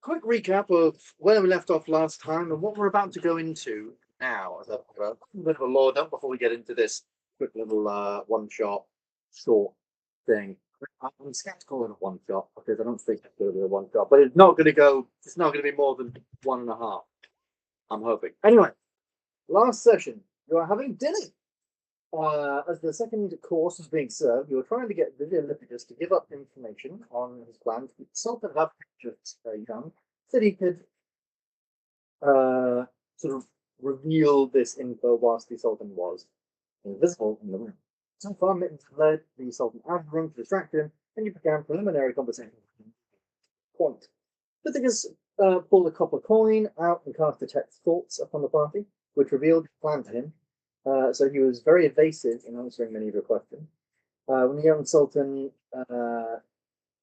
quick recap of where we left off last time and what we're about to go into now. As a bit of a lore dump before we get into this quick little one-shot short thing. I'm skeptical of a one-shot because I don't think it's going to be a one-shot, but it's not going to go. It's not going to be more than 1.5. I'm hoping. Anyway, last session you are having dinner. As the second course was being served, you were trying to get Lithicus to give up information on his plan to consult and have pictures young, so that he could sort of reveal this info whilst the Sultan was invisible in the room. So far, Mittens led the Sultan out of the room to distract him, and you began preliminary conversation. Point. Lithicus pulled a copper coin out and cast detect thoughts upon the party, which revealed his plan to him. So he was very evasive in answering many of your questions. When the young Sultan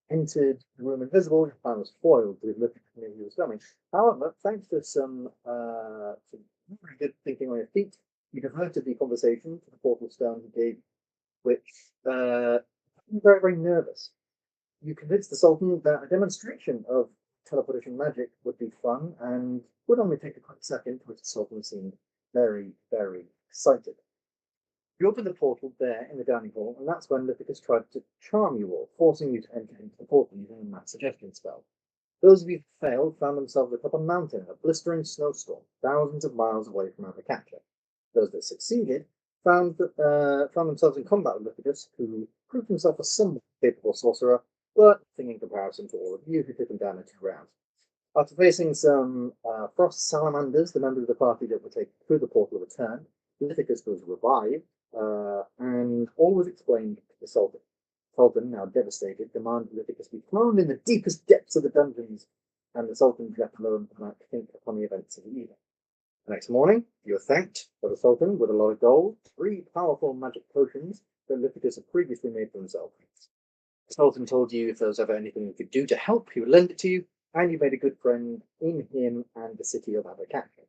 entered the room invisible, his plan was foiled because Lithicus knew he was coming. However, thanks to some very good thinking on your feet, you diverted the conversation to the portal stone he gave, which made him very, very nervous. You convinced the Sultan that a demonstration of teleportation magic would be fun and would only take a quick second, which the Sultan seemed very, very excited. You opened the portal there in the dining hall, and that's when Lithicus tried to charm you all, forcing you to enter into the portal using a mad suggestion spell. Those of you who failed found themselves atop a mountain in a blistering snowstorm, thousands of miles away from Abercatcher. Those that succeeded found themselves in combat with Lithicus, who proved himself a somewhat capable sorcerer, but nothing in comparison to all of you who took him down in 2 rounds. After facing some frost salamanders, the members of the party that were taken through the portal returned. Lithicus was revived, and all was explained to the Sultan. Sultan, now devastated, demanded Lithicus be thrown in the deepest depths of the dungeons, and the Sultan left alone to think upon the events of the evening. The next morning, you were thanked by the Sultan with a lot of gold, 3 powerful magic potions that Lithicus had previously made for himself. The Sultan told you if there was ever anything you could do to help, he would lend it to you, and you made a good friend in him and the city of Abercatcher.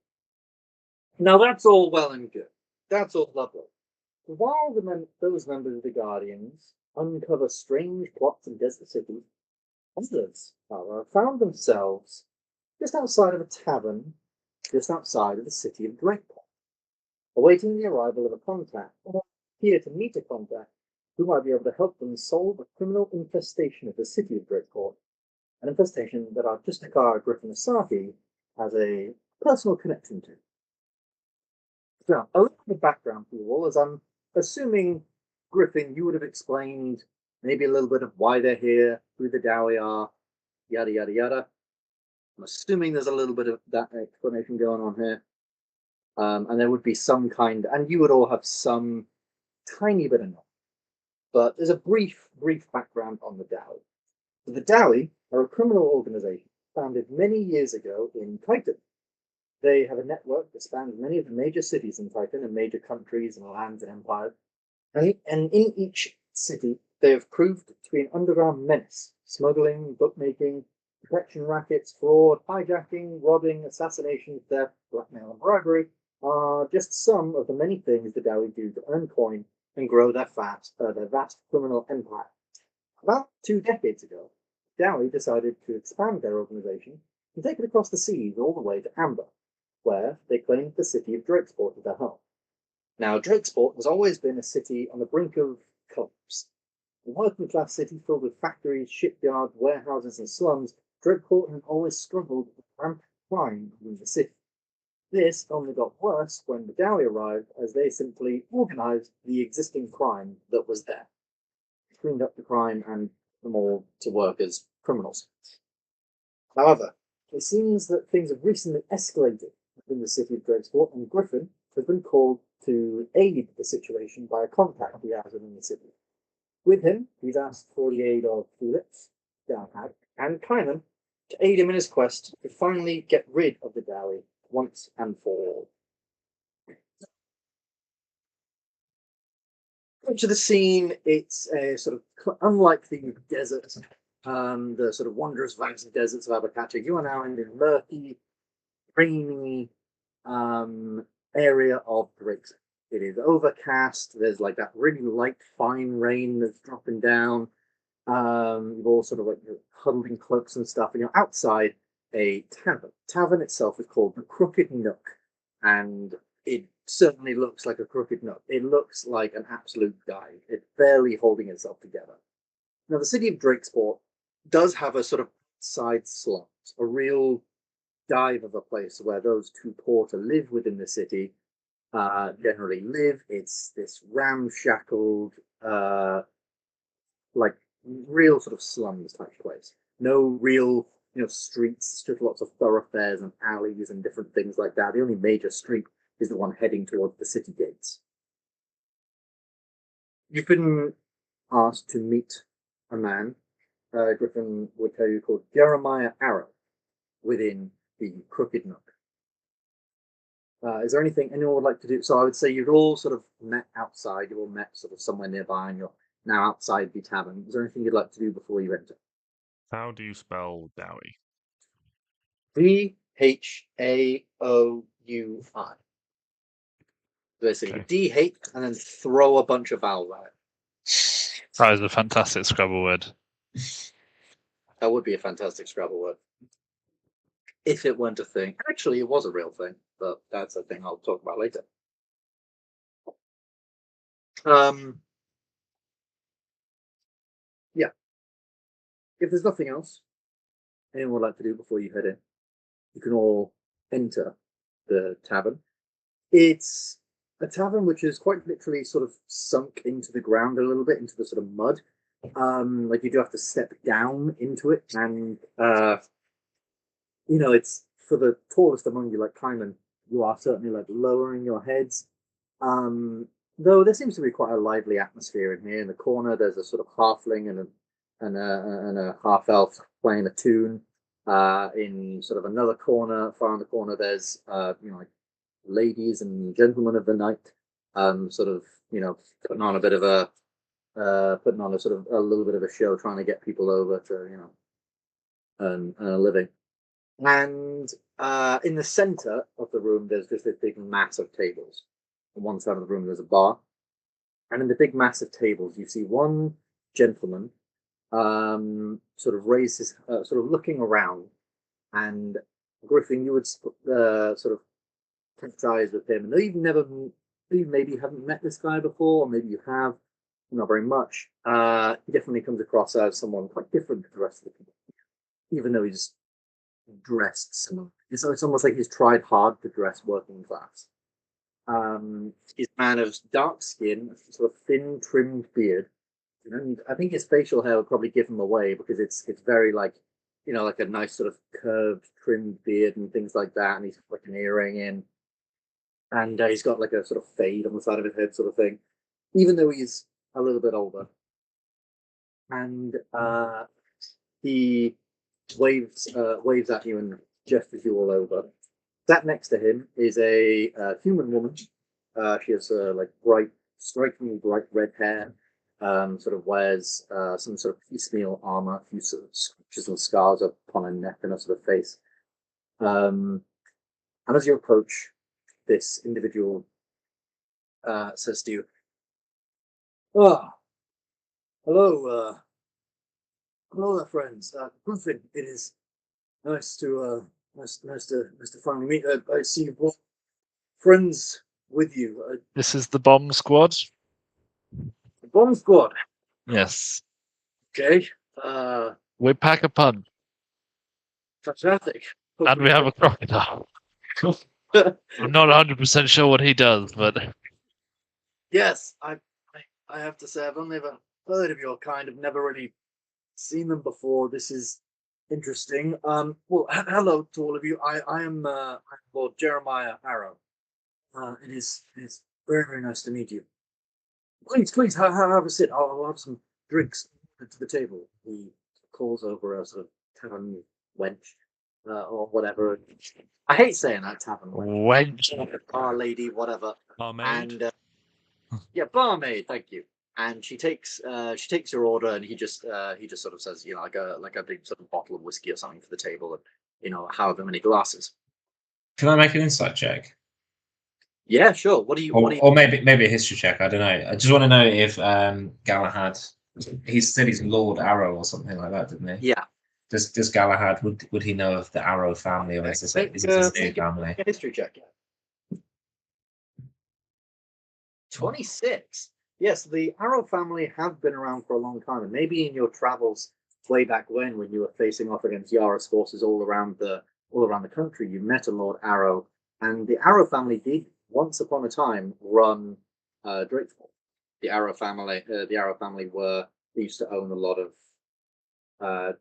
Now that's all well and good. That's all lovely. While those members of the Guardians uncover strange plots in desert cities, others, however, found themselves just outside of a tavern, just outside of the city of Drakeport, awaiting the arrival of a contact, or here to meet a contact who might be able to help them solve a criminal infestation of the city of Drakeport, an infestation that our Justikar Griffin has a personal connection to. So, a little bit of background for you all, as I'm assuming, Griffin, you would have explained maybe a little bit of why they're here, who the Dowie are, yada, yada, yada. I'm assuming there's a little bit of that explanation going on here. And there would be some kind, and you would all have some tiny bit of knowledge. But there's a brief background on the Dowie. So the Dowie are a criminal organization founded many years ago in Titan. They have a network that spans many of the major cities in Titan and major countries and lands and empires. And in each city, they have proved to be an underground menace. Smuggling, bookmaking, protection rackets, fraud, hijacking, robbing, assassination, theft, blackmail, and bribery are just some of the many things the Dowie do to earn coin and grow their vast criminal empire. About 2 decades ago, Dowie decided to expand their organization and take it across the seas all the way to Ambyr, where they claimed the city of Drakesport as their home. Now, Drakesport has always been a city on the brink of collapse. A working-class city filled with factories, shipyards, warehouses, and slums, Drakesport has always struggled with rampant crime in the city. This only got worse when the Dowie arrived, as they simply organized the existing crime that was there, cleaned up the crime, and put them all to work as criminals. However, it seems that things have recently escalated in the city of Drakesport, and Griffin has been called to aid the situation by a contact he has within the city. With him, he's asked for the aid of Felix, Galahad, and Kynan to aid him in his quest to finally get rid of the Dowie once and for all. To the scene, it's a sort of unlike the desert, the sort of wondrous vast deserts of Abercatcher. You are now in the murky, rainy area of Drake. It is overcast. There's like that really light, fine rain that's dropping down. You've all sort of like huddled in cloaks and stuff, and you're outside a tavern. Tavern itself is called the Crooked Nook, and it certainly looks like a crooked nook. It looks like an absolute dive. It's barely holding itself together. Now, the city of Drakesport does have a sort of side slot, a real dive of a place where those too poor to live within the city generally live. It's this ramshackled, like real sort of slums type place. No real, streets, just lots of thoroughfares and alleys and different things like that. The only major street is the one heading towards the city gates. You've been asked to meet a man, Griffin would tell you, called Jeremiah Arrow, within the Crooked Nook. Is there anything anyone would like to do? So I would say you've all sort of met outside. You've all met sort of somewhere nearby, and you're now outside the tavern. Is there anything you'd like to do before you enter? How do you spell Dowie? Dhaoui. Basically, Okay. D-H and then throw a bunch of vowels at it. That is a fantastic Scrabble word. That would be a fantastic Scrabble word. If it weren't a thing. Actually, it was a real thing, but that's a thing I'll talk about later. Yeah. If there's nothing else anyone would like to do before you head in, you can all enter the tavern. It's a tavern which is quite literally sort of sunk into the ground a little bit, into the sort of mud. Like you do have to step down into it, and it's for the tallest among you, like Kyman, you are certainly like lowering your heads. Though there seems to be quite a lively atmosphere in here. In the corner, there's a sort of halfling and a half elf playing a tune. In sort of another corner, far in the corner, there's like ladies and gentlemen of the night, sort of putting on a bit of a sort of a little bit of a show, trying to get people over to earn a living. And in the center of the room, there's just this big mass of tables. On one side of the room, there's a bar, and in the big mass of tables, you see one gentleman sort of raise his, sort of looking around, and Griffin, you would sort of touch eyes with him. And you maybe haven't met this guy before, or maybe you have, not very much. He definitely comes across as someone quite different to the rest of the people, even though he's dressed similar. It's almost like he's tried hard to dress working class. He's a man of dark skin, sort of thin, trimmed beard, and I think his facial hair would probably give him away because it's very like like a nice sort of curved, trimmed beard and things like that. And he's got like an earring in, and he's got like a sort of fade on the side of his head, sort of thing. Even though he's a little bit older, and he waves at you and gestures you all over. Sat next to him is a human woman. She has like strikingly bright red hair. Sort of wears some sort of piecemeal armor, a few sort of scratches and scars upon her neck and her sort of face. And as you approach, this individual says to you, "Oh, hello there, friends. Griffin, it is nice to finally meet. I see you brought friends with you. This is the bomb squad. The bomb squad. Yes. Okay. We pack a punch. Fantastic. And we have a crocodile. I'm not 100% sure what he does, but Yes, I have to say I've only ever heard of your kind. I've never really seen them before. This is interesting. Well, hello to all of you. I am Lord Jeremiah Arrow. It is very, very nice to meet you. Please have a sit. I'll have some drinks to the table. He calls over a sort of tavern wench or whatever. I hate saying that, tavern wench. Bar lady, whatever. barmaid. And yeah, barmaid. Thank you. And she takes your order, and he just sort of says, like a big sort of bottle of whiskey or something for the table, and however many glasses. Can I make an insight check? Yeah, sure. What do you? Or maybe a history check. I don't know. I just want to know if Galahad. He said he's Lord Arrow or something like that, didn't he? Yeah. Does Galahad would he know of the Arrow family, or is this his new family? A history check. Yeah. 26. Yes, the Arrow family have been around for a long time, and maybe in your travels way back when you were facing off against Yara's forces all around the country, you met a Lord Arrow, and the Arrow family did once upon a time run Drakeford. The Arrow family they used to own a lot of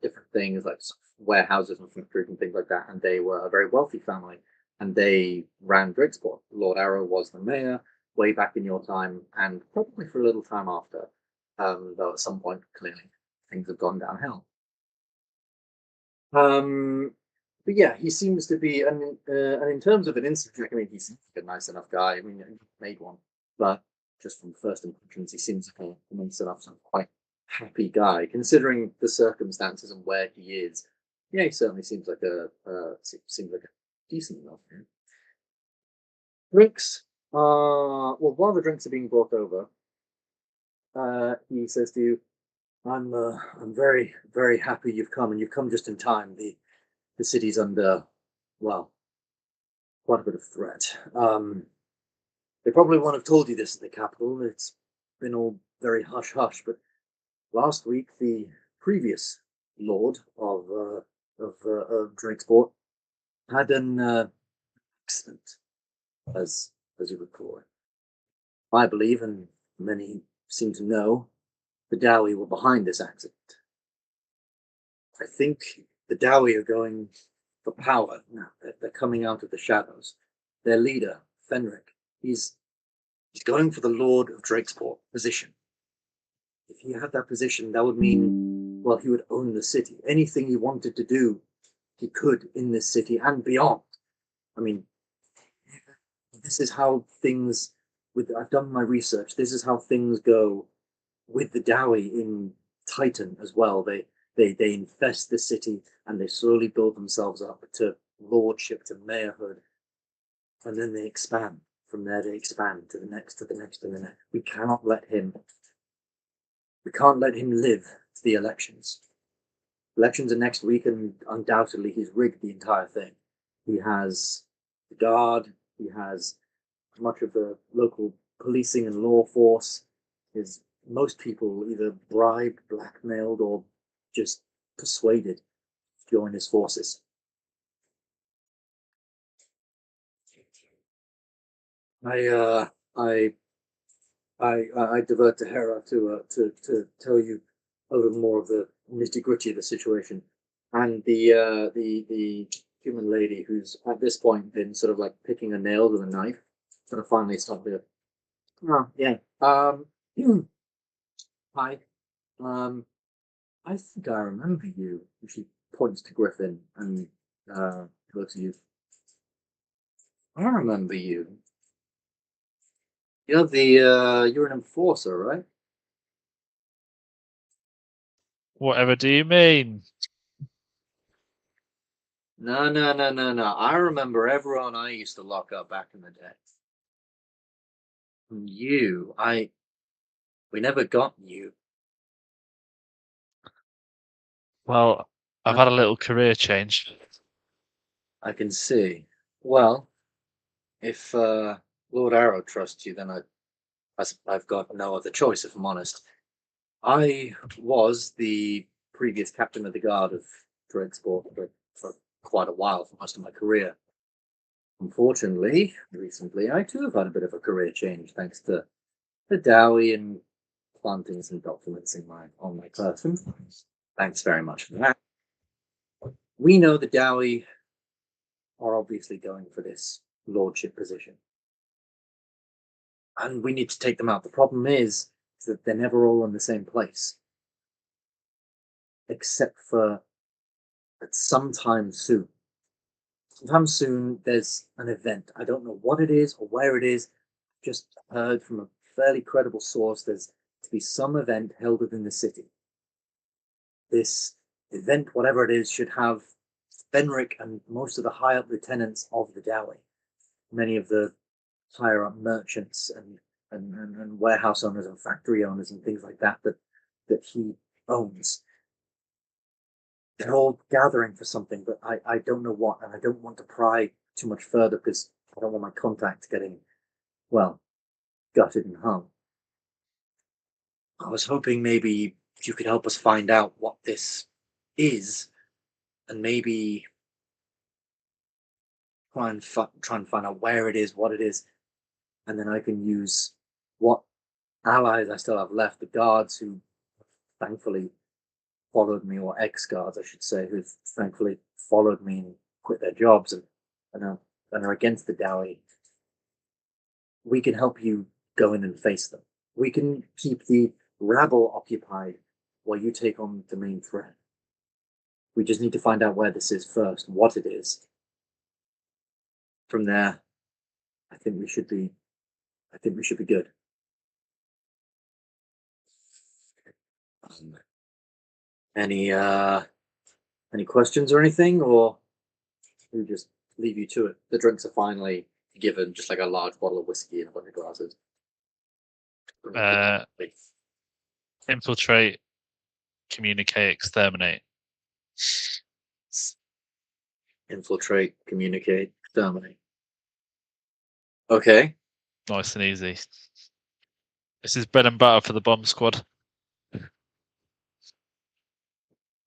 different things like warehouses and factories and things like that, and they were a very wealthy family, and they ran Drakesport. Lord Arrow was the mayor way back in your time, and probably for a little time after, though at some point clearly things have gone downhill. But yeah, he seems to be, and in terms of an instant check, I mean, he seems like a nice enough guy. I mean, he made one, but just from first impressions, he seems like a nice enough, quite happy guy, considering the circumstances and where he is. Yeah, he certainly seems like a decent enough. Drinks. Well, while the drinks are being brought over, he says to you, I'm very, very happy you've come, and you've come just in time. The city's under, well, quite a bit of threat. They probably won't have told you this in the capital. It's been all very hush-hush, but last week the previous lord of Drakesport had an accident, as you would call it. I believe, and many seem to know, the Dowie were behind this accident. I think the Dowie are going for power now. They're coming out of the shadows. Their leader, Fenric, he's going for the Lord of Drakesport position. If he had that position, that would mean, well, he would own the city. Anything he wanted to do, he could in this city and beyond. I mean, this is how things, I've done my research, this is how things go with the Dowie in Titan as well. They infest the city and they slowly build themselves up to lordship, to mayorhood, and then they expand. From there they expand to the next, to the next, to the next. We can't let him live to the elections. Elections are next week, and undoubtedly he's rigged the entire thing. He has the guard, he has much of the local policing and law force. Most people either bribed, blackmailed, or just persuaded to join his forces. I divert to Hera to tell you a little more of the nitty gritty of the situation, and the human lady who's at this point been sort of like picking a nail with a knife, sort of finally stopped there. Oh yeah. Hi. I think I remember you. She points to Griffin and looks at you. I remember you. You're an enforcer, right? Whatever do you mean? No. I remember everyone I used to lock up back in the day. And we never got you. Well, I've had a little career change. I can see. Well, if Lord Arrow trusts you, then I've got no other choice, if I'm honest. I was the previous captain of the guard of Drakesport for quite a while, for most of my career. Unfortunately, recently, I too have had a bit of a career change, thanks to the Dowie and planting some documents on my person. Thanks very much for that. We know the Dowie are obviously going for this lordship position, and we need to take them out. The problem is that they're never all in the same place, except for at sometime soon. Sometime soon, there's an event. I don't know what it is or where it is. Just heard from a fairly credible source there's to be some event held within the city. This event, whatever it is, should have Fenric and most of the high-up lieutenants of the Dowie, many of the higher-up merchants and warehouse owners and factory owners and things like that he owns. they're all gathering for something, but I don't know what, and I don't want to pry too much further because I don't want my contact getting, well, gutted and hung. I was hoping maybe you could help us find out what this is, and maybe try and find out where it is, what it is, and then I can use what allies I still have left, the guards who thankfully followed me, or ex-guards, I should say, who thankfully followed me and quit their jobs and are against the Dowie. We can help you go in and face them. We can keep the rabble occupied while you take on the main threat. We just need to find out where this is first, what it is. From there, I think we should be good. Any questions or anything, or we just leave you to it? The drinks are finally given, just like a large bottle of whiskey and a bunch of glasses. Infiltrate, communicate, exterminate. Infiltrate, communicate, exterminate. Okay. Nice and easy. This is bread and butter for the bomb squad.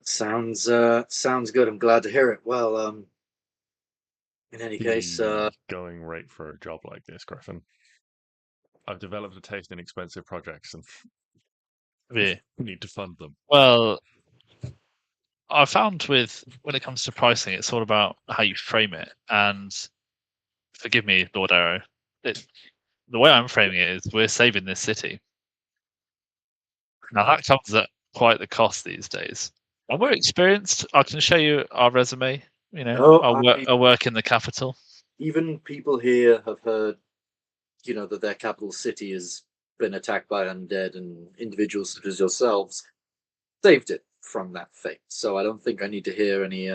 Sounds good. I'm glad to hear it. Well, in any case, going right for a job like this, Griffin. I've developed a taste in expensive projects and Yeah. need to fund them. Well, I found when it comes to pricing, it's all about how you frame it. And forgive me, Lord Arrow, the way I'm framing it is we're saving this city. Now that comes at quite the cost these days. And we're experienced. I can show you our resume. You know, I work in the capital. Even people here have heard, that their capital city has been attacked by undead, and individuals such as yourselves saved it from that fate. So I don't think I need to hear any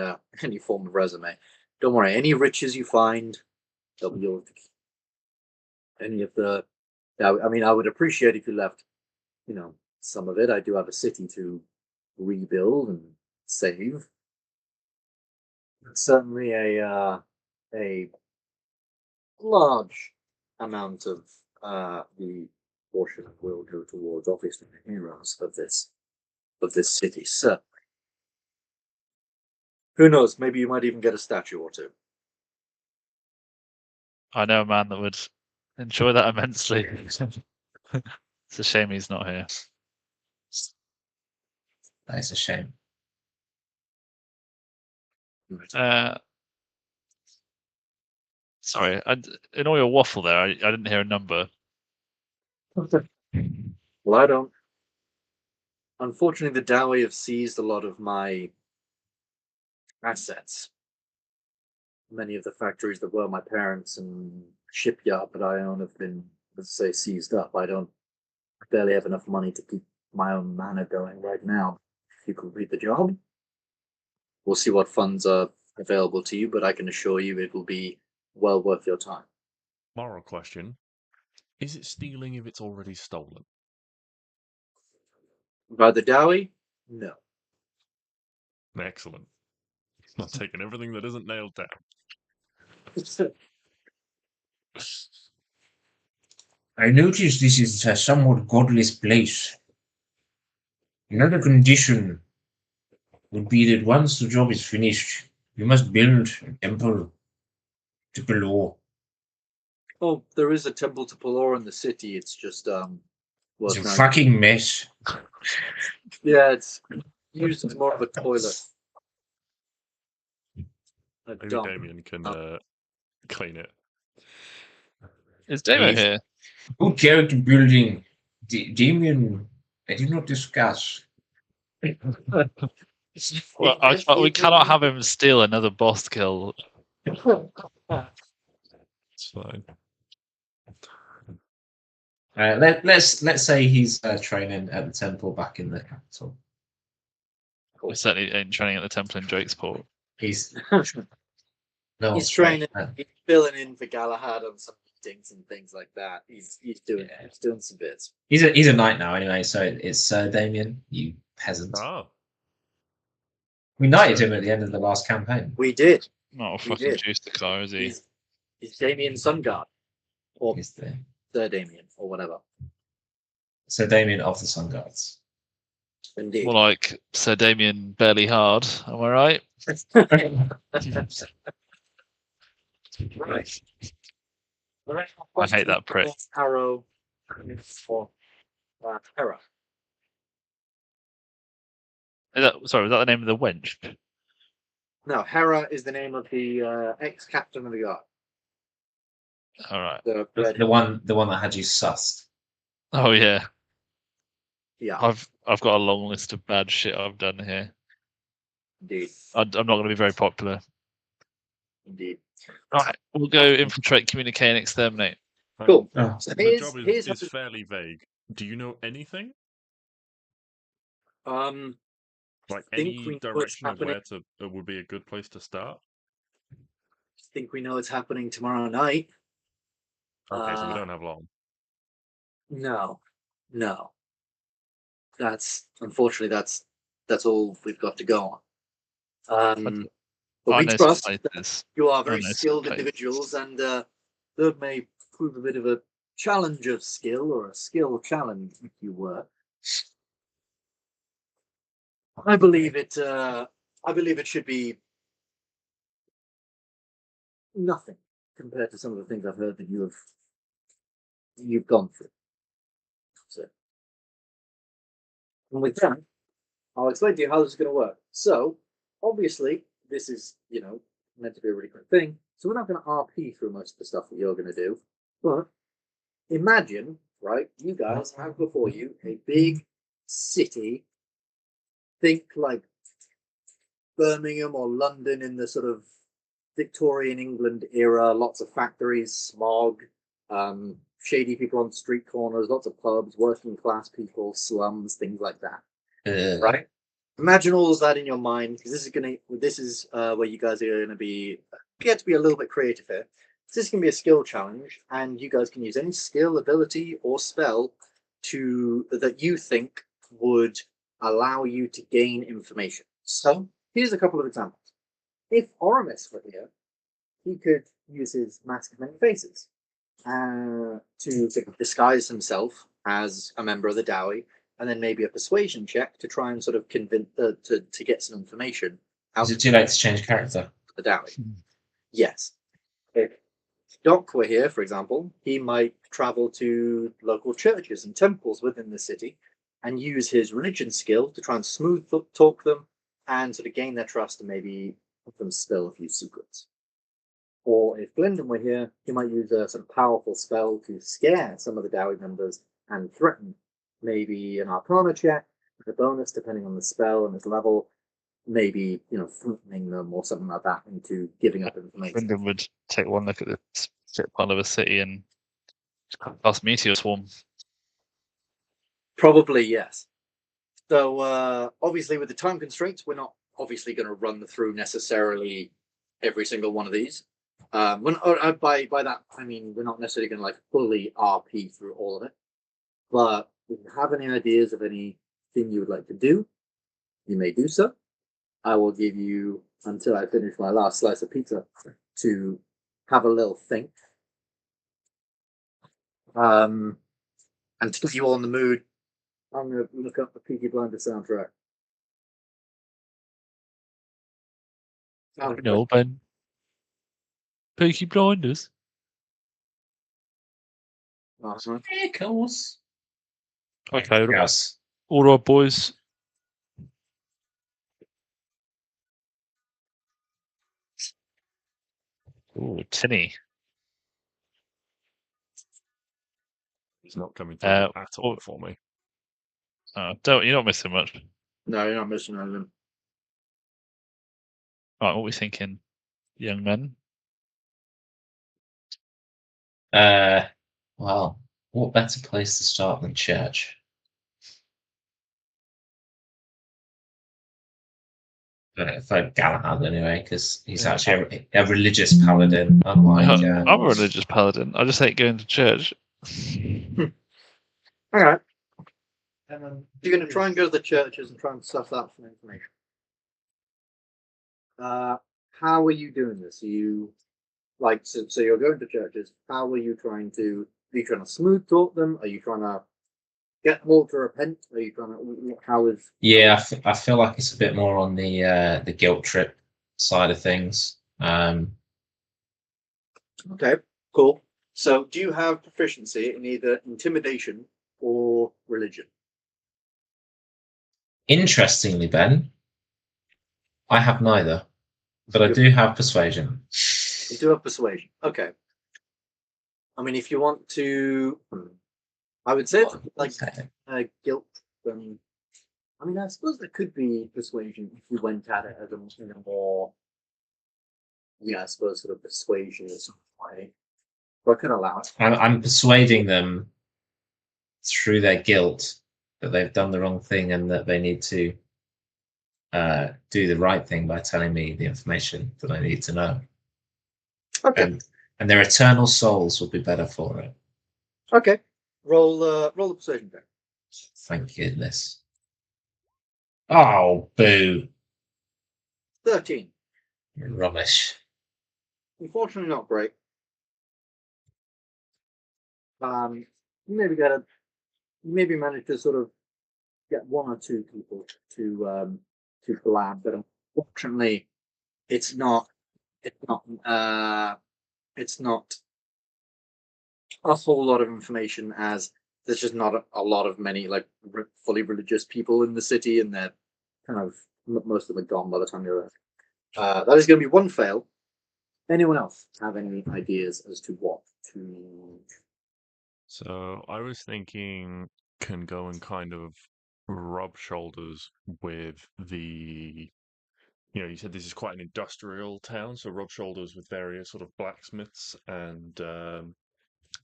form of resume. Don't worry. Any riches you find, they'll be yours to keep. Any of the, I mean, I would appreciate if you left, some of it. I do have a city to rebuild and save. But certainly a large amount of the portion will go towards obviously the heroes of this city. Certainly. Who knows? Maybe you might even get a statue or two. I know a man that would enjoy that immensely. It's a shame he's not here. That is a shame. Sorry, in all your waffle there, I didn't hear a number. Well, I don't. Unfortunately, the Dowie have seized a lot of my assets. Many of the factories that were my parents' and shipyard that I own have been, let's say, seized up. I barely have enough money to keep my own manor going right now. If you complete the job, we'll see what funds are available to you, but I can assure you it will be well worth your time. Moral question. Is it stealing if it's already stolen? By the Dowie? No. Excellent. Not taking everything that isn't nailed down. I notice this is a somewhat godless place. Another condition would be that once the job is finished, you must build a temple to Pelor. Oh, there is a temple to Pelor in the city. It's just It's a fucking mess. Yeah, it's used as more of a toilet. Maybe Damien can clean it. Is Damien Yes. here? Good character building. Damien, I did not discuss. Well, we cannot have him steal another boss kill. It's fine. Let's say he's training at the temple back in the capital. We certainly ain't training at the temple in Drakesport. He's He's training. He's filling in for Galahad on some meetings and things like that. He's doing some bits. He's a knight now anyway, so it's Damien, you peasant. Oh. We knighted him at the end of the last campaign. We did. Not a We fucking did. juice the car, is he? He's Damien Sunguard. Or He's the Sir Damien, or whatever. Sir Damien of the Sun Guards. Indeed. More like Sir Damien Barely Hard, am I right? Right. I hate that prick. Arrow for Hera. Sorry, was that the name of the wench? No, Hera is the name of the ex-captain of the guard. All right. The one that had you sussed. Oh yeah. Yeah, I've got a long list of bad shit I've done here. indeed. I'm not going to be very popular. Indeed. Right, we'll go infiltrate, communicate, and exterminate. Cool. Oh. So The here's job here's is fairly vague. Do you know anything? Like think any we know what's direction of happening. where to would be a good place to start? think we know what's happening tomorrow night. Okay, so we don't have long. No. Unfortunately that's all we've got to go on. But I we know trust some that places. you are very know some skilled places. individuals, and that may prove a bit of a challenge of skill, or a skill challenge, if you were. I believe it should be nothing compared to some of the things I've heard that you've gone through. So, and with that, I'll explain to you how this is going to work. So, obviously, this is meant to be a really quick thing. So we're not going to RP through most of the stuff that you're going to do. But imagine, right? You guys have before you a big city. Think like Birmingham or London in the sort of Victorian England era. Lots of factories, smog, shady people on street corners, lots of pubs, working class people, slums, things like that. Right? Imagine all of that in your mind, because this is where you guys are going to get to be a little bit creative here. This is going to be a skill challenge, and you guys can use any skill, ability, or spell that you think would allow you to gain information. So here's a couple of examples. If Oramus were here, he could use his Mask of Many Faces to disguise himself as a member of the Dowie, and then maybe a persuasion check to try and sort of convince to get some information out. Is it too late to change character? The Dowie. Yes. If Doc were here, for example, he might travel to local churches and temples within the city and use his religion skill to try and smooth talk them and sort of gain their trust and maybe help them spill a few secrets. Or if Glendon were here, he might use a sort of powerful spell to scare some of the Dowie members and threaten. Maybe an Arcana check with a bonus depending on the spell and its level. Maybe threatening them or something like that into giving up information. Brendan would take one look at the shit pile of a city and cast meteor swarm. Probably yes. So obviously, with the time constraints, we're not obviously going to run through necessarily every single one of these. By that I mean we're not necessarily going to fully RP through all of it. But if you have any ideas of anything you would like to do, you may do so. I will give you until I finish my last slice of pizza to have a little think. And to get you all in the mood, I'm going to look up the Peaky Blinders soundtrack. No, Ben. Peaky Blinders. Awesome. Pickles. Okay, Yes. all right, boys. Ooh, tinny. It's not coming through at all for me. You're not missing much. No, you're not missing anything. Right, what are we thinking, young men? Well, what better place to start than church? For Galahad, anyway, because he's actually a religious paladin, unlike. I'm a religious paladin. I just hate going to church. All right. You're going to try and go to the churches and try and suss out some information. how are you doing this? Are you like so you're going to churches? How are you trying to? Are you trying to smooth talk them? Are you trying to get them all to repent? Are you trying to? How is? Yeah, I feel like it's a bit more on the guilt trip side of things. Okay, cool. So, do you have proficiency in either intimidation or religion? Interestingly, Ben, I have neither, but I do have persuasion. You do have persuasion. Okay. I mean, if you want to, I would say like guilt. I mean, I suppose there could be persuasion if you went at it as in a more, I suppose sort of persuasion or something way. But I could allow it. I'm persuading them through their guilt that they've done the wrong thing and that they need to do the right thing by telling me the information that I need to know. Okay. And their eternal souls will be better for it. Okay. Roll the persuasion check. Thank goodness. Oh, boo. 13. Rubbish. Unfortunately, not great. You maybe manage to sort of get one or two people to blab, but unfortunately, it's not a whole lot of information, as there's just not a lot of many like fully religious people in the city, and they're kind of most of them are gone by the time you're there. That is going to be one fail. Anyone else have any ideas as to what to? So I was thinking can go and kind of rub shoulders with the, you said this is quite an industrial town, so rub shoulders with various sort of blacksmiths and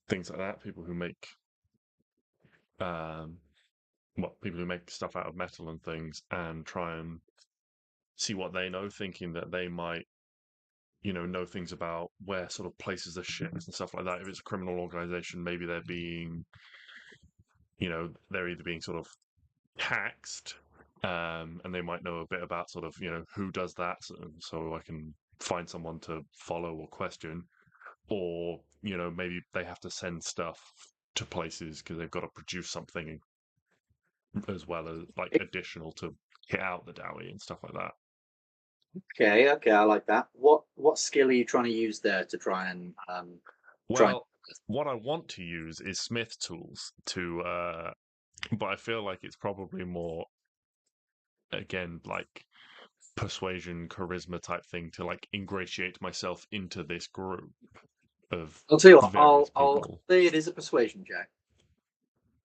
things like that, people who make stuff out of metal and things, and try and see what they know, thinking that they might know things about where sort of places are ships and stuff like that. If it's a criminal organization, maybe they're being, they're either being sort of taxed, and they might know a bit about sort of, who does that, so I can find someone to follow or question, or, maybe they have to send stuff to places because they've got to produce something as well as like additional to hit out the Dowie and stuff like that. Okay, I like that. What skill are you trying to use there to try and what I want to use is Smith tools but I feel like it's probably more, again, like persuasion, charisma type thing to like ingratiate myself into this group of. I'll tell you what, various I'll people. say it is a persuasion check,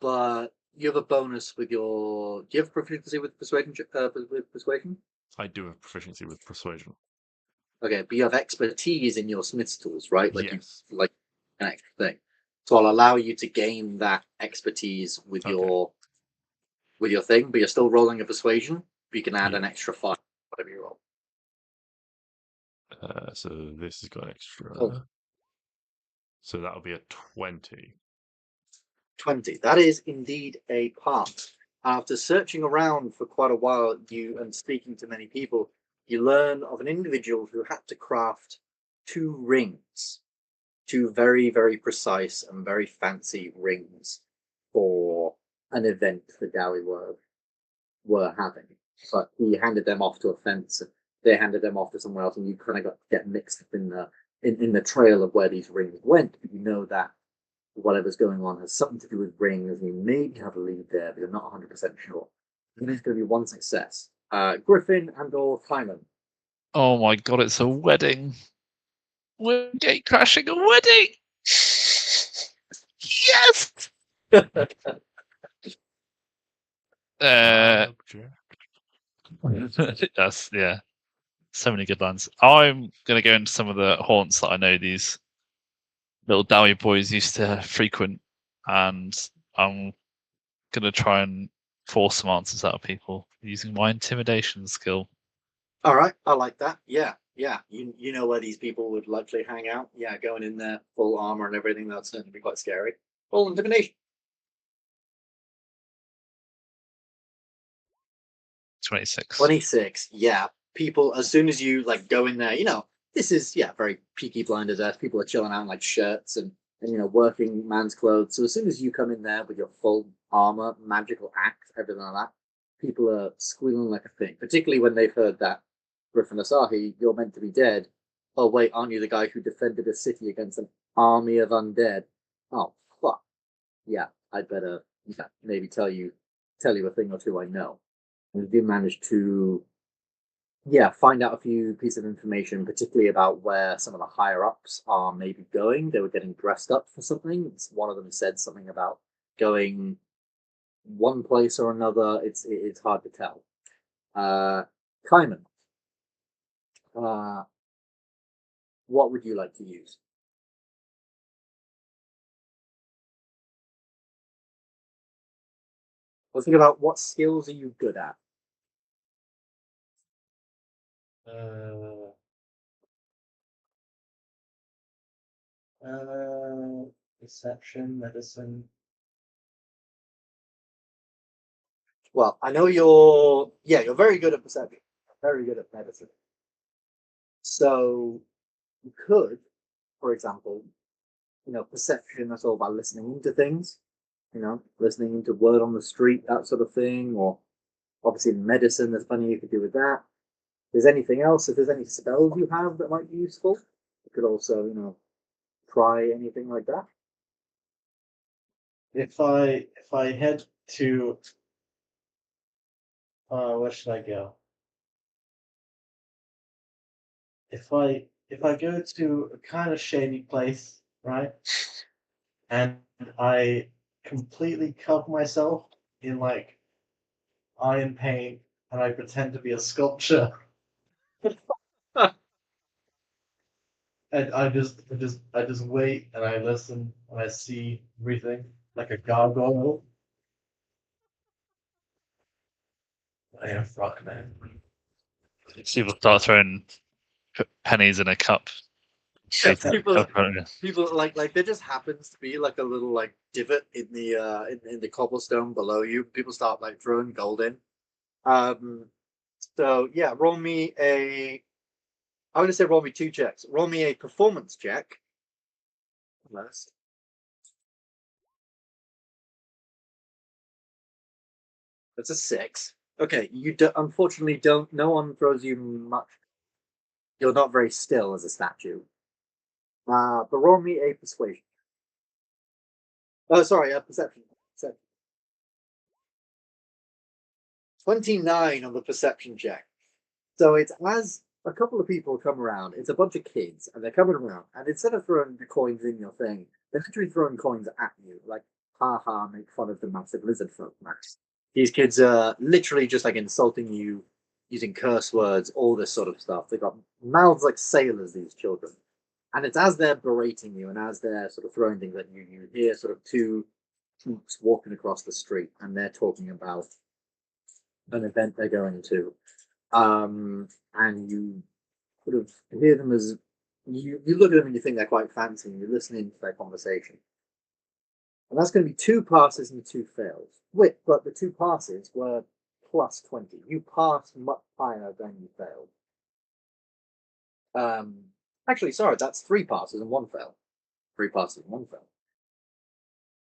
but you have a bonus with your. Do you have proficiency with persuasion? With persuasion? I do have proficiency with persuasion. Okay, but you have expertise in your smith's tools, right? Like Yes. you like an extra thing. So I'll allow you to gain that expertise with your thing, but you're still rolling a persuasion. But you can add an extra 5, whatever you roll. So this has got extra. Oh. So that'll be a 20. 20. That is indeed a pass. After searching around for quite a while, and speaking to many people, you learn of an individual who had to craft 2 rings, 2 very, very precise and very fancy rings for an event the Dowie were having. But he handed them off to a fence, and they handed them off to somewhere else, and you kind of get mixed up in the trail of where these rings went. But you know that whatever's going on has something to do with rings, and you maybe have a lead there, but you're not 100% sure. And there's going to be one success. Griffin and/or Simon. Oh my god, it's a wedding. We're gate crashing a wedding. Yes. Yes, yeah. So many good lines. I'm gonna go into some of the haunts that I know these little Dowie boys used to frequent, and I'm gonna try and force some answers out of people using my intimidation skill. All right, I like that. Yeah. You know where these people would likely hang out. Yeah, going in there full armor and everything, that's going to be quite scary. Roll intimidation. 26. 26. Yeah, people, as soon as you like go in there, this is very Peaky Blinders-esque. People are chilling out in like shirts and working man's clothes. So as soon as you come in there with your full armor, magical axe, everything like that, people are squealing like a thing. Particularly when they've heard that Griffin Asahi, you're meant to be dead. Oh wait, aren't you the guy who defended a city against an army of undead? Oh fuck. Yeah, I'd better maybe tell you a thing or two I know. And we did manage to find out a few pieces of information, particularly about where some of the higher ups are maybe going. They were getting dressed up for something. One of them said something about going one place or another. It's hard to tell. Kaiman, what would you like to use? Well, think about what skills are you good at? Perception, medicine. Well, I know you're very good at perception, very good at medicine. So you could, for example, perception, that's all about listening into things, listening into word on the street, that sort of thing, or obviously in medicine, there's plenty you could do with that. If there's anything else, if there's any spells you have that might be useful, you could also, try anything like that. If I head to where should I go? If I go to a kind of shady place, right? And I completely cover myself in like iron paint and I pretend to be a sculpture. And I just wait and I listen and I see everything like a gargoyle. I am Frogman. People start throwing pennies in a cup. People like there just happens to be like a little like divot in the cobblestone below you. People start like throwing gold in. So yeah, roll me two checks. Roll me a performance check. Last. That's a 6. Okay, unfortunately don't. No one throws you much. You're not very still as a statue. But roll me a persuasion. Oh, sorry, a perception. 29 on the perception check. So it's as a couple of people come around, it's a bunch of kids, and they're coming around, and instead of throwing the coins in your thing, they're literally throwing coins at you, like, haha, make fun of the massive lizardfolk, Max. These kids are literally just like insulting you, using curse words, all this sort of stuff. They've got mouths like sailors, these children. And it's as they're berating you and as they're sort of throwing things at you, you hear sort of two troops walking across the street, and they're talking about an event they're going to. And you sort of hear them as you look at them and you think they're quite fancy, and you're listening to their conversation. And that's going to be 2 passes and 2 fails. But the 2 passes were plus 20. You passed much higher than you failed. Actually, sorry, that's 3 passes and 1 fail. 3 passes and 1 fail.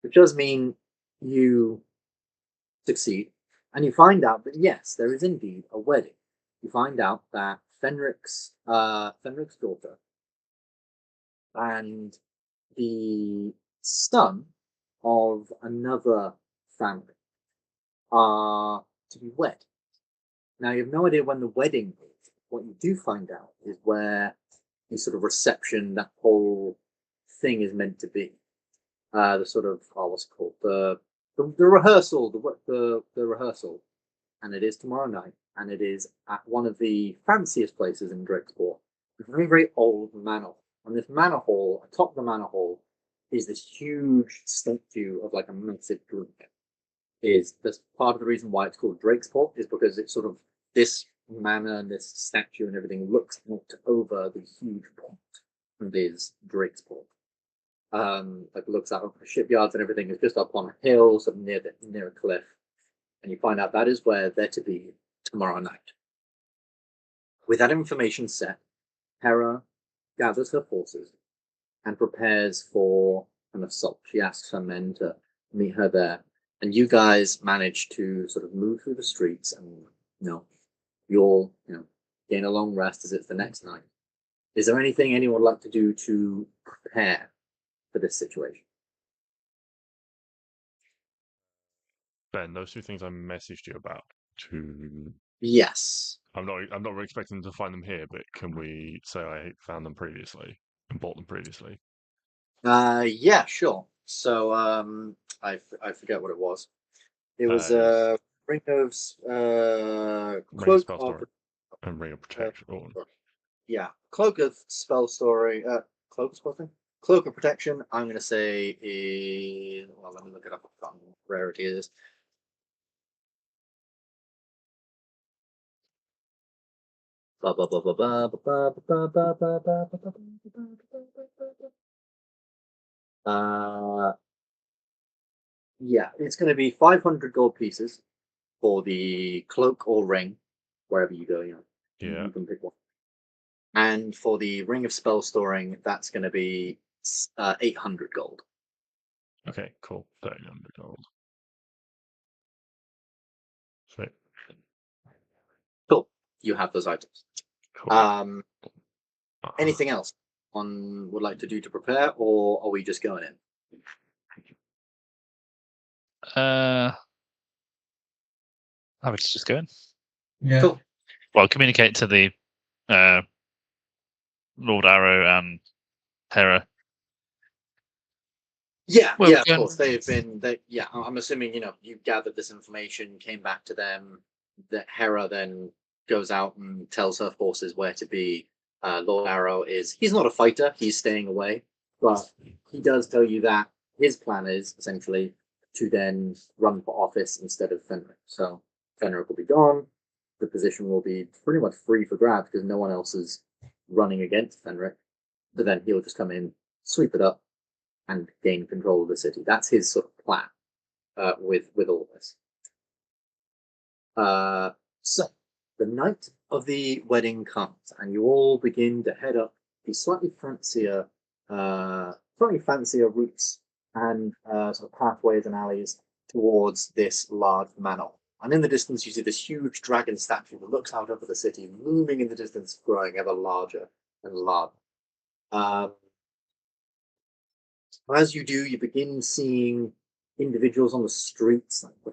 Which does mean you succeed, and you find out that yes, there is indeed a wedding. You find out that Fenric's daughter and the son of another family are to be wed. Now you have no idea when the wedding is. What you do find out is where the sort of reception, that whole thing is meant to be. The sort of what's it called? The rehearsal, the rehearsal, and it is tomorrow night, and it is at one of the fanciest places in Drakesport, a very very old manor. And this manor hall, atop the manor hall, is this huge statue of like a massive drake. That's part of the reason why it's called Drakesport, is because it's sort of this manor and this statue and everything looks out over the huge port that is Drakesport. Like looks out over the shipyards and everything. Is just up on a hill, sort of near a cliff, and you find out that is where they're to be tomorrow night. With that information set, Hera gathers her forces and prepares for an assault. She asks her men to meet her there, and you guys manage to sort of move through the streets, and you all gain a long rest as it's the next night. Is there anything anyone would like to do to prepare for this situation? Ben, those two things I messaged you about. Yes. I'm not really expecting to find them here, but can we say I found them previously and bought them previously? Yeah, sure. So I forget what it was. It was Ring of Cloak Spell of Story and Ring of Protection. Cloak of Spell Story. Cloak of Spell Cloak of Protection. I'm going to say is let me look it up. I've forgotten what rarity it is. Yeah, it's going to be 500 gold pieces for the cloak or ring, wherever you go. You can pick one. And for the ring of spell storing, that's going to be 800 gold. Okay, cool. 300 gold. Sweet. Cool. You have those items. Cool. Anything else one would like to do to prepare, or are we just going in? I would just go in. Yeah. Cool. Well, communicate to the Lord Arrow and Hera. Yeah, Well, of course. They've been. I'm assuming you gathered this information, came back to them. That Hera then goes out and tells her forces where to be. Lord Arrow he's not a fighter. He's staying away, but he does tell you that his plan is essentially to then run for office instead of Fenric. So Fenric will be gone. The position will be pretty much free for grabs because no one else is running against Fenric. But then he'll just come in, sweep it up, and gain control of the city. That's his sort of plan with all this. So the night of the wedding comes, and you all begin to head up the slightly fancier routes and sort of pathways and alleys towards this large manor. And in the distance, you see this huge dragon statue that looks out over the city, looming in the distance, growing ever larger and larger. As you do, you begin seeing individuals on the streets, like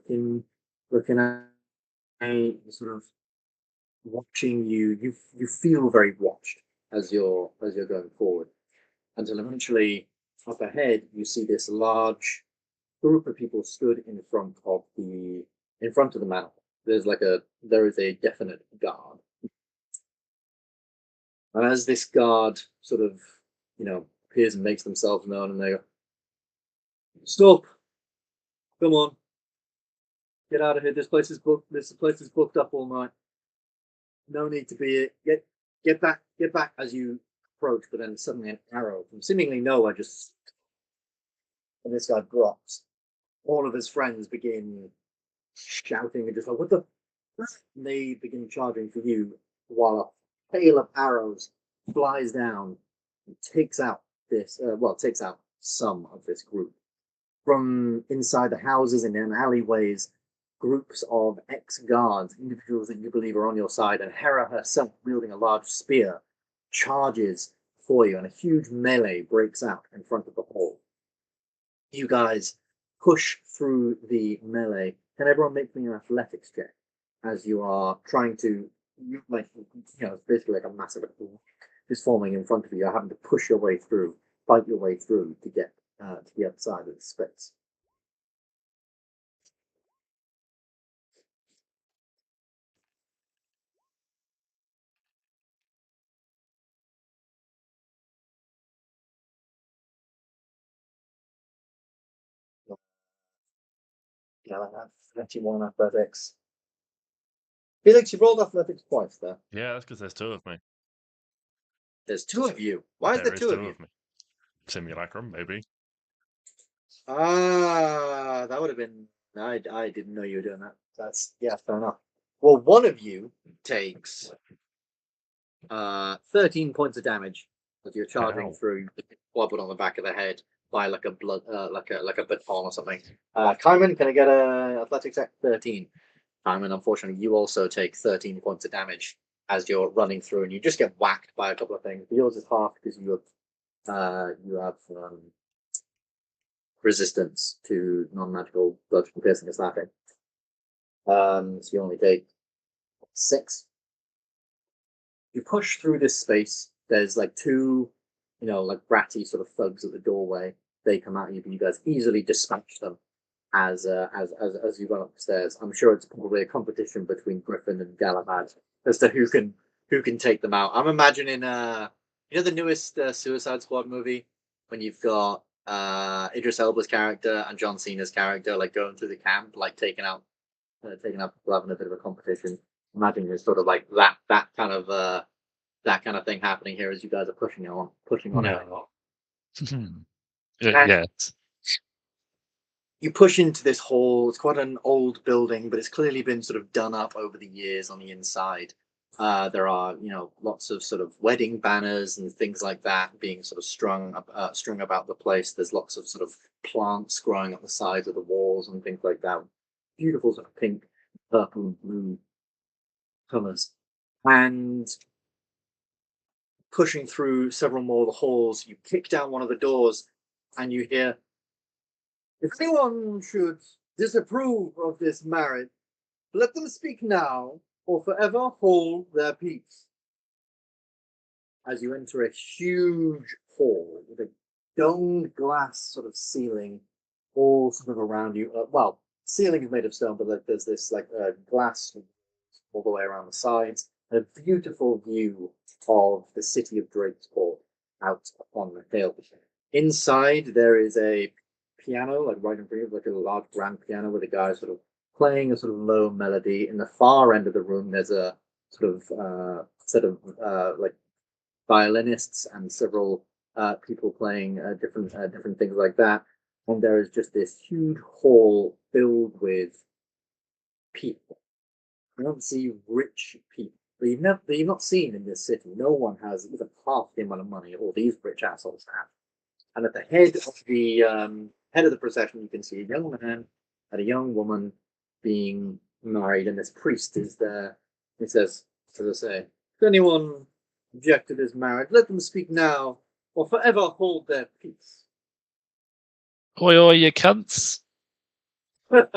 looking at sort of watching you. You feel very watched as you're going forward, until eventually up ahead you see this large group of people stood in front of the manor. There is a definite guard, and as this guard sort of appears and makes themselves known, and they go, "Stop! Come on, get out of here. This place is booked. This place is booked up all night. No need to be here. Get back as you approach." But then suddenly an arrow from seemingly nowhere and this guy drops. All of his friends begin shouting and just like, "What the?" And they begin charging for you, while a hail of arrows flies down and takes out some of this group. From inside the houses and in alleyways, groups of ex-guards, individuals that you believe are on your side, and Hera herself, wielding a large spear, charges for you, and a huge melee breaks out in front of the hall. You guys push through the melee. Can everyone make me an athletics check as you are trying to, it's basically like a massive is forming in front of you. You're having to push your way through, fight your way through to get to the other side of the space. Galahad, 21 athletics. Felix, you rolled athletics twice there. Yeah, that's because there's two of me. There's two of you. Why is there two of you? Me. Simulacrum, maybe. That would have been. I didn't know you were doing that. That's fair enough. Well, one of you takes 13 points of damage as you're charging Ow. through, wobbled on the back of the head by like a like a baton or something. Kaiman, can I get a athletics at 13? Kaiman, unfortunately, you also take 13 points of damage as you're running through, and you just get whacked by a couple of things. Yours is half because you have resistance to non-magical bludgeoning, piercing, and slapping. So you only take 6. You push through this space. There's like 2, like bratty sort of thugs at the doorway. They come at you, but you guys easily dispatch them as you run up the stairs. I'm sure it's probably a competition between Griffin and Galahad as to who can take them out. I'm imagining the newest Suicide Squad movie when you've got Idris Elba's character and John Cena's character like going through the camp, like taking out people, having a bit of a competition. Imagine it's sort of like that kind of thing happening here as you guys are pushing on. No. Yes. You push into this hall. It's quite an old building, but it's clearly been sort of done up over the years on the inside. There are, lots of sort of wedding banners and things like that being sort of strung about the place. There's lots of sort of plants growing up the sides of the walls and things like that. Beautiful sort of pink, purple, and blue colors. And pushing through several more of the halls, you kick down one of the doors and you hear, "If anyone should disapprove of this marriage, let them speak now or forever hold their peace." As you enter a huge hall with a domed glass sort of ceiling all sort of around you. Well, ceiling is made of stone, but there's this like glass all the way around the sides. A beautiful view of the city of Drakesport out upon the hill. Inside there is a piano, like right in front of you, like a large grand piano with a guy sort of playing a sort of low melody. In the far end of the room, there's a sort of set of like violinists and several people playing different things like that. And there is just this huge hall filled with people. You don't see rich people that you've not seen in this city. No one has even half the amount of money all these rich assholes have. And at the head of the procession, you can see a young man and a young woman being married, and this priest is there. He says, as I say, "If anyone object to this marriage, let them speak now, or forever hold their peace." Oi, you cunts. There's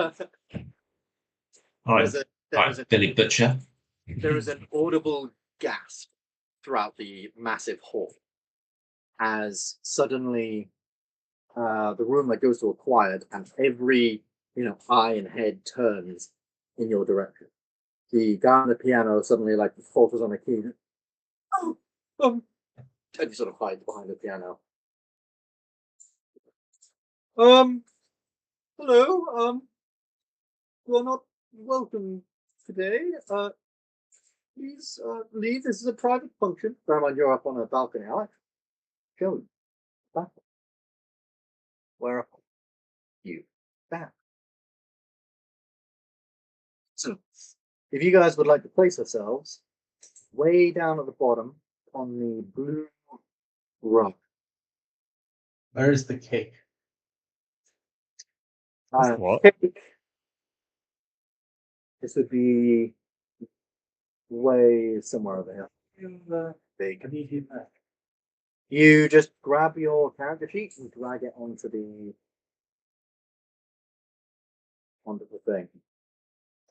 a- there is a- Billy Butcher. there is an audible gasp throughout the massive hall as suddenly the room like goes to a quiet and every eye and head turns in your direction. The guy on the piano suddenly like falters on a key. Oh, and he sort of hides behind the piano. Hello, you're not welcome today. Please leave. This is a private function. Bear in mind you're up on a balcony. I like show you. Back. Whereupon you back. So, if you guys would like to place yourselves way down at the bottom on the blue rug. Where is the cake? What? This would be way somewhere over here. Big. Can you do that? You just grab your character sheet and drag it onto the thing.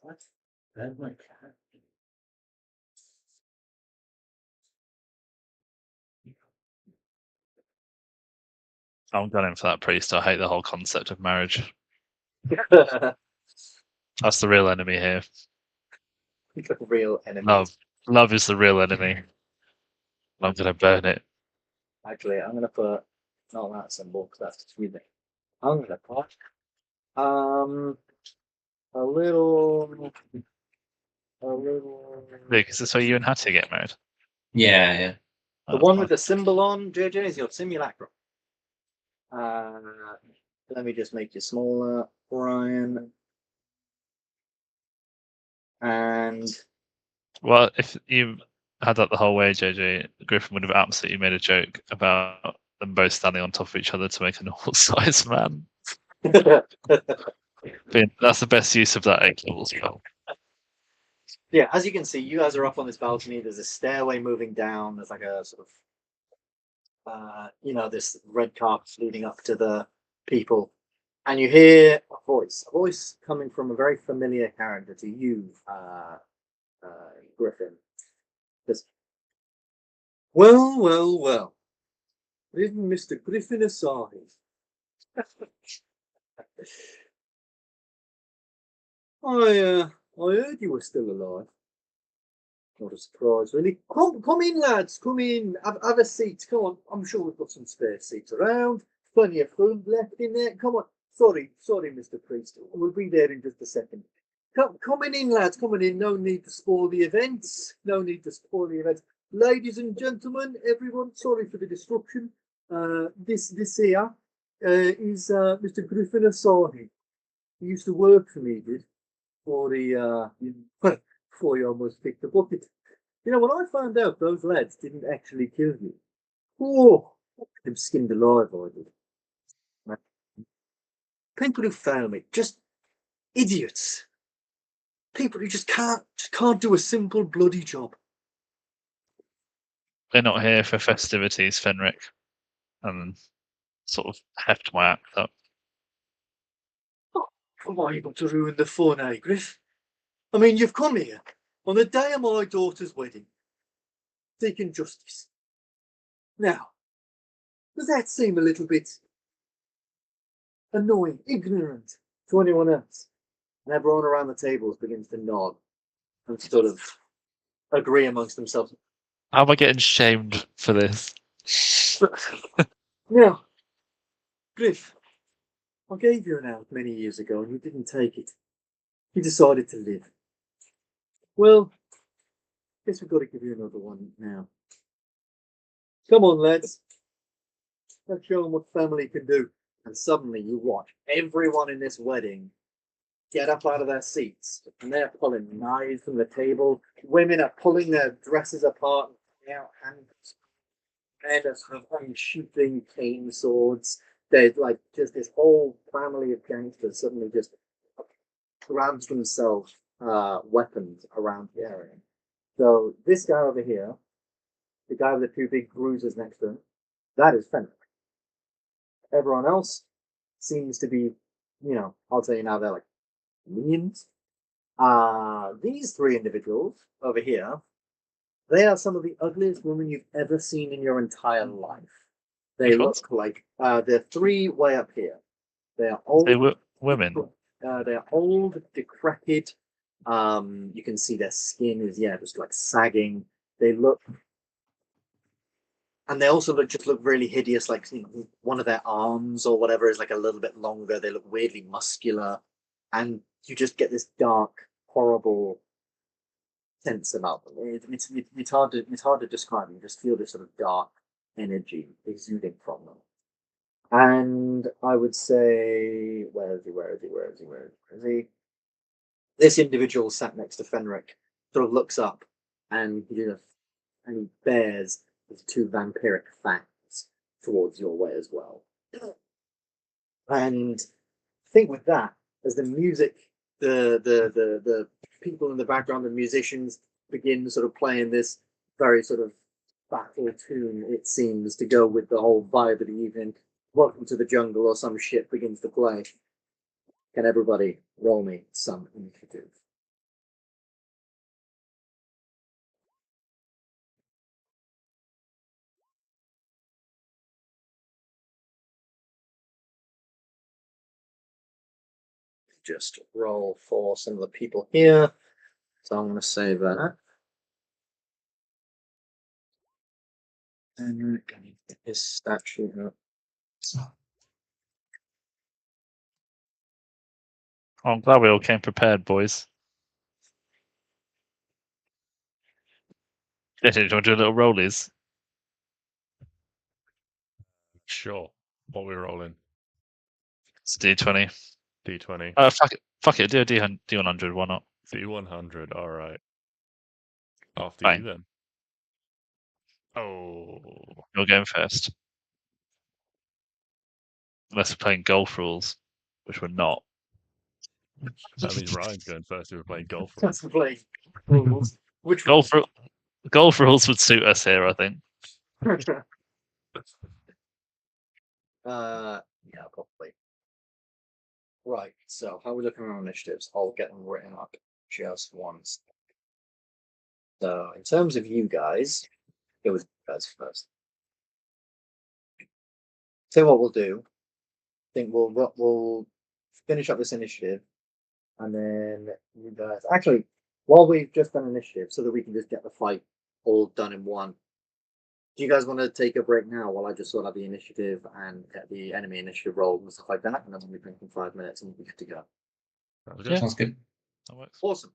What? That's my cat. I'm gunning for that priest. I hate the whole concept of marriage. The That's the real enemy here. real enemy. Love is the real enemy. I'm gonna burn it. Actually, I'm gonna put not that symbol because that's confusing. I'm gonna put a little. Luke, is this where you and Hattie get married? Yeah, yeah. The one with the symbol on, JJ, is your simulacrum. Let me just make you smaller, Brian. And Well, if you had that the whole way, JJ, Griffin would have absolutely made a joke about them both standing on top of each other to make a normal sized man. That's the best use of that 8th level spell. Yeah, as you can see, you guys are up on this balcony. There's a stairway moving down. There's like a sort of, this red carpet leading up to the people. And you hear a voice coming from a very familiar character to you, Griffin. This, well. Isn't Mr. Griffin Asahi? I heard you were still alive. Not a surprise, really. Come in, lads. Come in. Have a seat. Come on. I'm sure we've got some spare seats around. Plenty of food left in there. Come on. Sorry, Mr. Priest. We'll be there in just a second. Coming in, lads. Coming in. No need to spoil the events. Ladies and gentlemen, everyone. Sorry for the disruption. This here is Mr. Griffin Asahi. He used to work for me, did. Before you almost picked the bucket. When I found out those lads didn't actually kill you, them skinned alive, I did. People who fail me, just idiots. People who just can't do a simple bloody job. They're not here for festivities, Fenric. And sort of heft my axe up. Why you got to ruin the fun, eh, Griff? I mean, you've come here on the day of my daughter's wedding, seeking justice. Now, does that seem a little bit annoying, ignorant to anyone else? And everyone around the tables begins to nod and sort of agree amongst themselves. How am I getting shamed for this? Now, Griff, I gave you an out many years ago and you didn't take it. You decided to live. Well, guess we've got to give you another one now. Come on, lads. Let's show them what family can do. And suddenly you watch everyone in this wedding get up out of their seats and they're pulling knives from the table. Women are pulling their dresses apart and pulling out handles. Men are sort of shooting cane swords. There's like just this whole family of gangsters suddenly just grabs themselves weapons around the area. So this guy over here, the guy with the two big bruises next to him, that is Fenric. Everyone else seems to be, I'll tell you now, they're like minions. These three individuals over here, they are some of the ugliest women you've ever seen in your entire life. They look like they're three way up here. They are old. They were women. They are old, decrepit. You can see their skin is just like sagging. They look, and they also look really hideous. Like one of their arms or whatever is like a little bit longer. They look weirdly muscular, and you just get this dark, horrible sense about them. It's hard to describe. You just feel this sort of dark energy exuding from them. And I would say, where is he? This individual sat next to Fenric sort of looks up and he bears his two vampiric fangs towards your way as well. And I think with that, as the music, the people in the background, the musicians begin sort of playing this very sort of battle tune, it seems, to go with the whole vibe of the evening. Welcome to the Jungle or some shit begins to play. Can everybody roll me some initiative? Just roll for some of the people here. So I'm going to say that. And get his statue up. Oh, I'm glad we all came prepared, boys. Do you want to do a little rollies? Sure. What are we rolling? It's D20. D20. Fuck it. Do a D100. Why not? D100. All right. After Fine. you then. Oh, You're going first. Unless we're playing golf rules, which we're not. that means Ryan's going first if we're playing golf. That's the play rules. Which Golf rules would suit us here, I think. Yeah, probably. Right, so how are we looking at our initiatives? I'll get them written up just once. So, in terms of you guys, it was you guys first. So what we'll do, I think we'll finish up this initiative, and then you guys actually, while we've just done initiative, so that we can just get the fight all done in one. Do you guys want to take a break now while I just sort out the initiative and get the enemy initiative rolled and stuff like that, and then we'll be drinking 5 minutes and we'll be good to go. Sounds good. Yeah. Sounds good. That works. Awesome.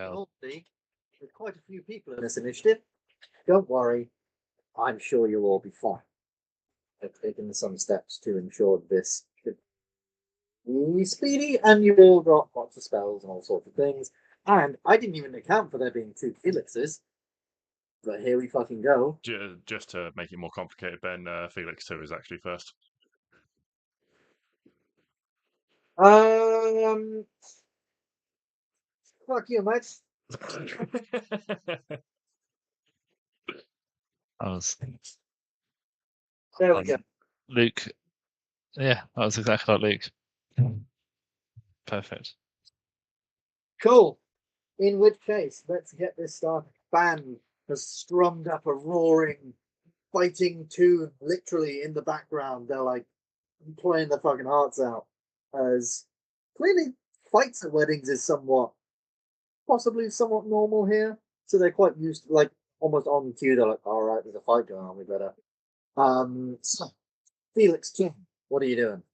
hell. There's quite a few people in this initiative. Don't worry, I'm sure you'll all be fine. I've taken some steps to ensure this should be speedy, and you've all got lots of spells and all sorts of things. And I didn't even account for there being 2 Felixes. But here we fucking go. Just to make it more complicated, Ben, Felix 2 is actually first. Fuck you, mate. I was There we go. Luke. Yeah, that was exactly like Luke. Perfect. Cool. In which case, let's get this started. Band has strummed up a roaring, fighting tune, literally in the background. They're like playing their fucking hearts out. As clearly, fights at weddings is possibly somewhat normal here. So they're quite used to, like, almost on cue. They're like, all right, there's a fight going on. We better. So, Felix, Kim, what are you doing?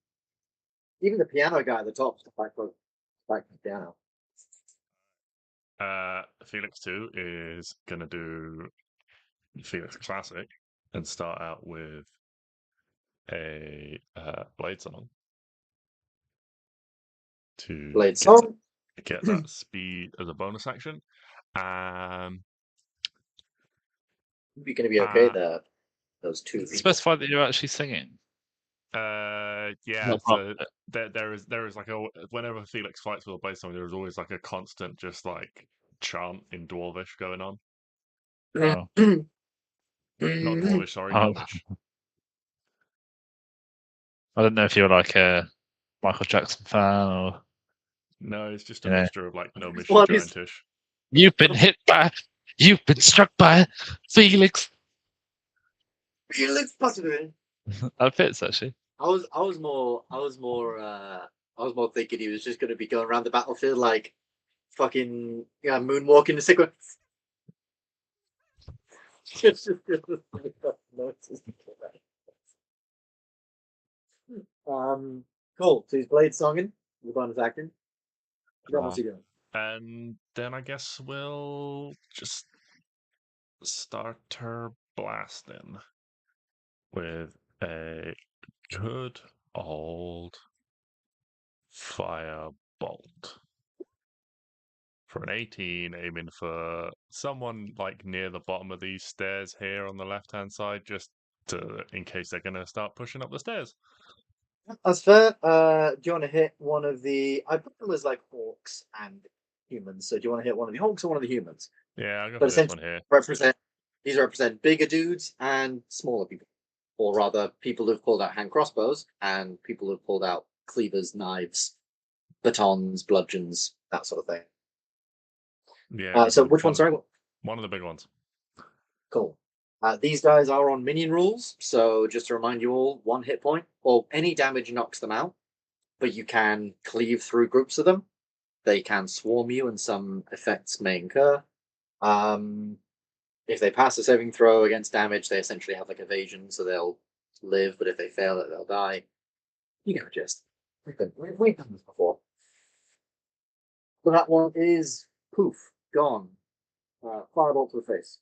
Even the piano guy at the top is back to the piano. Felix 2 is going to do Felix Classic and start out with a Blade Song to Blade song. get that speed as a bonus action. You're going to be okay there. Those 2 people. Specify that you're actually singing. Yeah. So there is like whenever Felix fights with a Blade Song, there is always like a constant just like chant in Dwarvish going on. Oh. Not Dwarvish, sorry, Oh. Gnomish. I don't know if you're like a Michael Jackson fan or. No, it's just a Yeah. mixture of like Gnomish What and is- Giantish. You've been hit by. You've been struck by Felix. Felix possibly. That fits actually. I was more thinking he was just going to be going around the battlefield like fucking moonwalking the sequence. Cool. So he's blade songing. The bonus acting. Then what's he doing? And then I guess we'll just start her blasting with a good old firebolt. For an 18, aiming for someone like near the bottom of these stairs here on the left-hand side, just in case they're going to start pushing up the stairs. That's fair. Do you want to hit one of the? I put them as like orcs and humans. So do you want to hit one of the orcs or one of the humans? Yeah, I'll go But for this one here. These represent bigger dudes and smaller people, or rather, people who've pulled out hand crossbows and people who've pulled out cleavers, knives, batons, bludgeons, that sort of thing. Yeah. So which one? Sorry. One of the big ones. Cool. These guys are on minion rules, so just to remind you all, 1 hit point, or any damage knocks them out, but you can cleave through groups of them. They can swarm you, and some effects may incur. If they pass a saving throw against damage, they essentially have like evasion, so they'll live, but if they fail it, they'll die. You get the gist. We've done this before. So that one is poof, gone. Firebolt to the face.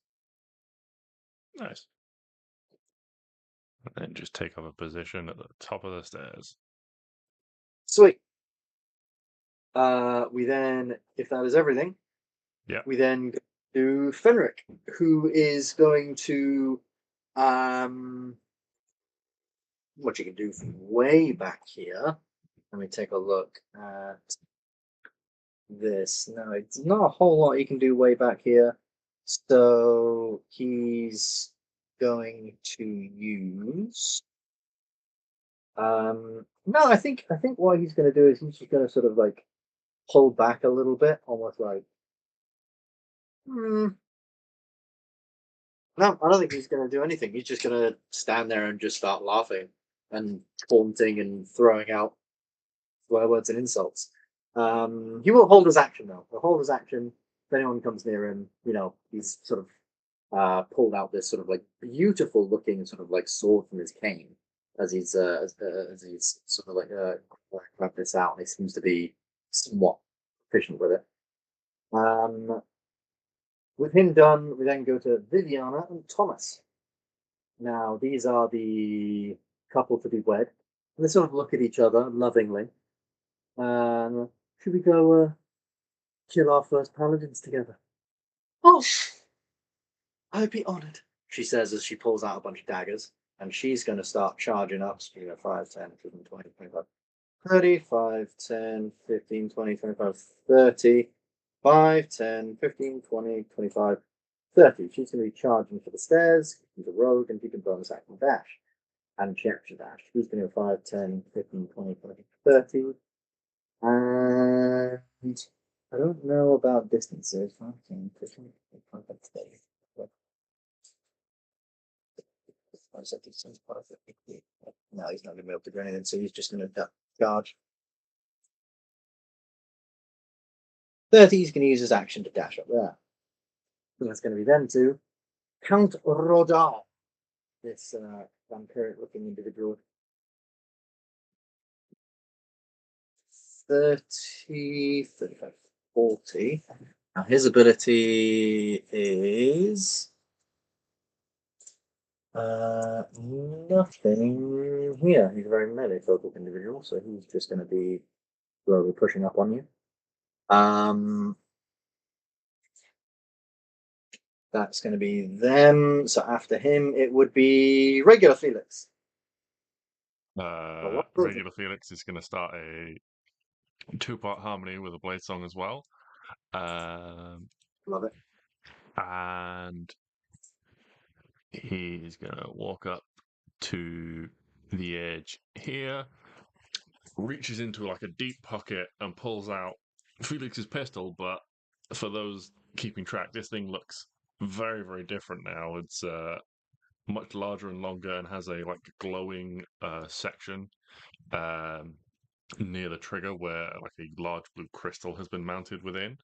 Nice. And then just take up a position at the top of the stairs. Sweet. We then, if that is everything, Yeah. we then go to Fenric, who is going to what you can do from way back here. Let me take a look at this. No, it's not a whole lot you can do way back here. So he's going to use. No, I think what he's going to do is he's just going to sort of like pull back a little bit, almost like. No, I don't think he's going to do anything. He's just going to stand there and just start laughing and taunting and throwing out swear words and insults. He will hold his action though. He'll hold his action. If anyone comes near him, he's sort of pulled out this sort of like beautiful looking sort of like sword from his cane as he's sort of like grabbed this out. And he seems to be somewhat proficient with it. With him done, we then go to Viviana and Thomas. Now, these are the couple to be wed. And they sort of look at each other lovingly. Should we go kill our first paladins together? Oh, I'd be honored, she says as she pulls out a bunch of daggers. And she's going to start charging up. 5, 10, 15, 20, 25, 30, 5, 10, 15, 20, 25, 30, 5, 10, 15, 20, 25, 30. She's going to be charging for the stairs. She's a rogue and she can bonus action dash. And she actually dash. She's going to go 5, 10, 15, 20, 20, 30. And I don't know about distances. 5, 10, 15, 25, 30. No, he's not going to be able to do anything, so he's just going to charge. 30, he's going to use his action to dash up there. And that's going to be then to Count Rodin, this vampiric-looking individual. 30, 35, 40. Now his ability is nothing here. He's a very melee-focused individual, so he's just going to be slowly pushing up on you. That's going to be them. So after him, it would be regular Felix. Regular Felix is going to start a 2-part harmony with a blade song as well. Love it. And he's going to walk up to the edge here, reaches into like a deep pocket and pulls out Felix's pistol. But for those keeping track, this thing looks very, very different now. It's much larger and longer and has a like glowing section near the trigger where like a large blue crystal has been mounted within.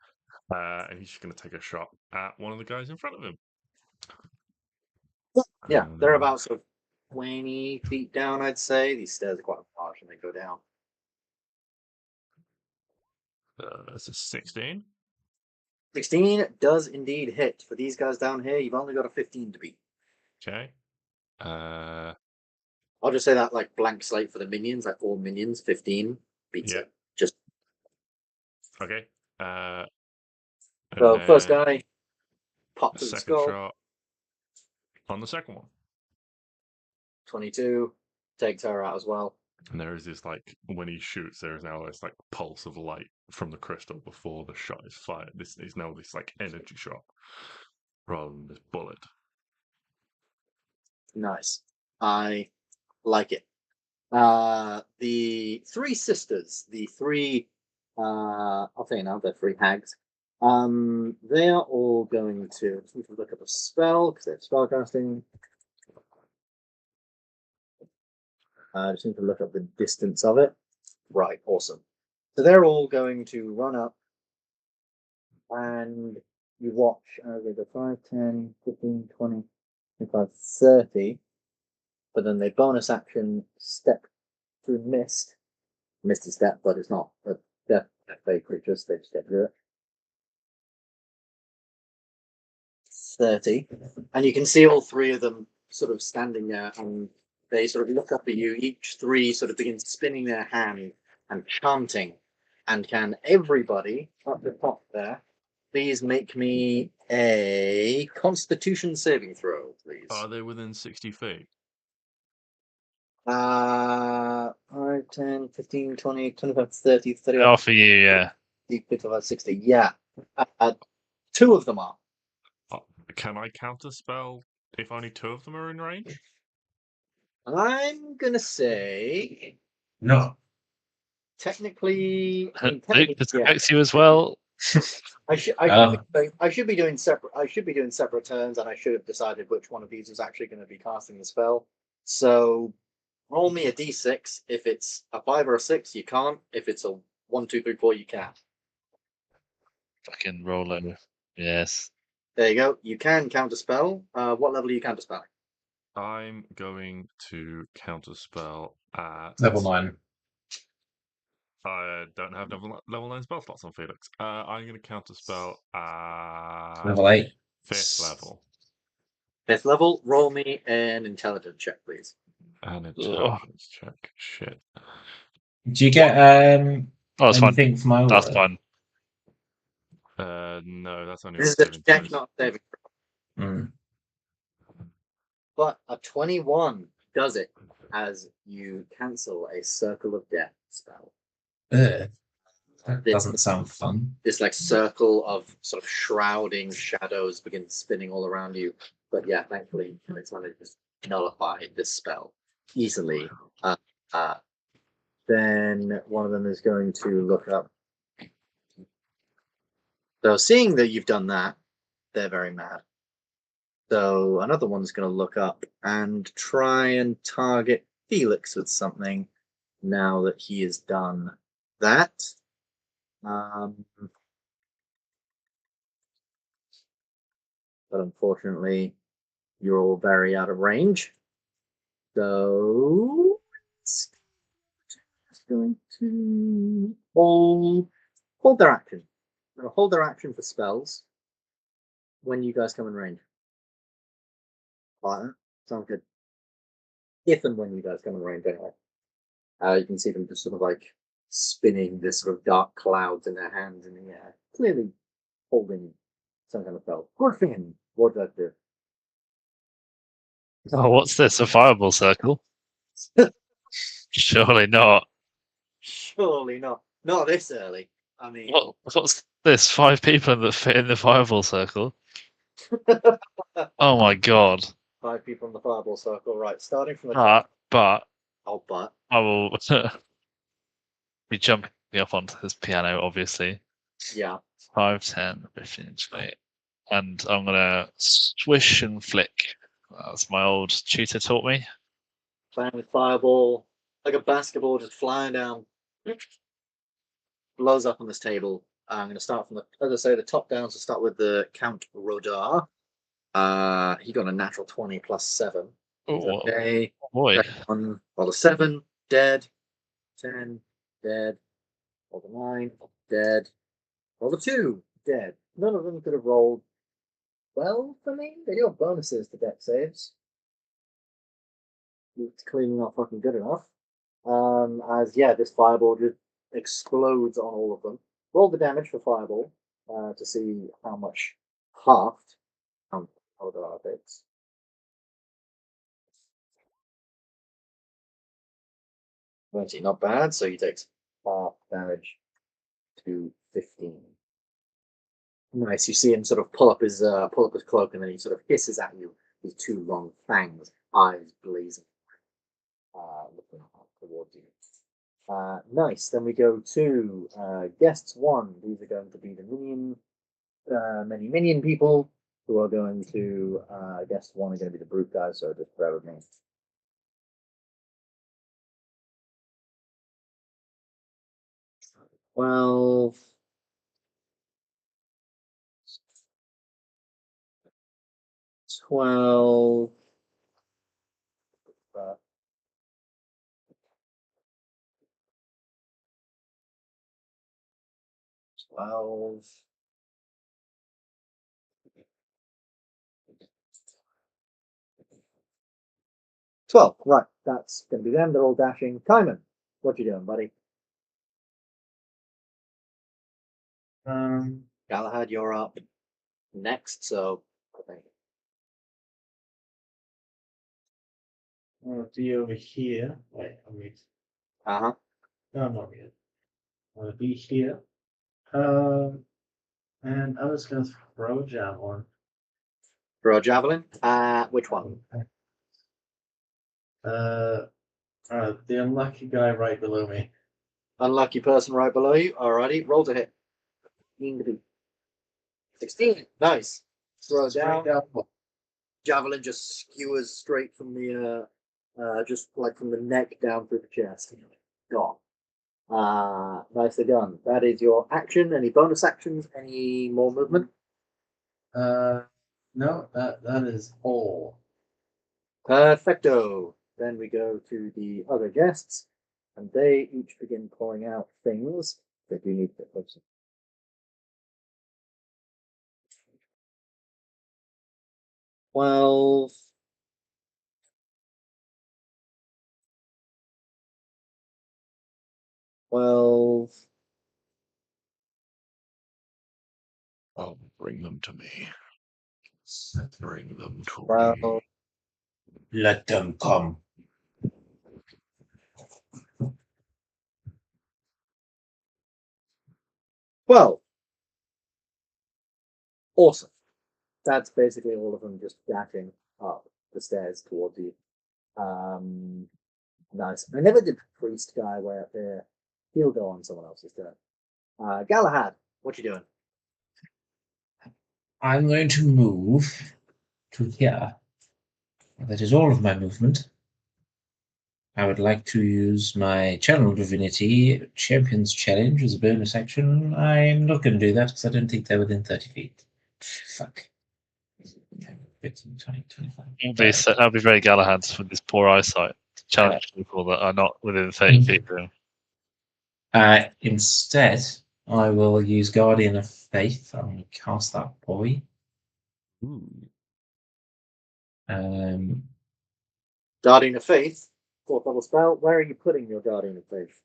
And he's just going to take a shot at one of the guys in front of him. Yeah, they're about sort of 20 feet down, I'd say. These stairs are quite large and they go down. That's a 16. 16 does indeed hit. For these guys down here, you've only got a 15 to beat. Okay. I'll just say that like blank slate for the minions, like all minions, 15 beats it. Just okay. so first guy, pop to the second skull. shot on the second one. 22 takes her out as well. And there is this like when he shoots, there is now this like pulse of light from the crystal before the shot is fired. This is now this like energy shot rather than this bullet. Nice. I like it. The three sisters, the three I'll tell you now, they're three hags. They are all going to just need to look up a spell because they're spellcasting. I just need to look up the distance of it. Right, awesome. So they're all going to run up and you watch they go 5, 10, 15, 20, 25, 30. But then they bonus action step through mist. Misty step, but it's not a death fake creatures, they just step through it. 30. And you can see all three of them sort of standing there and they sort of look up at you. Each three sort of begin spinning their hand and chanting. And can everybody up the top there please make me a Constitution saving throw, please? Are they within 60 feet? 5, 10, 15, 20, 25, 30, 30. Oh, for you, yeah. 55, 60. Yeah. Two of them are. Can I counterspell if only two of them are in range? I'm going to say No. technically. Luke protects you as well. I should be doing separate. I should be doing separate turns, and I should have decided which one of these is actually going to be casting the spell. So, roll me a d6. If it's a 5 or a 6, you can't. If it's a 1, 2, 3, 4, you can. Fucking roll over. Yes. There you go. You can counterspell. What level are you counterspelling? I'm going to counterspell at Level 9. I don't have level 9 spell slots on Felix. I'm going to counter spell at Level 8. 5th level. 5th level, roll me an intelligence check, please. An intelligence check. Shit. Do you get Oh, it's fine. anything from my That's aura? fine. No, that's only This is on a saving check, throws. not a saving throw. Mm. But a 21 does it as you cancel a Circle of Death spell. Ugh. That doesn't sound fun. This like circle of sort of shrouding shadows begins spinning all around you. But yeah, thankfully, it's managed to just nullify this spell easily. Then one of them is going to look up. So seeing that you've done that, they're very mad. So another one's going to look up and try and target Felix with something now that he has done that. But unfortunately, you're all very out of range. So it's going to hold their action. They'll hold their action for spells when you guys come in range. Sounds good. If and when you guys come in range, anyway. You can see them just sort of like spinning this sort of dark clouds in their hands in the air, clearly holding some kind of spell. Griffin, what does that do? Oh, what's this? A fireball circle? Surely not. Surely not. Not this early. I mean, What's this? 5 people that fit in the fireball circle? Oh my god. 5 people in the fireball circle, right? Starting from the top. But Oh, but I will be jumping up onto this piano, obviously. yeah, 5, 10, 15, 20. And I'm gonna swish and flick. That's my old tutor taught me. playing with fireball like a basketball, just flying down, blows up on this table. I'm going to start from as I say, the top down. So start with the Count Rodar. He got a natural 20 plus 7. Oh Okay. boy. Roll a 7, dead. 10, dead. Roll a 9, dead. Roll a 2, dead. None of them could have rolled well for me. They do have bonuses to deck saves. It's clearly not fucking good enough. This fireball just explodes on all of them. Roll the damage for fireball to see how much halved. How there are bits. Not bad. So he takes half damage to 15. Nice. You see him sort of pull up his cloak, and then he sort of hisses at you with 2 long fangs, eyes blazing, looking towards you. Nice. Then we go to guests 1. These are going to be the many minion people who are going to guest 1 are going to be the brute guys. So just bear with me. Well, 12. 12. 12. Right, that's going to be them. They're all dashing. Timon, what you doing, buddy? Galahad, you're up next. So I think I'll be over here. Wait, I'm reading. Uh-huh. No, I'm not reading. I'll be here. And I'm just gonna throw a javelin. Throw a javelin. Which one? The unlucky guy right below me. Unlucky person right below you. Alrighty, roll to hit. 16. Nice. Throw it down. Javelin just skewers straight from the just like from the neck down through the chest. Gone. Nicely done. That is your action. Any bonus actions? Any more movement? No, that is all. Perfecto. Then we go to the other guests. and they each begin calling out things that you need to get closer. 12. 12. Oh, bring them to me. Bring them to 12. me. Let them come. Well, awesome. That's basically all of them just dashing up the stairs towards you. Nice. I never did the priest guy way up there. He'll go on someone else's turn. Galahad, what you doing? I'm going to move to here. That is all of my movement. I would like to use my Channel Divinity Champions Challenge as a bonus action. I'm not going to do that because I don't think they're within 30 feet. Fuck. 15, 20, 25. That'll be very Galahad's with his poor eyesight to challenge people that are not within 30 feet of him. Instead, I will use Guardian of Faith. I'm going to cast that boy. Ooh. Guardian of Faith, 4th level spell. Where are you putting your Guardian of Faith?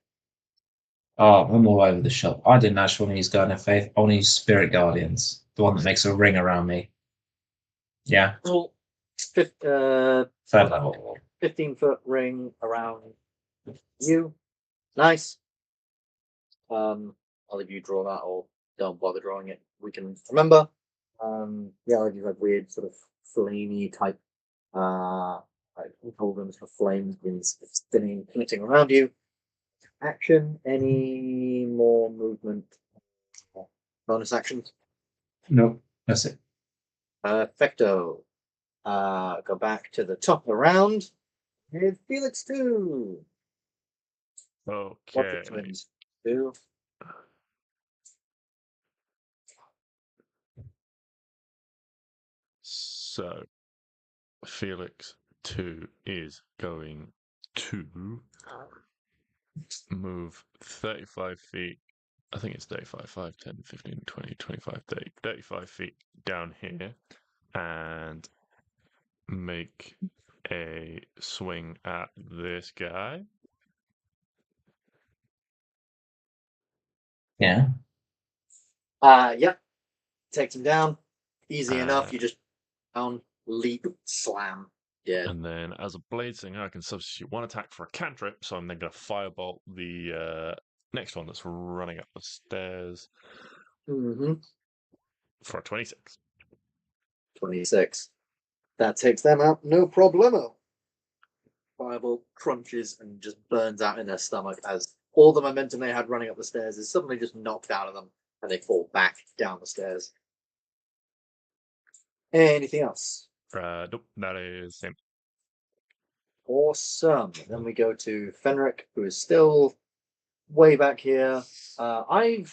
Oh, I'm all over the shop. I didn't actually want to use Guardian of Faith. I want to use Spirit Guardians, the one that makes a ring around me. Yeah. Oh, 3rd level. 15-foot ring around you. Nice. I'll leave you draw that, or don't bother drawing it. We can remember. Yeah, like these like weird sort of flamey type like cauldrons for flames being spinning, flitting around you. Action. Any more movement? Bonus actions? Nope, that's it. Perfecto. Go back to the top of the round. Here's Felix 2. What's Okay. the twins do? So, Felix 2 is going to move 35 feet. I think it's 35, 5, 10, 15, 20, 25, 30, 35 feet down here and make a swing at this guy. Yeah. Yep. Takes him down. Easy enough. You just down, leap, slam. Yeah. And then as a blade singer, I can substitute one attack for a cantrip, so I'm then going to firebolt the next one that's running up the stairs Mm-hmm. for a 26. 26. That takes them out, no problemo. Fireball crunches and just burns out in their stomach as all the momentum they had running up the stairs is suddenly just knocked out of them and they fall back down the stairs. Anything else? Nope, that is him. Awesome. Then we go to Fenric, who is still way back here. I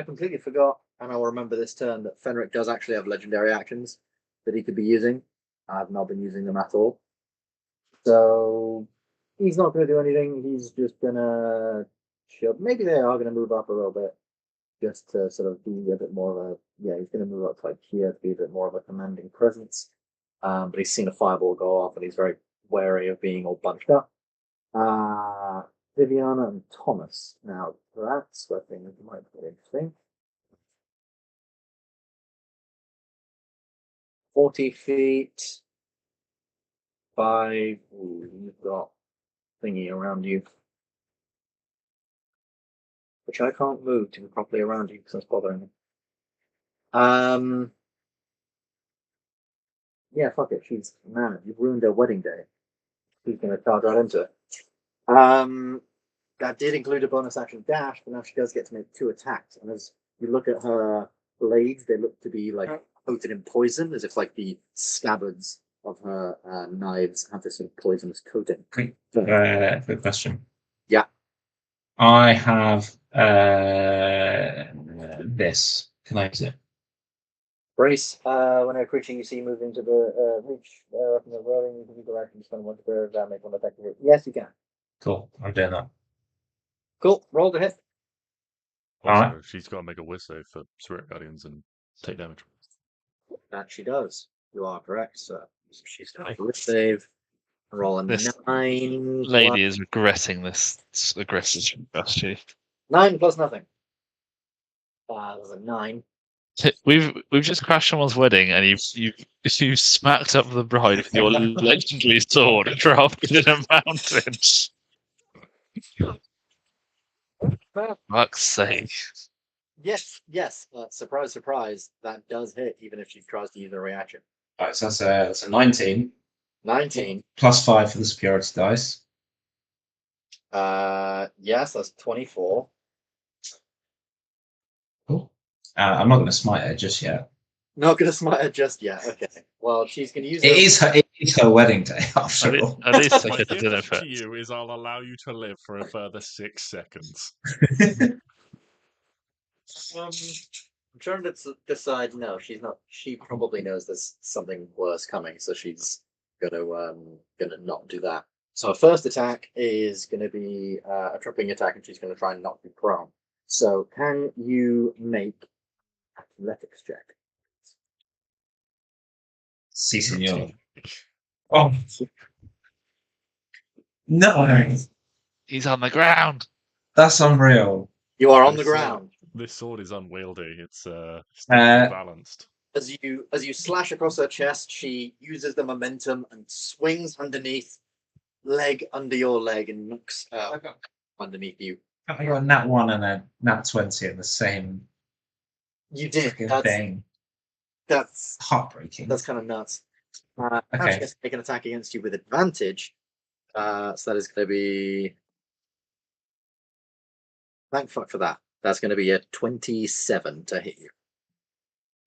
completely forgot, and I'll remember this turn, that Fenric does actually have legendary actions that he could be using. I've not been using them at all. So he's not going to do anything. He's just going to chill. Maybe they are going to move up a little bit just to sort of be a bit more of a, yeah, he's going to move up to like here to be a bit more of a commanding presence. But he's seen a fireball go off and he's very wary of being all bunched up. Viviana and Thomas. Now, that's where things might get interesting. 40 feet. 5. Ooh, you've got thingy around you. Which I can't move to be properly around you because that's bothering me. Yeah, fuck it. She's mad. You've ruined her wedding day. She's going to charge right into it. That did include a bonus action dash, but now she does get to make 2 attacks. And as you look at her blades, they look to be like coated in poison, as if like the scabbards of her knives have this sort of poisonous coating. Quick question. Yeah. I have this. Can I use it? Brace, when a creature you see move into the reach up in the rolling, you can do direction, spend 1 to bear that, make 1 attack. Yes, you can. Cool. I'm doing that. Cool. Roll to hit. Also, Alright. she's got to make a whiz save for Spirit Guardians and take damage. That she does. You are correct, sir. She's got a whip save. Roll a This 9. Lady is regretting this aggressive strategy. 9 plus nothing. That's a 9. We've just crashed someone's wedding, and you smacked up the bride with your legendary sword dropped in a mountain. Fuck's sake! Yes. Surprise, surprise. That does hit, even if she tries to use a reaction. Alright, so that's a 19. 19. Plus 5 for the superiority dice. Yes, that's 24. Cool. I'm not going to smite her just yet. Not gonna smite her just yet. Okay. Well, she's gonna use. It is her wedding day, after all. At least My take it to dinner gift for to you is I'll allow you to live for a further 6 seconds. I'm trying to decide. No, she's not. She probably knows there's something worse coming, so she's gonna not do that. So her first attack is gonna be a tripping attack, and she's gonna try and knock you prone. So can you make athletics check? Si, senor. Oh. No. He's on the ground. That's unreal. You are on the This sword- ground. This sword is unwieldy. It's balanced. As you slash across her chest, she uses the momentum and swings underneath, leg under your leg, and knocks out underneath you. I got a nat 1 and a nat 20 in the same You did. thing. That's Heartbreaking. that's kind of nuts. Okay. She gets to make an attack against you with advantage. So that is going to be. Thank fuck for that. That's going to be a 27 to hit you.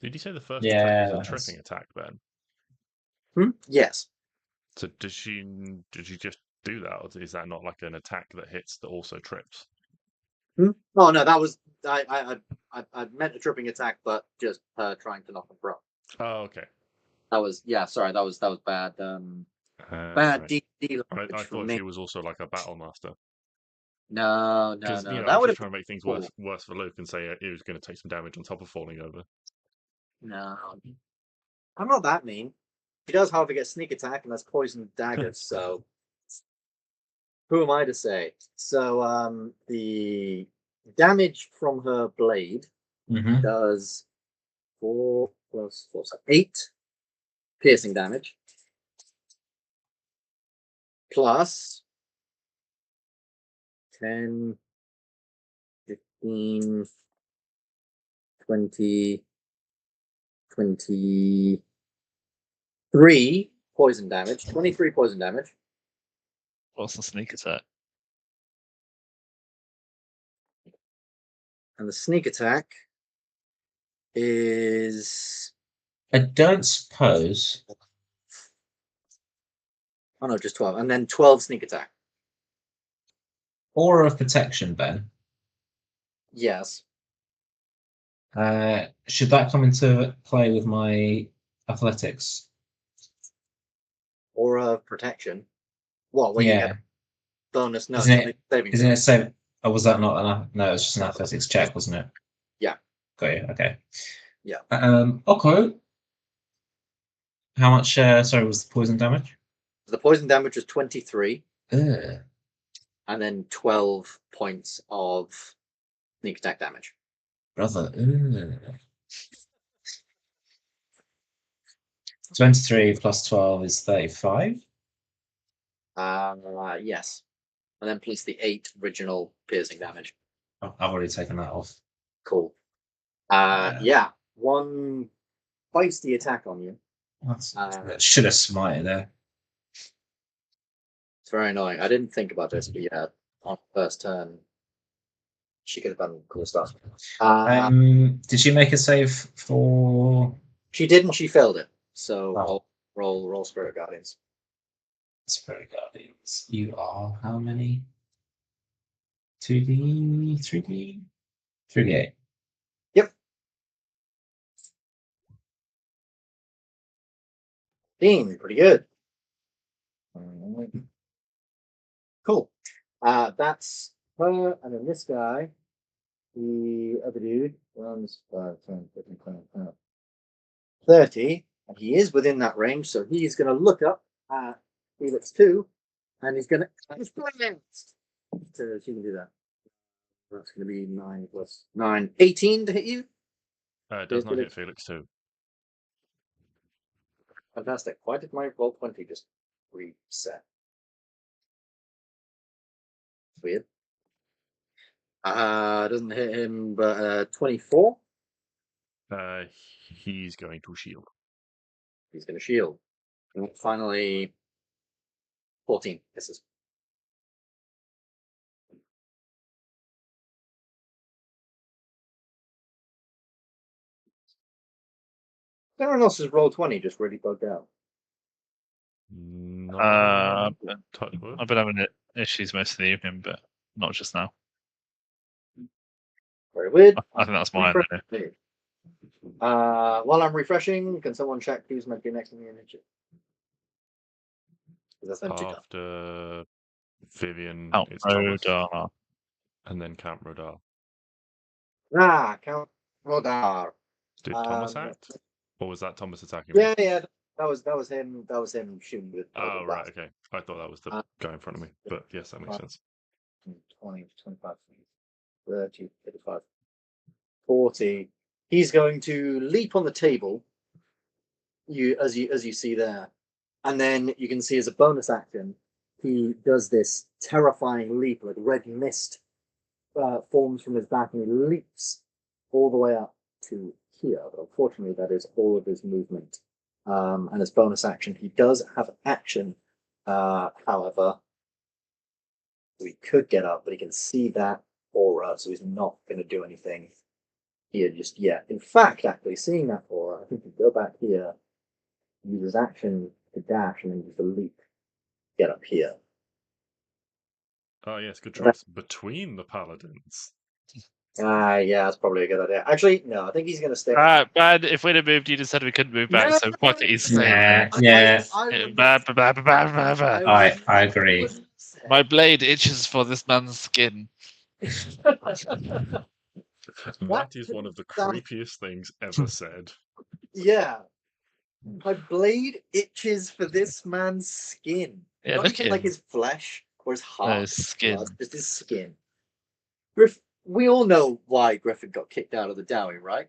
Did you say the first Yeah, attack was a that's- tripping attack, Ben? Yes. So did she just do that, or is that not like an attack that hits that also trips? Oh no, that was I meant a tripping attack, but just her trying to knock him prone. Oh, okay. That was sorry, that was bad. Bad Right. D I for thought me. she was also like a battle master. No. Because That I would was have just trying to make things worse for Luke and say he was going to take some damage on top of falling over. no. I'm not that mean. She does, however, get sneak attack, and that's poisoned daggers. So who am I to say? So the damage from her blade Mhm. does 4 plus 4, so 8 piercing damage, plus 10, 15, 20, 23 poison damage. 23 poison damage. What's the sneak attack? And the sneak attack is. I don't suppose. Oh no, just 12. And then 12 sneak attack. Aura of protection, Ben. Yes. Should that come into play with my athletics? Aura of protection. What? When you get a bonus? No, Isn't it's saving. Isn't it save? Oh, was that not enough? No, it was just an athletics check, wasn't it? Yeah. Got you. Okay. Yeah. Okay. How much? Sorry, was the poison damage? The poison damage was 23, Ugh. and then 12 points of sneak attack damage. Brother. Ugh. 23 plus 12 is 35. Yes. And then plus the 8 original piercing damage. Oh, I've already taken that off. Cool. Yeah. One feisty attack on you. Should have smited there. It's very annoying. I didn't think about this, but yeah, on first turn, she could have done cool stuff. Did she make a save for? She didn't. She failed it. So Oh. roll Spirit Guardians. Spirit Guardians. You are how many? 2D, 3D, 3D8. Yep. Pretty good. Cool. That's her, and then this guy, the other dude, runs 5, 10, 15, 20, 30, and he is within that range, so he's going to look up at Felix too, and he's going to. So she can do that. That's going to be 9 plus 9, 18 to hit you. It does not hit Felix too. Fantastic. Why did my roll 20 just reset? Weird. Doesn't hit him, but 24. He's going to shield. He's going to shield. And finally, 14 misses. Everyone else's roll 20 just really bugged out. No, I've touch wood. been having issues most of the evening, but not just now. Very weird. I think that's mine. Refresh Anyway. me. While I'm refreshing, can someone check who's meant to be next in the initiative? That's empty done. After Vivian, Count it's Thomas, Rodar. and then Count Rodar. Count Rodar. Did Thomas act? Or was that Thomas attacking me? Yeah. That was him. That was him shooting with. Oh, right, okay. I thought that was the guy in front of me. But yes, that makes sense. 20, 25, 30, 35, 40. He's going to leap on the table. As you see there, and then you can see as a bonus action, he does this terrifying leap, like red mist forms from his back, and he leaps all the way up to here. But unfortunately, that is all of his movement. And as bonus action, he does have action. However, we could get up, but he can see that aura, so he's not going to do anything here just yet. In fact, actually, seeing that aura, I think you go back here, use his action to dash, and then use the leap, get up here. Oh, yes, good choice. Between the paladins. Yeah, that's probably a good idea. Actually, no, I think he's going to stay. Bad. If we'd have moved, you just said we couldn't move back. No, So fuck it. He's staying Yeah, there. yeah. Bad. I agree. My blade itches for this man's skin. That is one of the creepiest things ever said. Yeah. My blade itches for this man's skin. Yeah, Not look even at like him. his flesh or his heart. No, his skin. No, just his skin. We all know why Griffin got kicked out of the Dowie, right?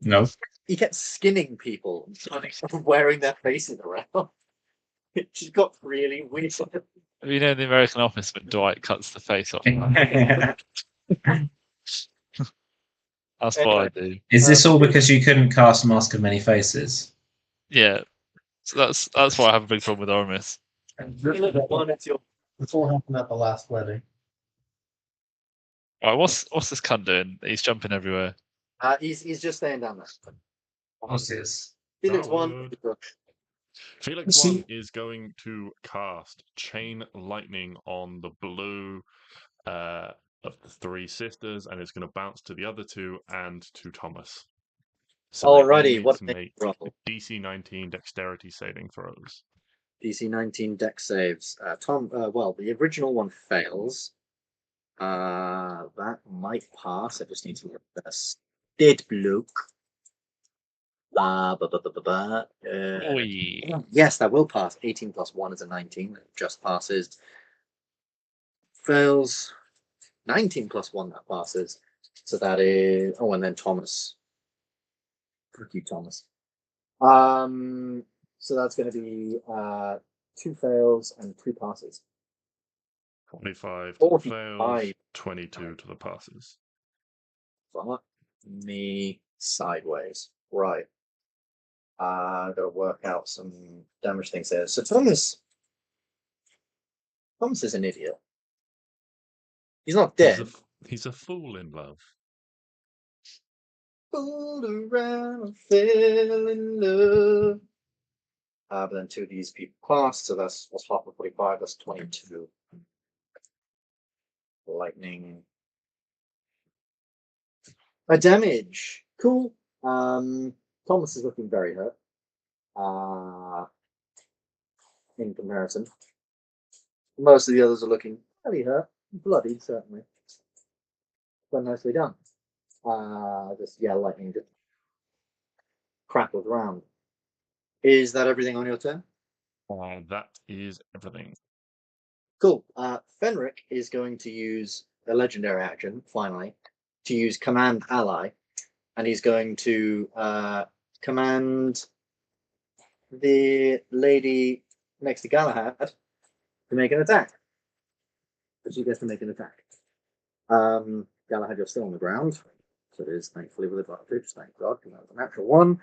No. He kept skinning people, wearing their faces around. It just got really weird. You know, in the American Office, when Dwight cuts the face off. That's what I do. Is this all because you couldn't cast Mask of Many Faces? Yeah. So that's why I have a big problem with Oramis. This all happened at the last wedding. Alright, what's this cunt doing? He's jumping everywhere. He's just staying down there. What's this? Felix Oh, one. Felix See- 1 is going to cast Chain Lightning on the blue of the three sisters, and it's going to bounce to the other two and to Thomas. So they all Alrighty, need what to they make roll? DC 19 dexterity saving throws. DC 19 dex saves. Well, the original one fails. That might pass. I just need to look at this. Dead bloke. Yes, that will pass. 18 plus 1 is a 19. That just passes. Fails. 19 plus 1, that passes. So that is. Oh, and then Thomas. Thank you, Thomas. So that's going to be 2 fails and 2 passes. 25 to the 45. fails, 22 to the passes. Fuck me sideways. Right. I've got to work out some damage things there. So Thomas is an idiot. He's not dead. He's a fool in love. Fooled around and fell in love. But then 2 of these people passed, so that's what's half of 45, that's 22. Lightning. A damage. Cool. Thomas is looking very hurt. In comparison. Most of the others are looking fairly hurt, bloodied certainly, but nicely done. Just lightning just crackled around. Is that everything on your turn? That is everything. Cool. Fenric is going to use a legendary action, finally, to use Command Ally, and he's going to command the lady next to Galahad to make an attack. But she gets to make an attack. Galahad, you're still on the ground, so it is thankfully with advantage. Thank God, because that was a natural 1.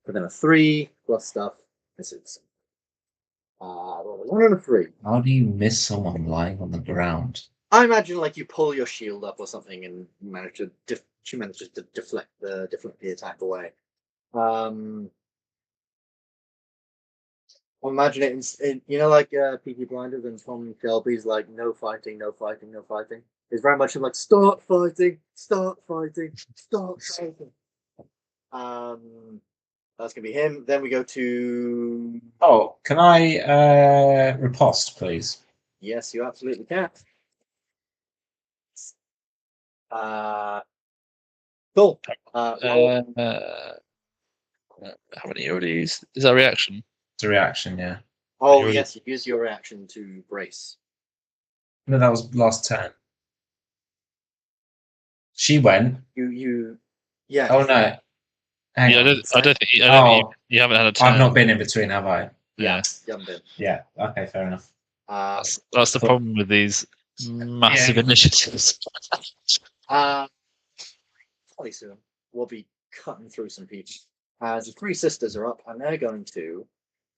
But then a 3 plus stuff. This is a 1 and a 3. How do you miss someone lying on the ground? I imagine like you pull your shield up or something and manage to she manages to deflect the attack away. Imagine it in like Peaky Blinders and Tom Shelby's like no fighting, no fighting, no fighting. It's very much like start fighting, start fighting, start fighting. That's gonna be him. Then we go to. Oh, can I riposte, please? Yes, you absolutely can. Cool. How many already used? Is that a reaction? It's a reaction, yeah. Oh yes, you use your reaction to brace. No, that was last turn. She went. Yeah. Oh no. Hang on. I don't think you haven't had a turn. I've not been in between, have I? Yeah. You haven't been. Yeah. Okay, fair enough. That's the problem with these massive initiatives. Probably soon we'll be cutting through some people. The 3 sisters are up, and they're going to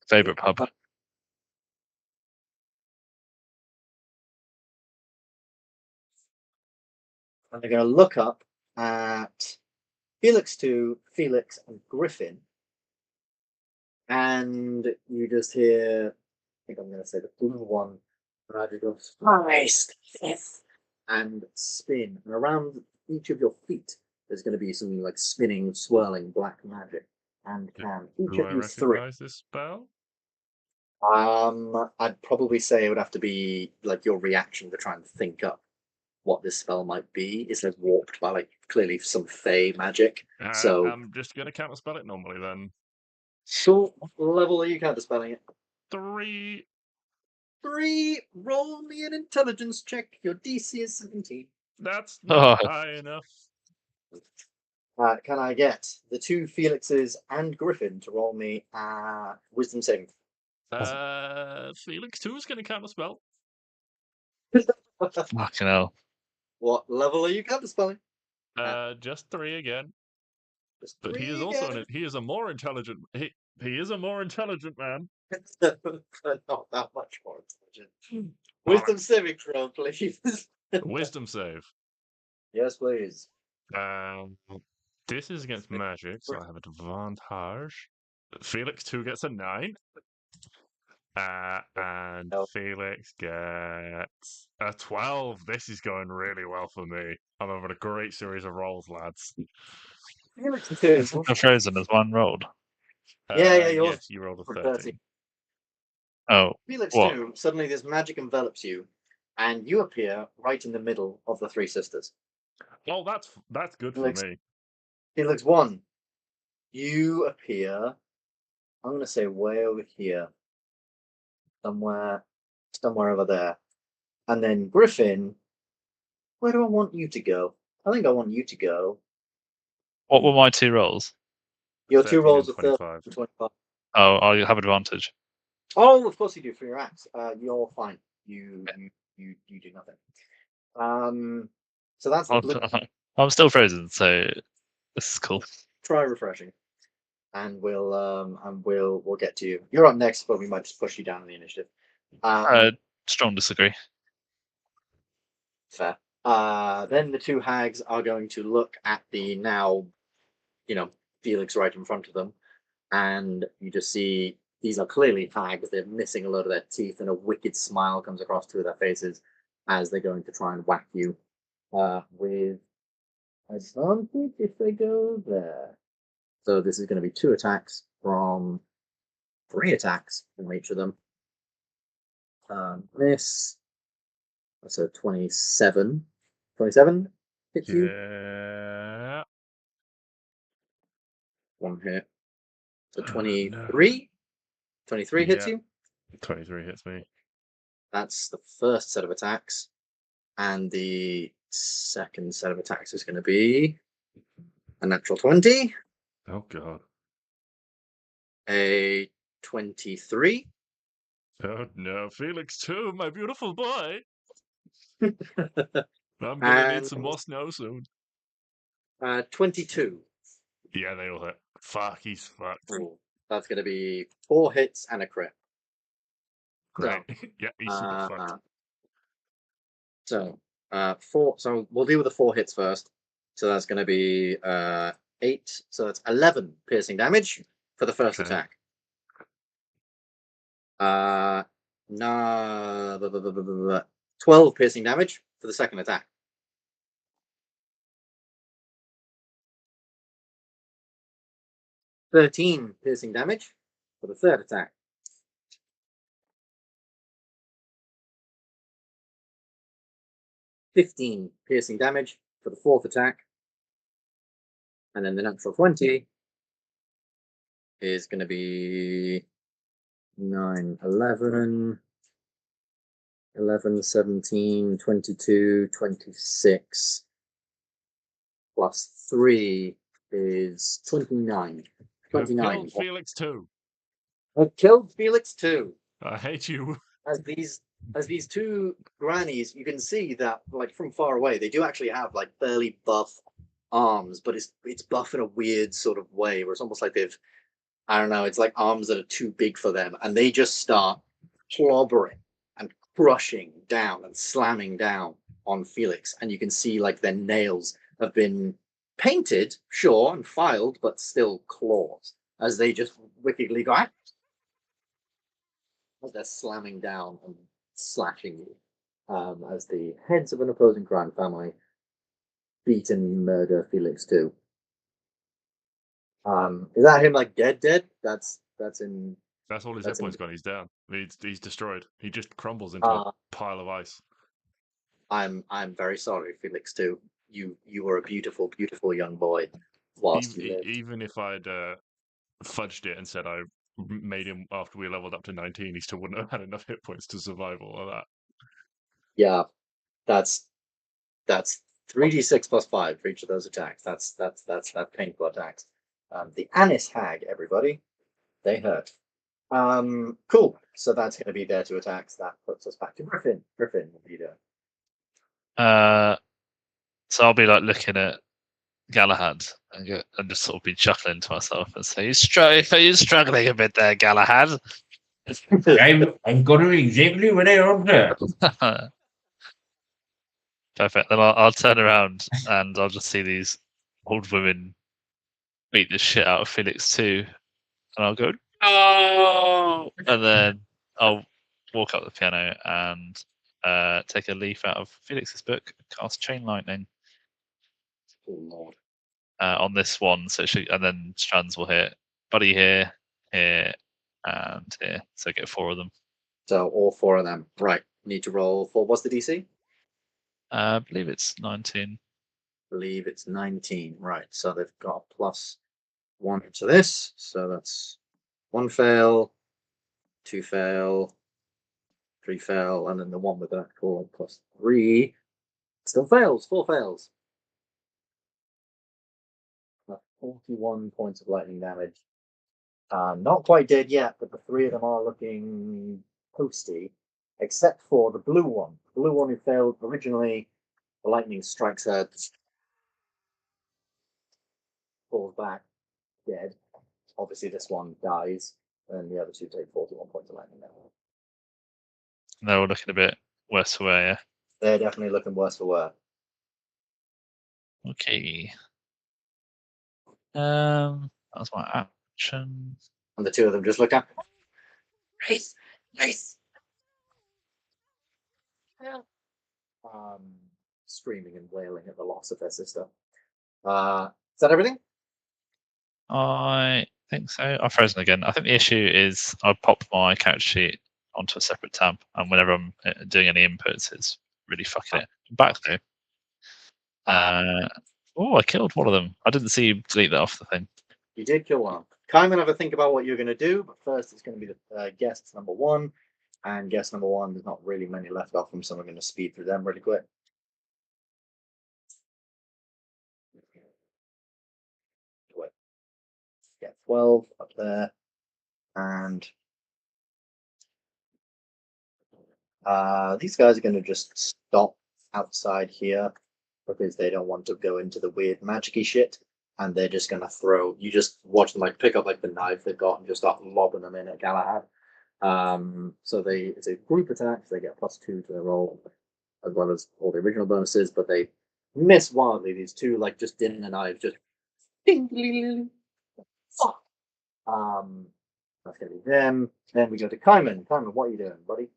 Favorite pub. And they're going to look up at Felix 2, Felix, and Griffin. And you just hear, I think I'm going to say the blue one, Roger goes, nice, and spin. And around each of your feet, there's going to be some like spinning, swirling black magic. And can each Do of I you 3. recognize this spell? I'd probably say it would have to be like your reaction to try and think up what this spell might be. It's like warped by like clearly some fey magic. So I'm just going to counterspell it normally then. so what level are you counterspelling it? 3. 3. Roll me an intelligence check. Your DC is 17. That's not high enough. Can I get the 2 Felixes and Griffin to roll me wisdom saving? Felix 2 is going to counterspell. Fucking hell. What level are you counterspelling? Just 3 again. Just But he 3 is also he is a more intelligent he is a more intelligent man. Not that much more intelligent. Wisdom saving throw, please. Wisdom save. Yes, please. This is against magic, so I have advantage. Felix 2 gets a 9. And Felix gets a 12. This is going really well for me. I'm having a great series of rolls, lads. Felix The frozen as one rolled. Yeah, yours yes, you rolled a for 13. Oh, Felix what? 2, suddenly this magic envelops you, and you appear right in the middle of the 3 sisters. Oh, that's good Felix, for me. Felix 1, you appear, I'm going to say way over here, somewhere over there. And then Griffin, where do I want you to go? I think I want you to go. What were my 2 rolls? Your 2 rolls are 30 25. and 25. Oh, I have advantage. Oh, of course you do for your axe. You're fine. You do nothing. So that's the blue. I'm still frozen, so this is cool. Try refreshing, and we'll get to you. You're up next, but we might just push you down in the initiative. Strong disagree. Fair. Then the 2 hags are going to look at the now, Felix right in front of them, and you just see these are clearly hags. They're missing a lot of their teeth, and a wicked smile comes across 2 of their faces as they're going to try and whack you with advantage if they go there. So this is going to be 2 attacks from 3 attacks from each of them. Miss. That's a 27. 27 hits you. Yeah. One hit. So Oh, no. 23. 23 hits Yeah. you. 23 hits me. That's the first set of attacks. And the second set of attacks is going to be a natural 20, Oh god. a 23. Oh no, Felix too, my beautiful boy. I'm gonna need And some more snow soon. 22. Yeah, they all hit. Fuck, he's fucked. Ooh, that's going to be 4 hits and a crit. Great. Yeah, he's super fucked. So, 4. So we'll deal with the 4 hits first. So that's going to be 8. So that's 11 piercing damage for the first Okay. attack. 12 piercing damage for the second attack. 13 piercing damage for the third attack. 15 piercing damage for the fourth attack. And then the natural 20 is going to be 9, 11, 17, 22, 26. Plus 3 is 29. 29. Killed Felix too. I killed Felix too. I hate you. As these two grannies, you can see that, like, from far away, they do actually have like fairly buff arms, but it's buff in a weird sort of way where it's almost like they've, I don't know, it's like arms that are too big for them, and they just start clobbering and crushing down and slamming down on Felix, and you can see like their nails have been painted, sure, and filed, but still claws as they just wickedly go out. As they're slamming down and slashing you, as the heads of an opposing crime family beat and murder Felix too. Is that him like dead? That's in. That's all his That's hit points in- gone. He's down. He's destroyed. He just crumbles into a pile of ice. I'm very sorry, Felix too. You were a beautiful, beautiful young boy whilst you lived. Even if I'd fudged it and said I made him after we leveled up to 19, he still wouldn't have had enough hit points to survive all of that. Yeah, that's 3d6 plus 5 for each of those attacks. That's painful attacks. The Anis Hag, everybody, they hurt. Cool. So that's going to be their 2 attacks. That puts us back to Griffin. Griffin, what are you doing? So I'll be like looking at Galahad and just sort of be chuckling to myself and say, "Are you struggling a bit there, Galahad?" I've got it exactly what I ordered. Perfect. Then I'll turn around and I'll just see these old women beat the shit out of Felix too, and I'll go, "No!" And then I'll walk up the piano and take a leaf out of Felix's book, cast Chain Lightning Oh, Lord. on this one. So and then strands will hit Buddy here, here, and here. So get 4 of them. So all 4 of them. Right. Need to roll for, what's the DC? I believe it's 19. Believe it's 19. Right. So they've got a +1 to this. So that's 1 fail, 2 fail, 3 fail, and then the one with that +3 still fails. 4 fails. 41 points of lightning damage. Not quite dead yet, but the 3 of them are looking toasty, except for the blue one. The blue one who failed originally, the lightning strikes her, falls back, dead. Obviously, this one dies, and the other 2 take 41 points of lightning damage. They're all looking a bit worse for wear, yeah. They're definitely looking worse for wear. Okay. That was my action. And the 2 of them just look up. Nice. Screaming and wailing at the loss of their sister. Is that everything? I think so. I've frozen again. I think the issue is I pop my character sheet onto a separate tab, and whenever I'm doing any inputs, it's really fucking it. I'm back though. I killed one of them. I didn't see you delete that off the thing. You did kill one. Kind of have a think about what you're going to do, but first it's going to be the guest number 1. And guest number 1, there's not really many left off them, so I'm going to speed through them really quick. Get 12 up there. And these guys are going to just stop outside here because they don't want to go into the weird magic-y shit. And they're just going to throw, you just watch them like pick up like the knife they've got and just start lobbing them in at Galahad. So it's a group attack, so they get +2 to their roll, as well as all the original bonuses, but they miss wildly. These two like just in the knife, just ding, fuck. That's gonna be them. Then we go to Kaiman. Kaiman, what are you doing, buddy?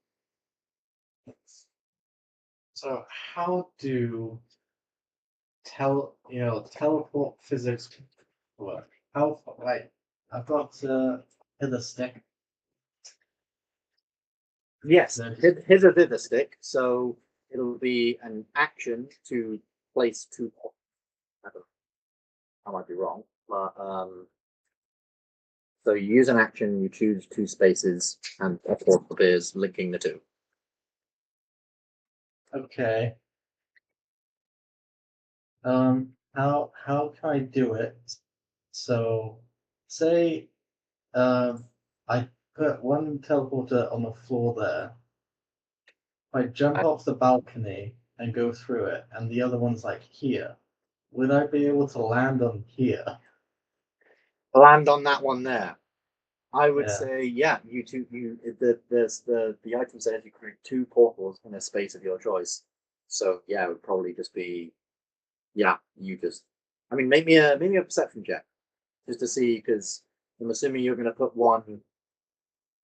So how do teleport physics work? How like I've got hither stick. Yes, here's a Vither stick, so it'll be an action to place 2 points. I might be wrong, but so you use an action, you choose 2 spaces, and a portal appears linking the 2. Okay. How can I do it? So, say, I put one teleporter on the floor there. If I jump off the balcony and go through it, and the other one's like here, would I be able to land on here? Land on that one there. I would Yeah. say, yeah, the item says you create 2 portals in a space of your choice. So yeah, it would probably just be, yeah, make me a perception check just to see, because I'm assuming you're going to put one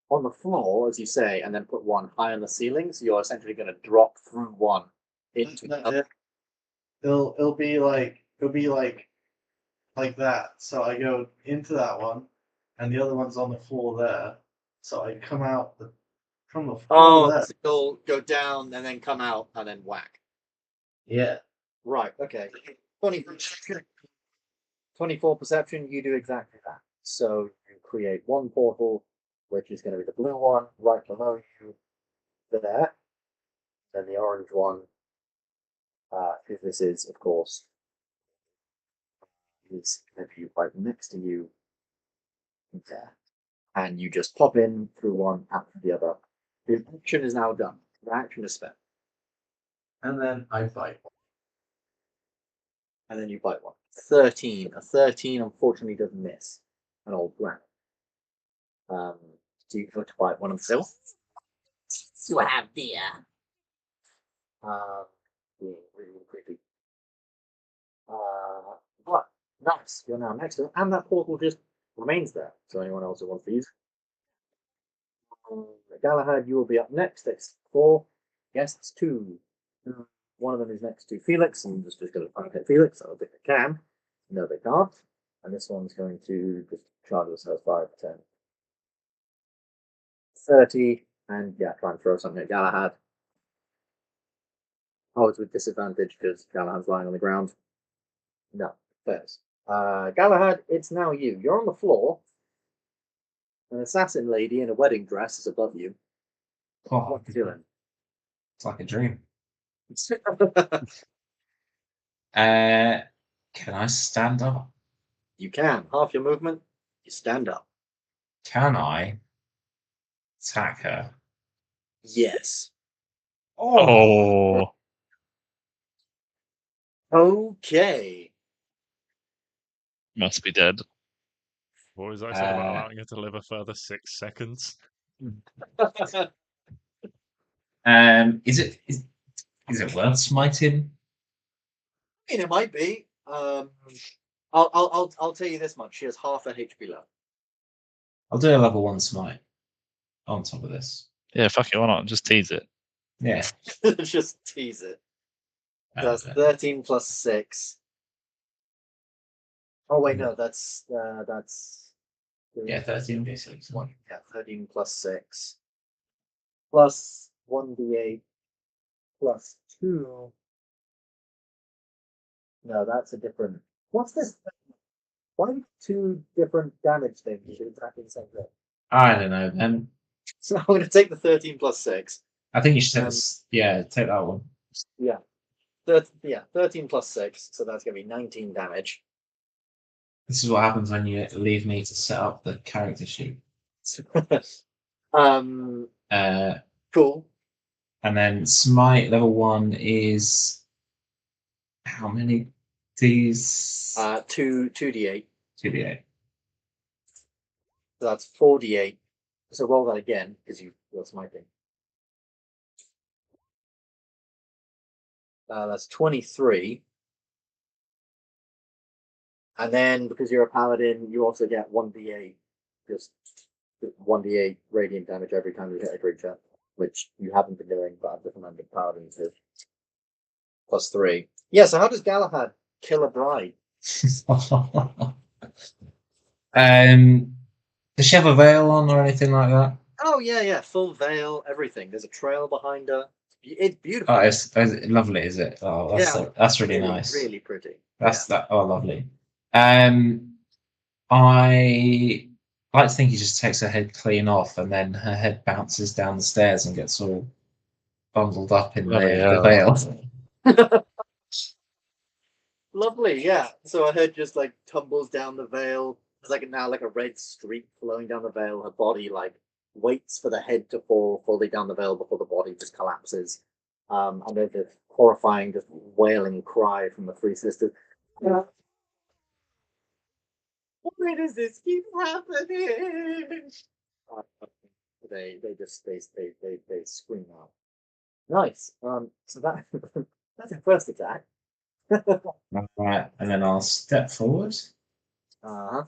on the floor, as you say, and then put one high on the ceiling. So you're essentially going to drop through one into the other. It'll be like that. So I go into that one, and the other one's on the floor there. So I come out from the floor Oh, there. so you'll go down and then come out and then whack. Yeah. Right, okay. 24 perception, you do exactly that. So you create 1 portal, which is going to be the blue one right below you there. Then the orange one, because this is, of course, is going to be right next to you there. And you just pop in through one after the other. The action is now done. The action is spent. And then I fight. And then you bite one. 13. A 13 unfortunately doesn't miss. An old blank. So you go to bite one of them. So I have being really creepy. But nice. You're now next to it, and that portal just remains there. So anyone else who wants to use Galahad, you will be up next. That's 4 guests. 2. One of them is next to Felix, and just going to hit Felix. I don't think they can. No, they can't. And this one's going to just charge themselves 5, 10, 30, and yeah, try and throw something at Galahad. Oh, it's with disadvantage because Galahad's lying on the ground. No, fails. Galahad, it's now you. You're on the floor. An assassin lady in a wedding dress is above you. Oh, What are you doing? it's like a dream. Can I stand up? You can. Half your movement, you stand up. Can I attack her? Yes. Oh, Okay. must be dead. What was I said about allowing her to live a further 6 seconds? Is it worth smiting? I mean, it might be. I'll tell you this much. She has half her HP left. I'll do a level 1 smite on top of this. Yeah, fuck it, why not? Just tease it. Yeah. Just tease it. That's 13 plus 6. Oh wait, no, that's Yeah, 13 d6. 1. Yeah, 13 plus 6 plus 1d8 plus 2. No, that's a different. What's this? Why are 2 different damage things do exactly the same thing? I don't know, then. So I'm going to take the 13 plus 6. I think you should take this. Yeah, take that one. Yeah. 13 plus 6. So that's going to be 19 damage. This is what happens when you leave me to set up the character sheet. um. Cool. And then smite level 1 is how many Ds? 2d8. 2d8. So that's 4d8. So roll that again because you're smiting. That's 23. And then because you're a paladin, you also get 1d8, just 1d8 radiant damage every time you hit a creature, which you haven't been doing, but I've just remembered paladins is plus 3. Yeah, so how does Galahad kill a bride? Does she have a veil on or anything like that? Oh, yeah, full veil, everything. There's a trail behind her. It's beautiful. Oh, it's lovely, is it? Oh, that's really nice. Really pretty. That's that. Oh, lovely. I like to think he just takes her head clean off, and then her head bounces down the stairs and gets all bundled up in the veil. Lovely, yeah. So her head just like tumbles down the veil. There's like now like a red streak flowing down the veil. Her body like waits for the head to fall fully down the veil before the body just collapses. And there's this horrifying, just wailing cry from the 3 sisters. Why does this keep happening? They scream out. Nice. So that's her first attack. Right, and then I'll step forward. Uh-huh.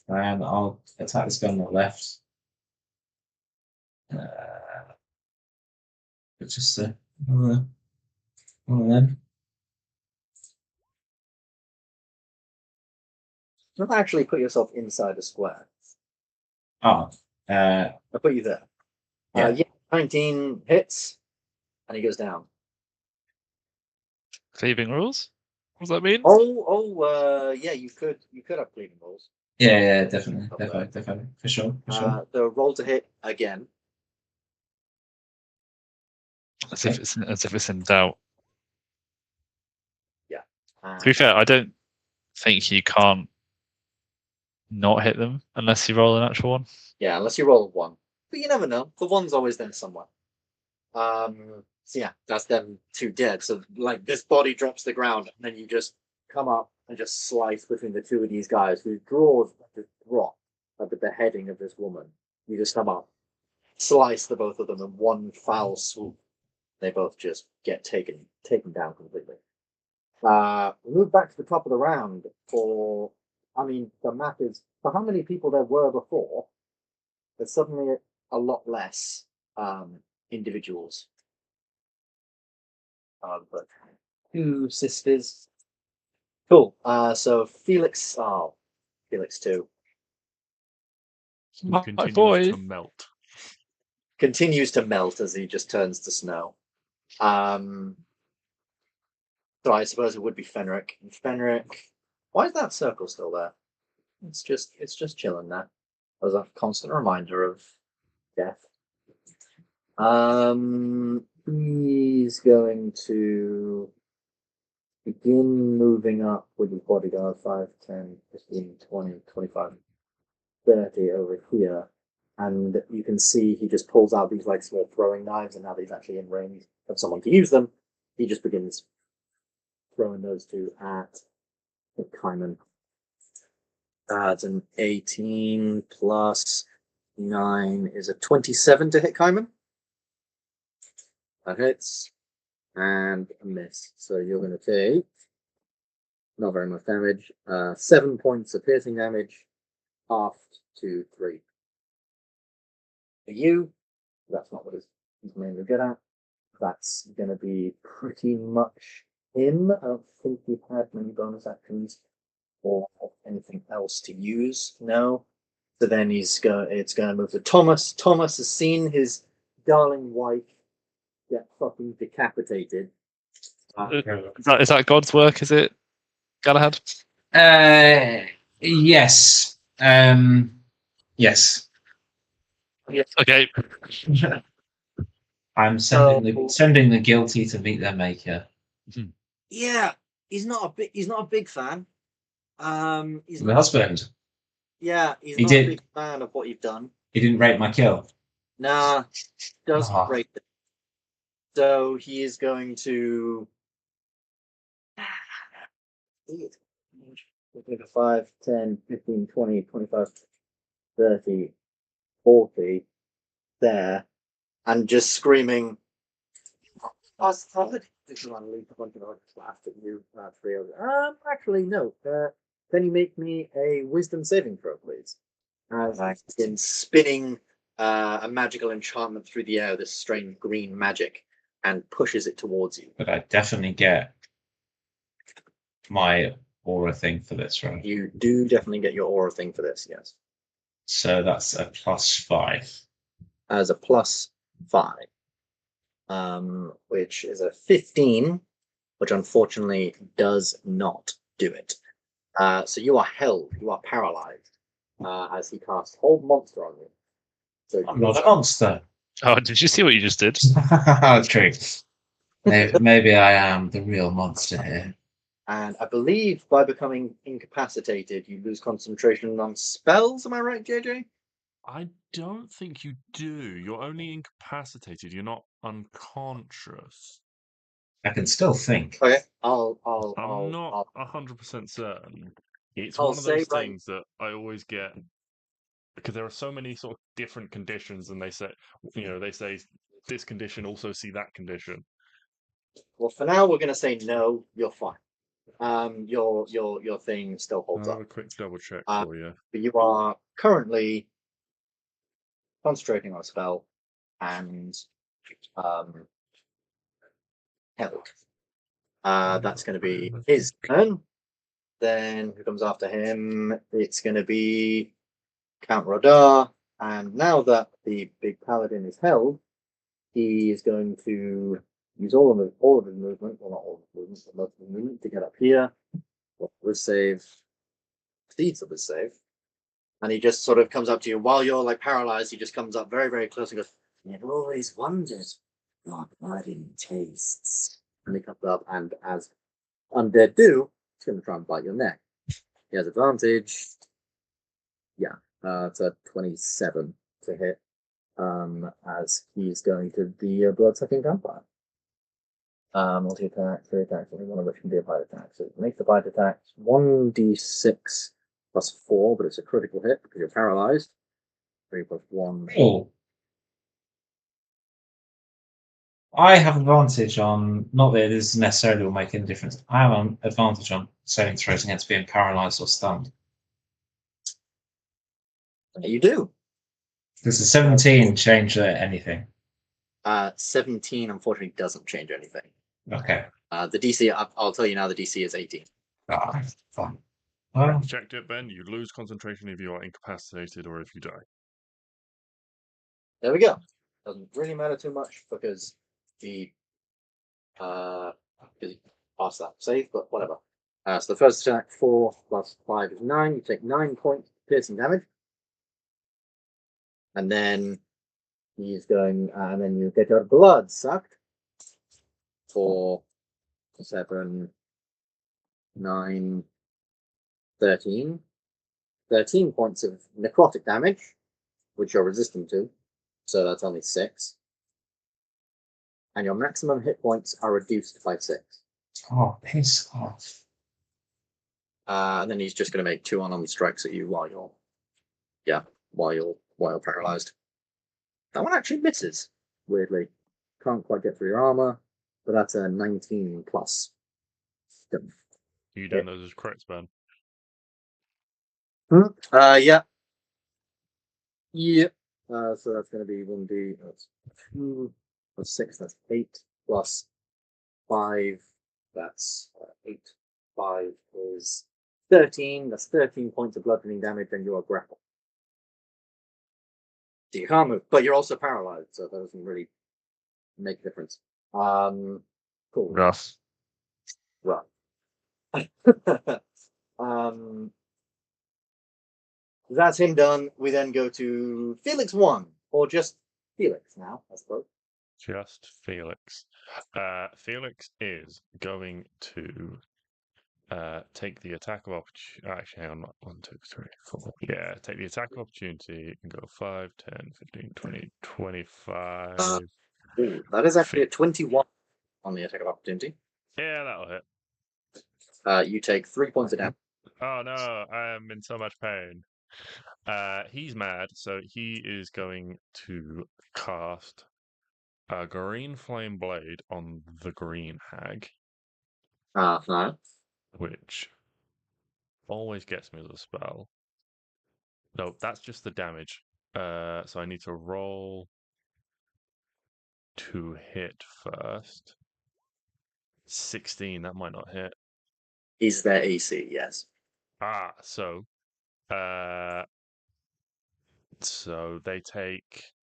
And I'll attack this guy on the left. But just one of them. Don't actually put yourself inside the square. Oh, I'll put you there. Yeah. 19 hits, and he goes down. Cleaving rules? What does that mean? Yeah, you could have cleaving rolls. yeah, definitely, for sure. The roll to hit again. As if it's in doubt. Yeah. To be fair, I don't think you can't not hit them unless you roll an actual one. Yeah, unless you roll a 1. But you never know. The 1's always there somewhere. So yeah, that's them 2 dead. So like this body drops to the ground, and then you just come up and just slice between the 2 of these guys whose jaws just drop at the beheading of this woman. You just come up, slice the both of them in one foul swoop. They both just get taken down completely. We move back to the top of the round the map is for how many people there were before. There's suddenly a lot less individuals. But 2 sisters. Cool. So Felix 2 My Continues boy. to melt. continues to melt as he just turns to snow. So I suppose it would be Fenric. And Fenric, why is that circle still there? It's just chilling there. As a constant reminder of death. He's going to begin moving up with his bodyguard 5, 10, 15, 20, 25, 30 over here. And you can see he just pulls out these like small throwing knives, and now that he's actually in range of someone to use them, he just begins throwing those 2 at Kaiman. That's an 18 plus 9 is a 27 to hit Kaiman. That hits. And a miss. So you're going to take not very much damage. 7 points of piercing damage. Half to 3. For you, that's not what he's mainly good at. That's going to be pretty much him. I don't think we've had many bonus actions or anything else to use. No. So then it's going to move to Thomas. Thomas has seen his darling wife get fucking decapitated. Is that God's work? Is it, Galahad? Yes. Yes. Yes. Okay. I'm sending the guilty to meet their maker. Yeah, he's not a big fan. He's My husband. Yeah, he's He not did. a big fan of what you've done. He didn't rate my kill. Nah, doesn't Ah. rate it. So he is going to 5, 10, 15, 20, 25, 30, 40 there, and just screaming. This is one leap a bunch of others laughed at you. 3 of actually no. Can you make me a wisdom saving throw, please? As I begin spinning a magical enchantment through the air, this strange green magic, and pushes it towards you. But I definitely get my aura thing for this, right? You do definitely get your aura thing for this, yes. So that's a +5. As a +5. Which is a 15, which unfortunately does not do it. So you are held, you are paralyzed, as he casts Hold Monster on you. So I'm not a monster. Oh, did you see what you just did? True. Maybe I am the real monster here. And I believe by becoming incapacitated, you lose concentration on spells. Am I right, JJ? I don't think you do. You're only incapacitated. You're not unconscious. I can still think. Okay, I'm not 100% certain. It's I'll one of those say right- things that I always get because there are so many sort of different conditions, and they say this condition also see that condition. Well, for now, we're going to say no. You're fine. Your thing still holds I'll up. have a quick double check Uh, for you. But you are currently concentrating on a spell and held. That's going to be his turn. Then who comes after him? It's going to be Count Rodar. And now that the big paladin is held, he is going to use all of his movement, well, not all of his movement, but most of his movement to get up here. With save, exceeds of his save. And he just sort of comes up to you while you're like paralyzed. He just comes up very, very close and goes, "I've always wondered what paladin tastes." And he comes up, and as undead do, he's going to try and bite your neck. He has advantage. Yeah, it's a 27 to hit. As he's going to the blood-sucking vampire. Multi-attack, 3 attacks, only one of which can be a bite attack. So make the bite attacks 1d6 +4, but it's a critical hit because you're paralyzed. 3 + 1. Oh. I have advantage on, not that this necessarily will make any difference. I have an advantage on saving throws against being paralyzed or stunned. You do. Does the 17 change anything? 17 unfortunately doesn't change anything. Okay. The DC, I'll tell you now, the DC is 18. Ah, fine. Well, Checked it, Ben. You lose concentration if you are incapacitated or if you die. There we go. Doesn't really matter too much because he passed that save, but whatever. So the first attack, 4 + 5 is 9. You take 9 points piercing damage. And then he's going, and then you get your blood sucked for 7, 9, 13. 13 points of necrotic damage, which you're resistant to. So that's only 6. And your maximum hit points are reduced by 6. oh, piss off. And then he's just going to make 2 unarmed strikes at you while you're paralyzed. That one actually misses, weirdly. Can't quite get through your armor, but that's a 19 plus. You doing those as crits, Ben? Yeah. Yeah. So that's going to be 1d. That's 2 plus 6. That's 8 plus 5. That's 8. 5 is 13. That's 13 points of bludgeoning damage, and you are grappled. So you can't move, but you're also paralyzed, so that doesn't really make a difference. Cool. Rough. Right. um, that's him done. We then go to Felix 1, or just Felix now, I suppose. Just Felix. Felix is going to take the attack of opportunity. Actually, hang on. 1, 2, 3, 4. Yeah, take the attack of opportunity and go 5, 10, 15, 20, 25. Ooh, that is actually at 21 on the attack of opportunity. Yeah, that'll hit. You take 3 points of damage. Oh no, I am in so much pain. He's mad, so he is going to cast a green flame blade on the green hag, No. which always gets me with a spell. No, that's just the damage. So I need to roll to hit first. 16, that might not hit. Is their AC, yes. So they take.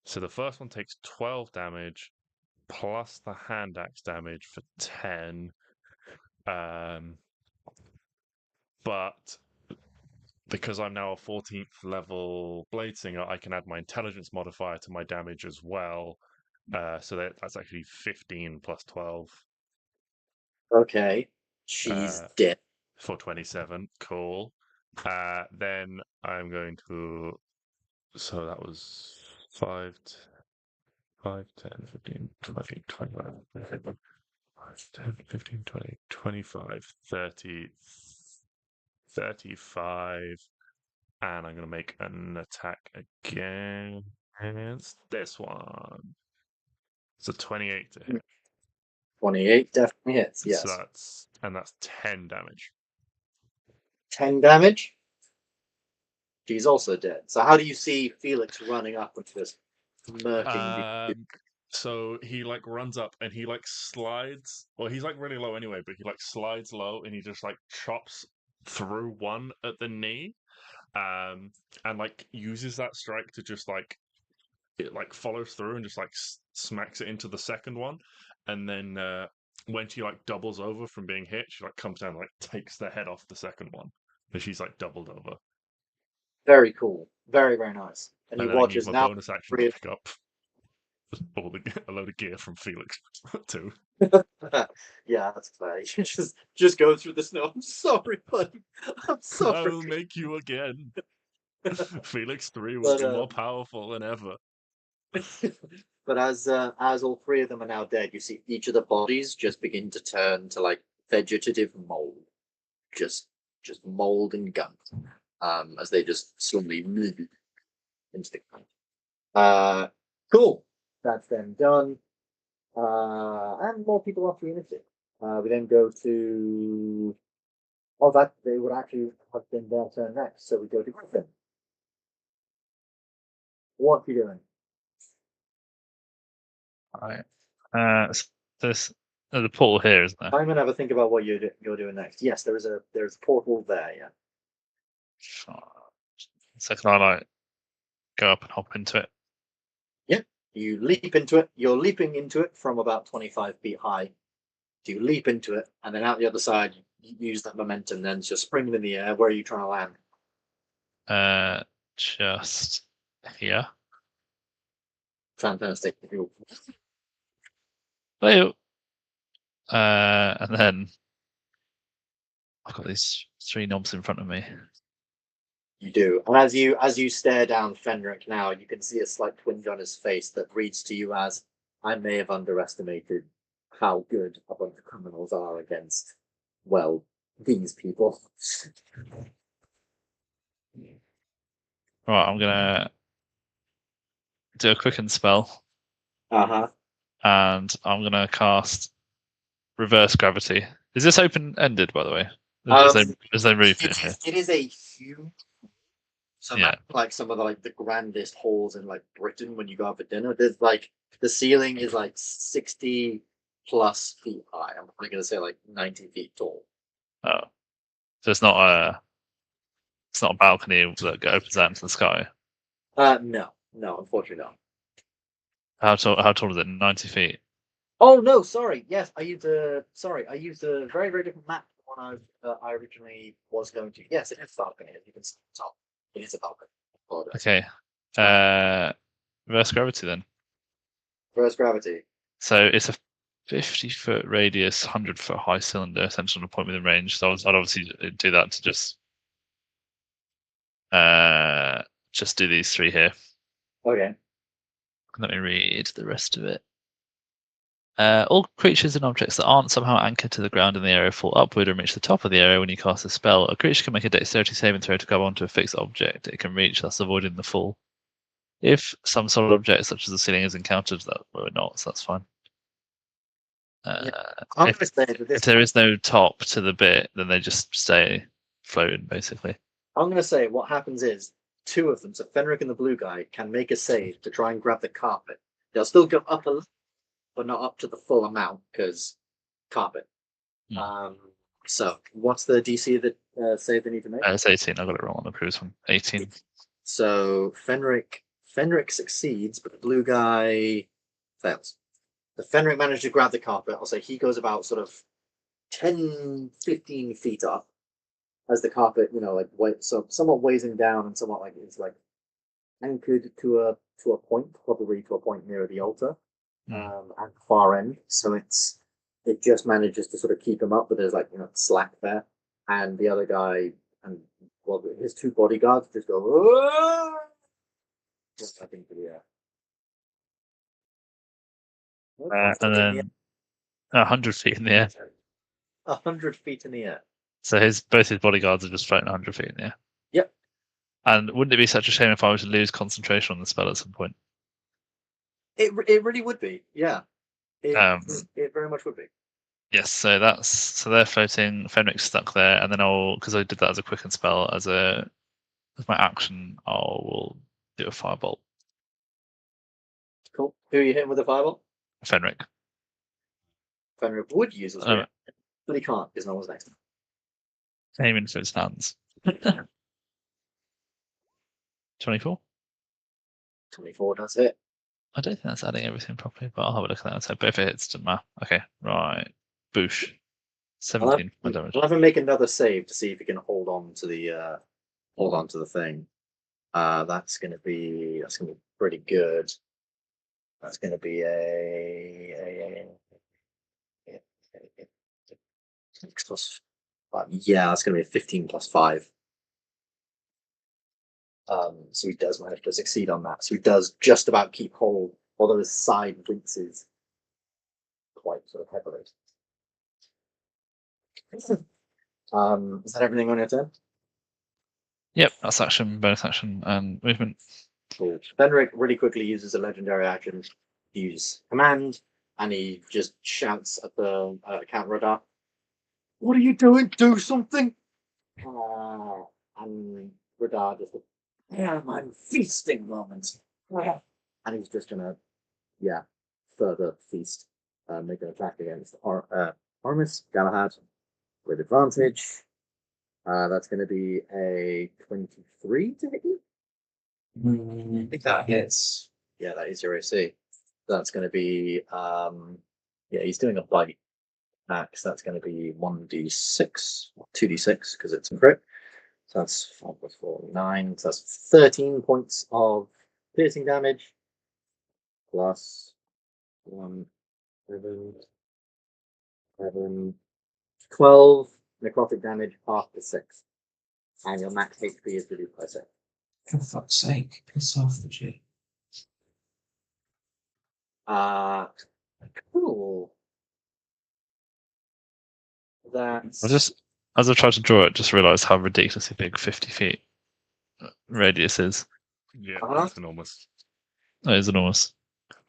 So the first one takes 12 damage plus the hand axe damage for 10. But because I'm now a 14th level Bladesinger, I can add my intelligence modifier to my damage as well. So that's actually 15 plus 12. Okay. She's dead. For 27. Cool. Then I'm going to. So that was 5, 10, 15, 20, 25. 5, 10, 15, 20, 25, 30, 35. And I'm going to make an attack against this one. It's a 28 to hit. 28 definitely hits, yes. So that's 10 damage. 10 damage? She's also dead. So how do you see Felix running up and just murking So he runs up and he slides. Well, he's really low anyway, but he slides low and he just chops through one at the knee, and uses that strike to just it follows through and just smacks it into the second one, and then when she doubles over from being hit, she comes down and takes the head off the second one, and she's doubled over. Very cool. Very, very nice. And he then watches I now. bonus action to pick up a load of gear from Felix too. Yeah, that's fair. You just go through the snow. I'm sorry, buddy. I'm sorry. I will make you again. Felix 3 will be more powerful than ever. But as all three of them are now dead, you see each of the bodies just begin to turn to vegetative mold, just mold and gunk, as they just slowly move into the ground. Cool. That's then done. And more people off the initiative. We then go to. Oh, that they would actually have been their turn next. So we go to Griffin. What are you doing? Right. There's a portal here, isn't there? I'm gonna have a think about what you're doing next. Yes, there's a portal there. Yeah. So can I go up and hop into it? Yeah. You leap into it. You're leaping into it from about 25 feet high. So you leap into it, and then out the other side, you use that momentum. Then just spring in the air. Where are you trying to land? Just here. Fantastic. Hello. And then I've got these 3 knobs in front of me. You do, and as you stare down Fenric now, you can see a slight twinge on his face that reads to you as, "I may have underestimated how good a bunch of criminals are against, well, these people." Right, I'm gonna do a quicken spell. Uh-huh. And I'm gonna cast reverse gravity. Is this open-ended, by the way? There's no roof in here. It is a huge. So Yeah. that's some of the grandest halls in Britain when you go out for dinner. There's the ceiling is 60 plus feet high. I'm probably gonna say 90 feet tall. Oh, so it's not a balcony that opens out into the sky. No, unfortunately not. How tall is it? 90 feet. Oh no, sorry. Yes, I used a very very different map than the one I originally was going to. Yes, it is balcony. As you can see at the top, it is a balcony. Apologize. Okay. Reverse gravity then. Reverse gravity. So it's a 50-foot radius, 100-foot high cylinder, essentially on a point within range. So I'd obviously do that to just do these 3 here. Okay. Let me read the rest of it. All creatures and objects that aren't somehow anchored to the ground in the area fall upward and reach the top of the area when you cast a spell. A creature can make a dexterity saving throw to grab onto a fixed object it can reach, thus avoiding the fall. If some solid object, such as the ceiling, is encountered, that we're not, so that's fine. I'm going to say that If there is no top to the bit, then they just stay floating, basically. I'm going to say what happens is 2 of them, so Fenric and the blue guy, can make a save to try and grab the carpet. They'll still go up a little, but not up to the full amount because carpet. So what's the DC that save they need to make? It's 18. I got it wrong on the previous one. 18. So Fenric succeeds, but the blue guy fails. The Fenric managed to grab the carpet. I'll say he goes about sort of 10, 15 feet up as the carpet, so somewhat weighing down and somewhat like it's like anchored to a point, probably to a point near the altar, at the far end. So it just manages to sort of keep him up, but there's slack there, and the other guy and his 2 bodyguards just go just up into the air. And then 100 feet in the air. 100 feet in the air. So both his bodyguards are just floating 100 feet in the air. Yep. And wouldn't it be such a shame if I were to lose concentration on the spell at some point? It really would be, yeah. It very much would be. Yes, so they're floating. Fenric's stuck there, and then because I did that as a quicken spell, as my action, I will do a firebolt. Cool. Who are you hitting with a fireball? Fenric. Fenric would use his reaction, but he can't because no one's next to him. Aiming for his hands. 24? 24 does it. I don't think that's adding everything properly, but I'll have a look at that. So both it hits, doesn't matter. Okay, right. Boosh. 17 damage. I'll have him make another save to see if he can hold on to the thing. That's gonna be pretty good. That's gonna be a 6 plus 5. Yeah, that's gonna be a 15 plus 5. So he does manage to succeed on that. So he does just about keep hold, although his side winces quite sort of heavily. Is that everything on your turn? Yep, that's action, bonus action, and movement. Cool. Fenric really quickly uses a legendary action to use command, and he just shouts at the counter radar, "What are you doing? Do something!" And radar just, "Yeah, I'm feasting moments." And he's just gonna, further feast, make an attack against Armis, Galahad, with advantage. That's going to be a 23 to hit you. I think that hits. Yeah, that is your AC. That's going to be, he's doing a bite attack, so that's going to be 1d6, 2d6, because it's a crit. So that's 5 plus 4, 9. So that's 13 points of piercing damage, plus 1, 11, 12 necrotic damage after 6. And your max HP is reduced by 6. For fuck's sake, piss off the G. Cool. That's As I tried to draw it, just realised how ridiculously big 50 feet radius is. Yeah, Uh-huh. that's enormous. That is enormous.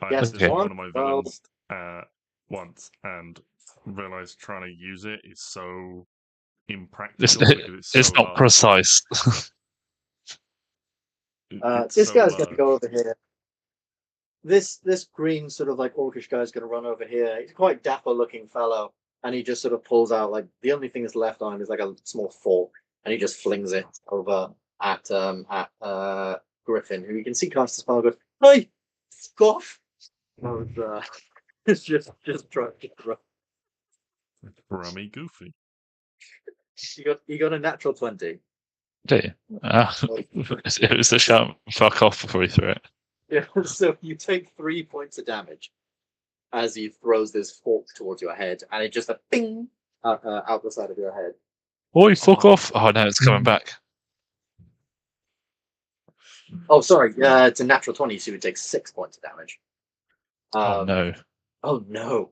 I Yes, did okay. one of my villains once and realised trying to use it is so impractical because It's so not large. precise. It's this so guy's going to large. go over here. This green sort of like orcish guy's going to run over here. He's quite dapper looking fellow, and he just sort of pulls out like the only thing that's left on him is like a small fork, and he just flings it over at Griffin, who you can see cast the spell. Goes, "Hey, fuck off!" It's just trying to throw. Rummy Goofy. You got a natural 20. Do you? It was the shout fuck off before he threw it. Yeah, so you take 3 points of damage as he throws this fork towards your head, and it just a ping out the side of your head. Oi, fuck off! Oh no, it's coming back. Oh, sorry, it's a natural 20, so you would take 6 points of damage. Oh no. Oh no!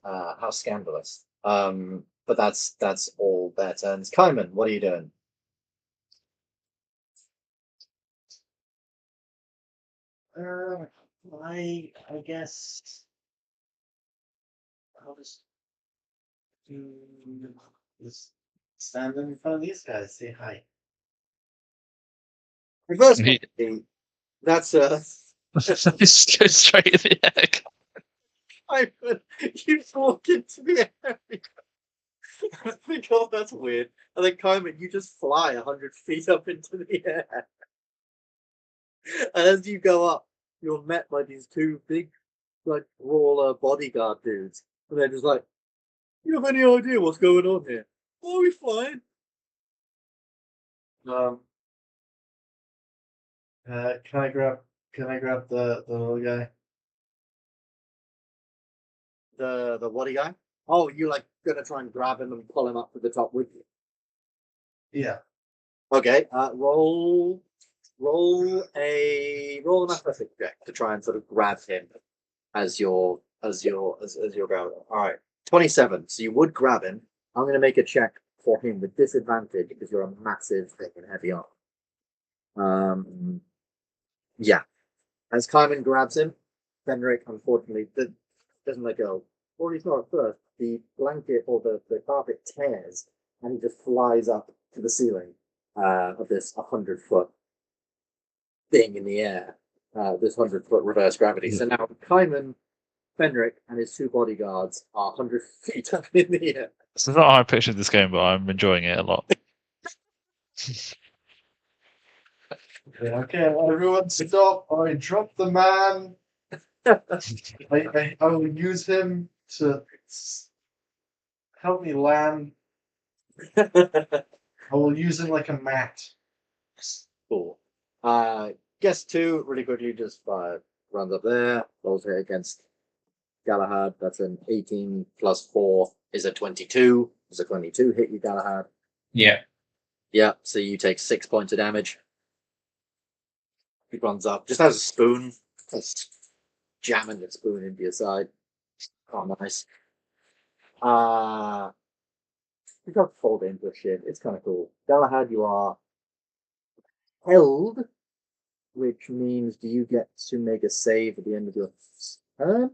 How scandalous. But that's all their turns. Kaiman, what are you doing? I guess I'll just just stand in front of these guys, say hi. Reverse He- gravity. That's Just go straight in the egg. Kaiman, you walk into the area. I think, oh, that's weird. And then Kaiman, you just fly 100 feet up into the air. And as you go up, you're met by these two big, like, brawler bodyguard dudes. And they're just like, you have any idea what's going on here? Oh, we're fine. Can I grab the little guy? The body guy? Oh, you like gonna try and grab him and pull him up to the top with you? Yeah. Okay, roll an athletics check to try and sort of grab him as you're grabbing. All right, 27. So you would grab him. I'm going to make a check for him with disadvantage because you're a massive thing in heavy armor. Yeah. As Kaiman grabs him, Fenric unfortunately doesn't let go. Or he's not at first. The blanket or the carpet tears and he just flies up to the ceiling of this 100-foot thing in the air. This 100-foot reverse gravity. So now Kaiman, Fenric, and his two bodyguards are 100 feet up in the air. This is not how I pictured this game, but I'm enjoying it a lot. Okay, everyone stop. I drop the man. I will use him to help me land. I will use him like a mat. Cool. Guess 2 really quickly just runs up there, rolls it against Galahad. That's an 18 plus 4 is a 22. Does a 22 hit you, Galahad? Yeah. Yeah, so you take 6 points of damage. He runs up, just has a spoon, just jamming the spoon into your side. Oh, nice. You got fold into a shit. It's kind of cool. Galahad, you are held, which means do you get to make a save at the end of your turn?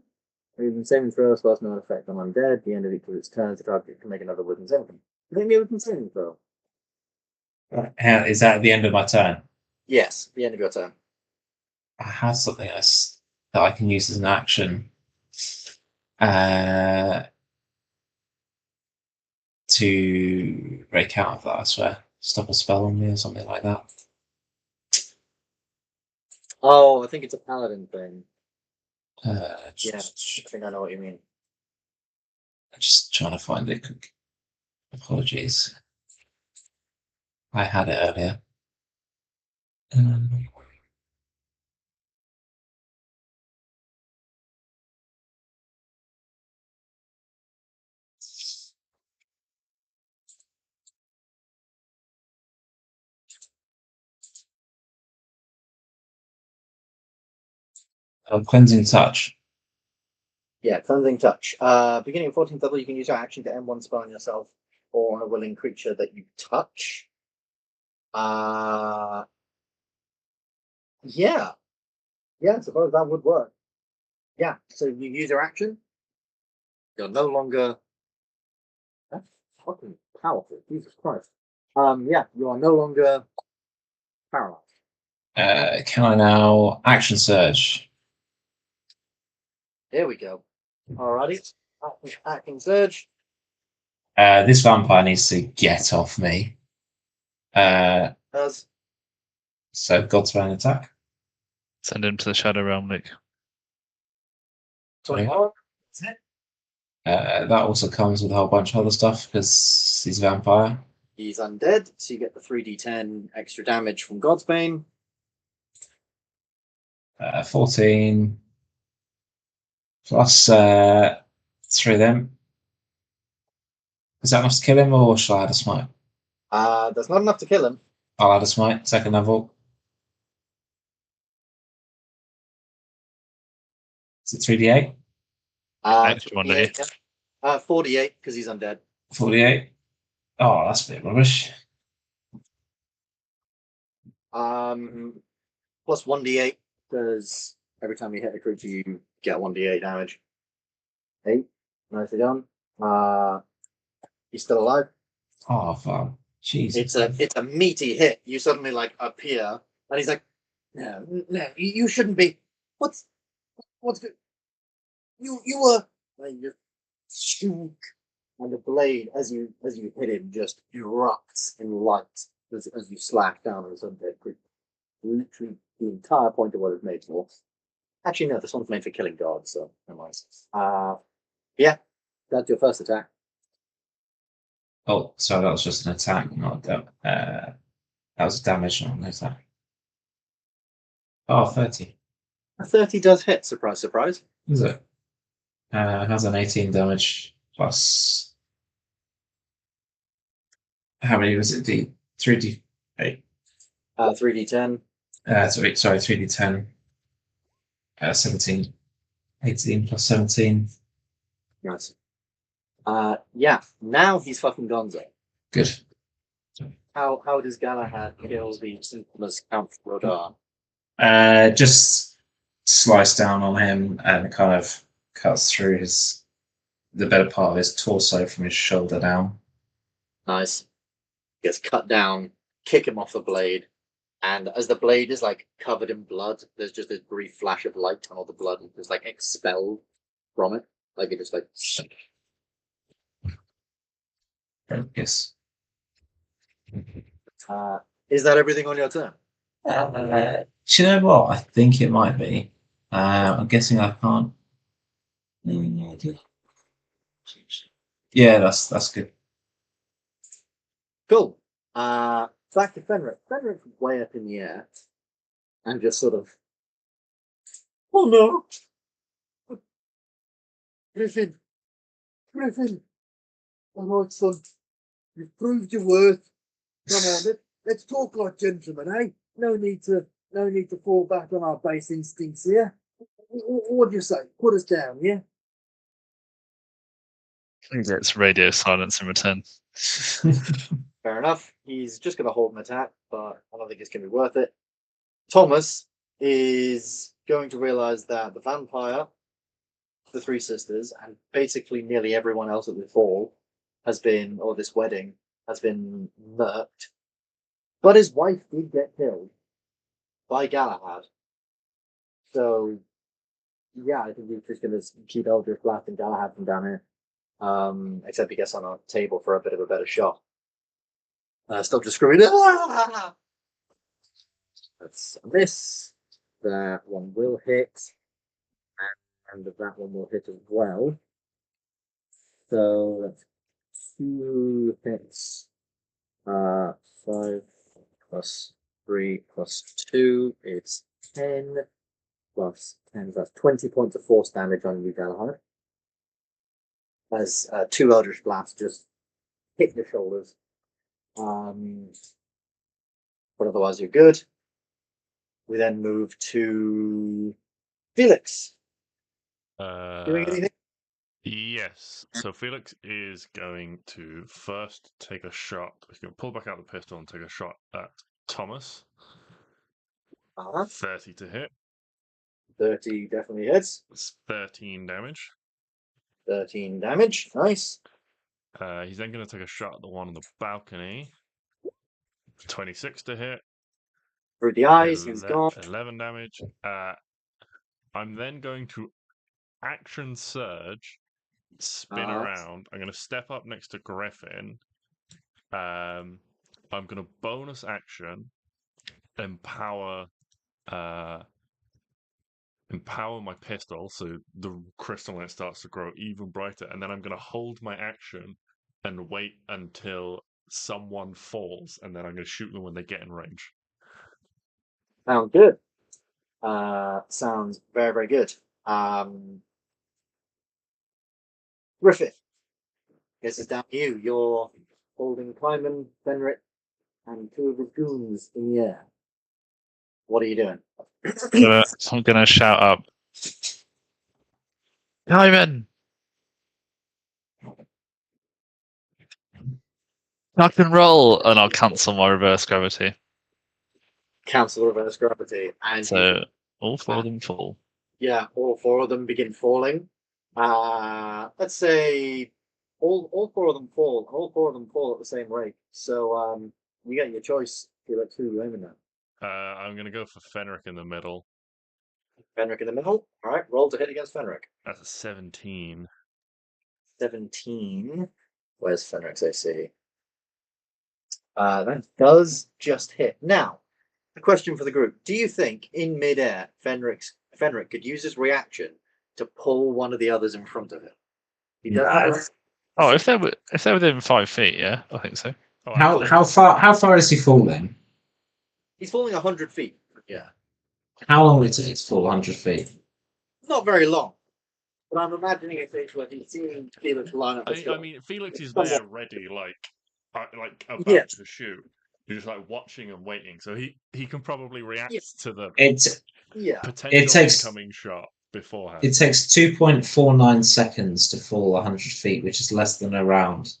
Or even saving throws whilst not effect on undead. At the end of each of its turns, the target can make another wisdom saving. You think me a wisdom saving throw? Is that at the end of my turn? Yes, the end of your turn. I have something else that I can use as an action to break out of that, I swear. Stop a spell on me or something like that. Oh, I think it's a paladin thing. Yeah. I think I know what you mean. I'm just trying to find it. Apologies. I had it earlier. Cleansing touch. Yeah, cleansing touch. Beginning of 14th level, you can use your action to end one spell on yourself or on a willing creature that you touch. Yeah. Yeah, I suppose that would work. Yeah, so you use your action. You're no longer. That's fucking powerful. Jesus Christ. Yeah, you are no longer paralyzed. Can I now action surge? There we go. Alrighty. Acting surge. This vampire needs to get off me. Does. So God's Reign attack. Send him to the Shadow Realm, Nick. 21. That's it. That also comes with a whole bunch of other stuff because he's a vampire. He's undead, so you get the 3d10 extra damage from Godsbane. 14 plus 3 of them. Is that enough to kill him, or shall I add a smite? That's not enough to kill him. I'll add a smite, second level. Is it 3d8? Extra one, don't you? 48, yeah. 48, because he's undead. 48. Oh, that's a bit rubbish. Plus 1d8, because every time you hit a creature, you get 1d8 damage. 8. Nicely done. He's still alive. Oh, fuck. Jesus. It's a meaty hit. You suddenly like appear, and he's like, "No, you shouldn't be. What's good? You were." And you shook, and the blade, as you hit him, just erupts in light as you slash down on his undead creature. Literally, the entire point of what it's made for. Actually, no, this one's made for killing guards, so never mind. Yeah, that's your first attack. Oh, sorry, that was just an attack, not that. That was damage, not an attack. Oh, 30. A 30 does hit. Surprise, surprise. Is it? Has an 18 damage plus. How many was it? 3d8. 3d10. Sorry, 3d10. 17. 18 plus 17. Nice. Yeah. Now he's fucking gonzo. Good. How does Galahad kill the infamous Count Rodar? Just slice down on him and kind of cuts through the better part of his torso from his shoulder down. Nice. Gets cut down, kick him off the blade, and as the blade is like covered in blood, there's just a brief flash of light, and all the blood is just like expelled from it. Like it just like. Yes. Is that everything on your turn? Do you know what? I think it might be. I'm guessing I can't. Yeah, that's good. Cool. Back to Fenric. Fenric's way up in the air, and just sort of. Oh no! Griffin, all right, son. You've proved your worth. Come on, let's talk like gentlemen, eh? No need to fall back on our base instincts here. What do you say? Put us down, yeah? It's radio silence in return. Fair enough. He's just going to hold an attack, but I don't think it's going to be worth it. Thomas is going to realize that the vampire, the three sisters, and basically nearly everyone else at the ball has been, or this wedding, has been murked. But his wife did get killed by Galahad. So, yeah, I think he's just going to keep Eldritch Blast and Galahad from down here. Except he gets on a table for a bit of a better shot. Stop just screaming. Ah! That's a miss. That one will hit. And that one will hit as well. So that's 2 hits. 5 plus 3 plus 2 is 10. Plus 10, that's 20 points of force damage on you, Galahad. As 2 Eldritch Blasts just hit your shoulders. But otherwise, you're good. We then move to Felix. Doing anything? Yes. So Felix is going to first take a shot. He's going to pull back out the pistol and take a shot at Thomas. 30 to hit. 30 definitely hits. It's 13 damage. 13 damage. Nice. He's then going to take a shot at the one on the balcony. 26 to hit. Through the eyes, he's gone. 11 damage. I'm then going to action surge, spin around. I'm going to step up next to Griffin. I'm going to bonus action, empower empower my pistol so the crystal light starts to grow even brighter, and then I'm going to hold my action and wait until someone falls, and then I'm going to shoot them when they get in range. Sounds good. Sounds very, very good. Griffin, this is down to you. You're holding Clyman, Fenric, and 2 of his goons in the air. What are you doing? I'm gonna shout up, Simon! Tuck and roll, and I'll cancel my reverse gravity. Cancel reverse gravity, and So all 4 of them fall. yeah, all 4 of them begin falling. Let's say all 4 of them fall. All 4 of them fall at the same rate. So you get your choice. Felix, who you aiming at? I'm going to go for Fenric in the middle. Fenric in the middle. All right, roll to hit against Fenric. That's a 17. 17. Where's Fenric's AC? That does just hit. Now, a question for the group: do you think in midair Fenric could use his reaction to pull one of the others in front of him? He does have Oh, if they're within 5 feet, yeah, I think so. Oh, How far is he falling? He's falling 100 feet. Yeah, How long would it take to fall 100 feet? not very long. But I'm imagining a case where he's seeing Felix line up. I mean, Felix is there ready, about Yes. to shoot. You're just like watching and waiting, so he can probably react Yes. to the Yeah, potential takes- incoming shot beforehand. It takes 2.49 seconds to fall 100 feet, which is less than a round.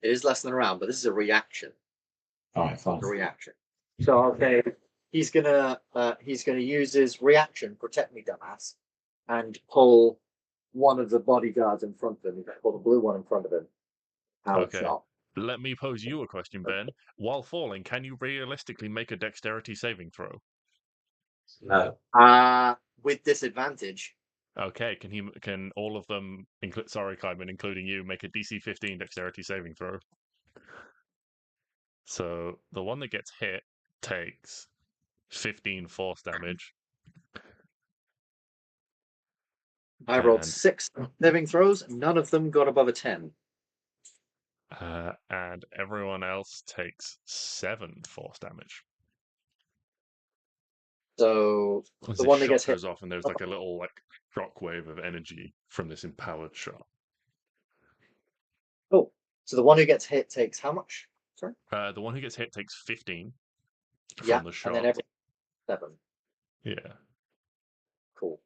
it is less than a round, but this is a reaction. All right, fine. A reaction. So okay, he's gonna use his reaction, protect me, dumbass, and pull one of the bodyguards in front of him. Pull the blue one in front of him. Out of Okay. shot. Let me pose you a question, Ben. While falling, can you realistically make a dexterity saving throw? No. With disadvantage. Okay, can all of them, Kleiman, including you, make a DC 15 dexterity saving throw? So the one that gets hit takes 15 force damage. I rolled And- 6 saving throws. None of them got above a 10. And everyone else takes 7 force damage. So As the this one that shot gets hit. goes off, and there's like a little shockwave of energy from this empowered shot. Oh, so the one who gets hit takes how much? Sorry. The one who gets hit takes 15 Yeah, from the shot. and then every 7. Yeah. Cool.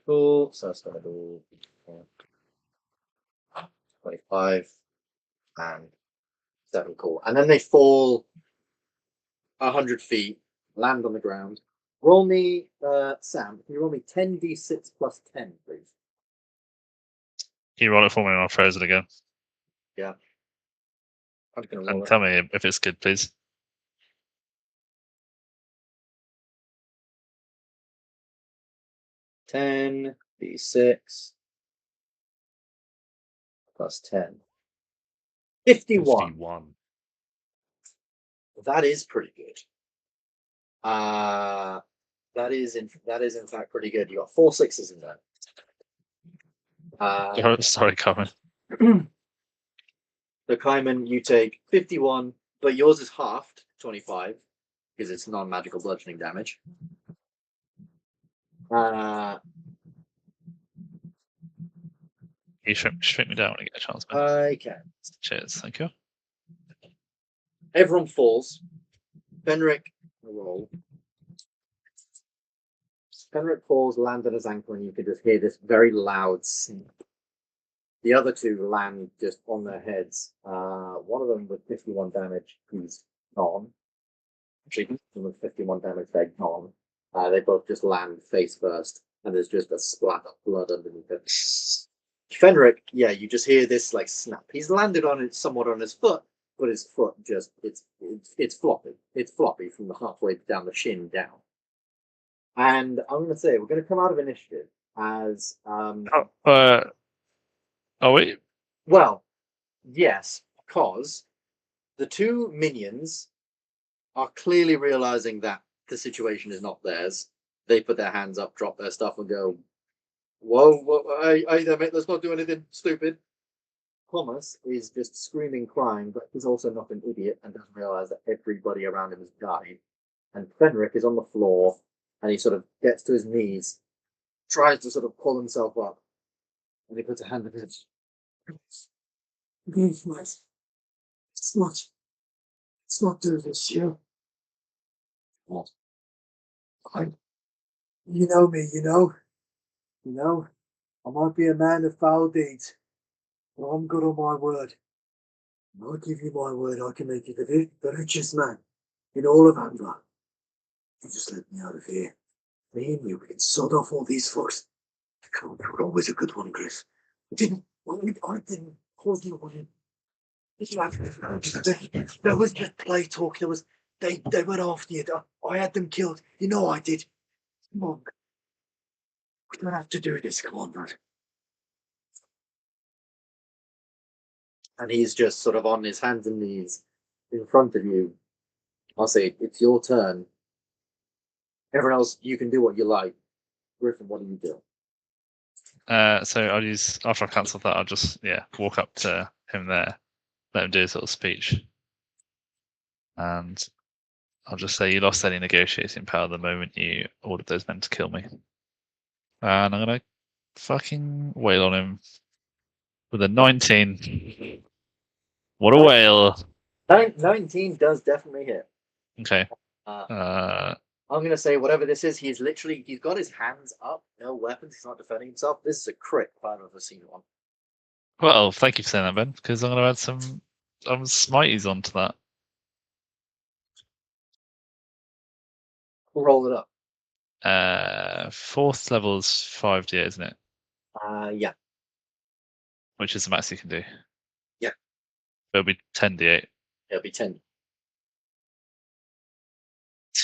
Cool. So that's gonna do 25 and 7. Cool. And then they fall 100 feet, land on the ground. Roll me, Sam. Can you roll me 10d6 plus 10, please? Can you roll it for me and I'll froze it again? I'm just gonna roll And it. tell me if it's good, please. Ten d6 plus 10. 51. 51. That is pretty good. That is in fact pretty good. You got 4 6s in there. Sorry, Carmen. The Kaiman, you take 51, but yours is halved, 25, because it's non-magical bludgeoning damage. You shrink me down when you get a chance, man. Okay. Cheers, thank you. Everyone falls. Fenric, roll. Fenric falls, land on his ankle, and you can just hear this very loud snap. The other 2 land just on their heads. One of them with 51 damage, he's gone. Actually, with 51 damage, they're gone. They both just land face first, and there's just a splat of blood underneath it. Fenric, yeah, you just hear this snap. He's landed on it somewhat on his foot, but his foot just it's floppy. It's floppy from the halfway down the shin down. And I'm gonna say we're gonna come out of initiative as Oh wait, well, yes, because the 2 minions are clearly realizing that the situation is not theirs. They put their hands up, drop their stuff, and go, "Whoa, hey there, mate! Let's not do anything stupid." Thomas is just screaming, crying, but he's also not an idiot and doesn't realize that everybody around him has died. And Fenric is on the floor, and he sort of gets to his knees, tries to sort of pull himself up, and he puts a hand on his. It's not do this, you. What? You know me, you know. I might be a man of foul deeds, but I'm good on my word. I'll give you my word. I can make you the richest man in all of Ambyr. You just let me out of here. Me and you, we can sod off all these fucks. Come on, you were always a good one, Griff. I didn't cause you one. There was just play talk. They went after you. I had them killed. You know I did. Come on. We don't have to do this. Come on, bud. And he's just sort of on his hands and knees in front of you. I'll say, it's your turn. Everyone else, you can do what you like. Griffin, what do you do? So I'll use, after I cancel that, I'll just walk up to him there, let him do his little speech, and I'll just say, "You lost any negotiating power the moment you ordered those men to kill me," and I'm gonna fucking wail on him with a 19. What a wail! 19 does definitely hit. Okay. I'm going to say whatever this is, he's got his hands up, no weapons, he's not defending himself. This is a crit if I've ever seen one. Well, thank you for saying that, Ben, because I'm going to add some smites onto that. We'll roll it up. 4th level's 5d8, isn't it? Yeah. Which is the max you can do. Yeah. It'll be 10d8. It'll be 10.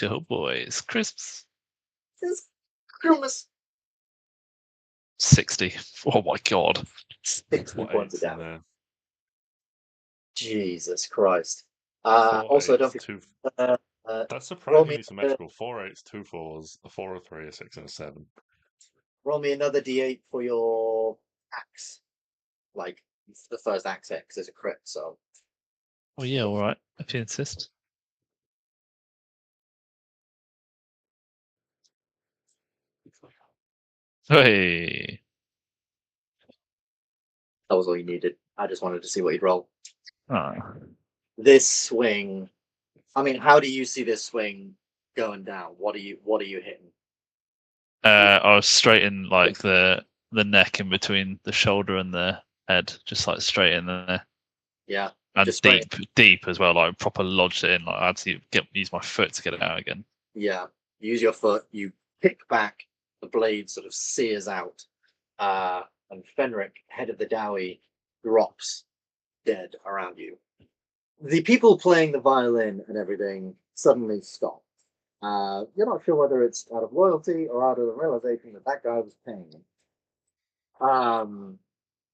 Oh boys, crisps. Just Christmas. 60. Oh my god. 60 points of damage. There. Jesus Christ. Four Also, eights, don't two. uh, That's roll me surprisingly symmetrical. 4 8s, 2 4s, a 4, a 3, a 6, and a 7. roll me another d8 for your axe. Like, the first axe hit, because it's a crit, so. Oh yeah, alright, if you insist. Hey. That was all you needed. I just wanted to see what you'd roll. Ah. This swing, I mean, how do you see this swing going down? What are you hitting? I was straight in like the neck in between the shoulder and the head, just like straight in there. Yeah. And just deep as well, like proper lodged it in. Like I had to use my foot to get it out again. Yeah. Use your foot, you pick back, the blade sort of sears out, and Fenric, head of the Dowie, drops dead around you. The people playing the violin and everything suddenly stop. You're not sure whether it's out of loyalty or out of the realization that guy was paying them.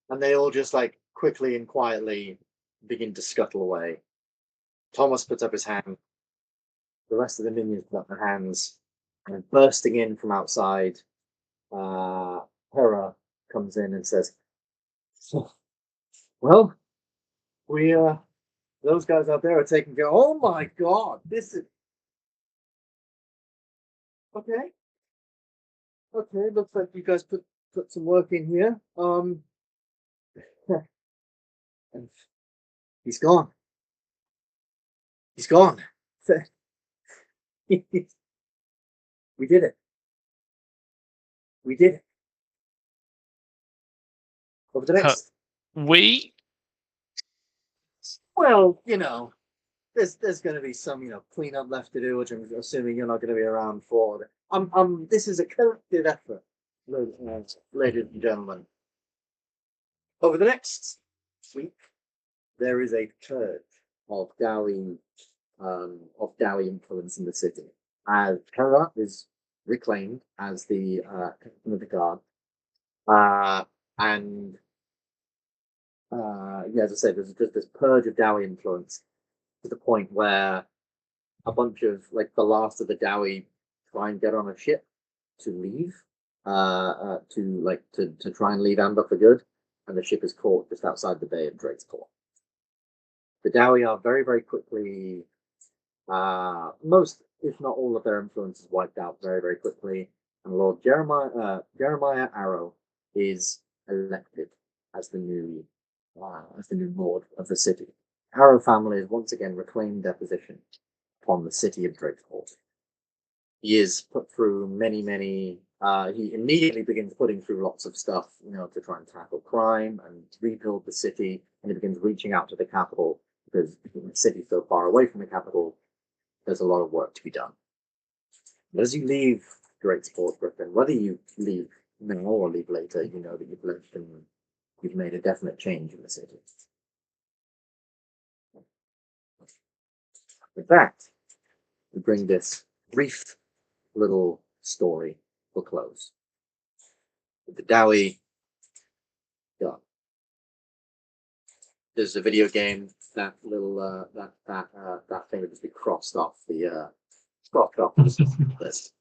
And they all just like quickly and quietly begin to scuttle away. Thomas puts up his hand. The rest of the minions put up their hands. And bursting in from outside, Hera comes in and says, "Well, we those guys out there are taking care." Oh my god, this is okay. Okay, looks like you guys put some work in here. And he's gone. He's gone. We did it. We did it. Over the next. We? Well, there's going to be some cleanup left to do, which I'm assuming you're not going to be around for. This is a collective effort, ladies and gentlemen. Over the next week, there is a purge of Dowie influence in the city. As Hera is reclaimed as the captain of the guard, and as I said, there's just this purge of Dowie influence to the point where a bunch of like the last of the Dowie try and get on a ship to leave, to try and leave Ambyr for good, and the ship is caught just outside the bay of Drake's Port. The Dowie are very, very quickly, most, if not all, of their influence is wiped out very, very quickly, and Lord Jeremiah Arrow is elected as the new lord of the city. Arrow family has once again reclaimed their position upon the city of Drakeport. He is put through many, he immediately begins putting through lots of stuff, to try and tackle crime and rebuild the city, and he begins reaching out to the capital, because the city's so far away from the capital, there's a lot of work to be done. But as you leave Drakeport, Griffin, whether you leave now or leave later, you know that you've lived and you've made a definite change in the city. With that, we bring this brief little story to a close. With the Dowie done. There's a video game, that little that thing that just be crossed off the list.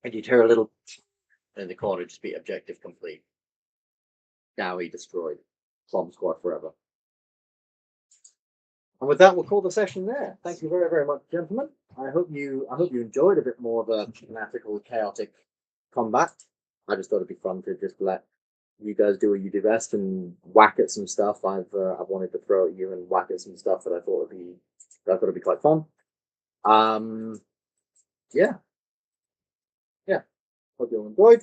And you'd hear a little in the corner just be objective complete. Dowie destroyed. Bomb squad forever. And with that, we'll call the session there. Thank you very, very much, gentlemen. I hope you enjoyed a bit more of a fanatical, chaotic combat. I just thought it'd be fun to just let you guys do what you do best and whack at some stuff I've wanted to throw at you, and whack at some stuff that I thought would be quite fun. Yeah. Hope you all enjoyed.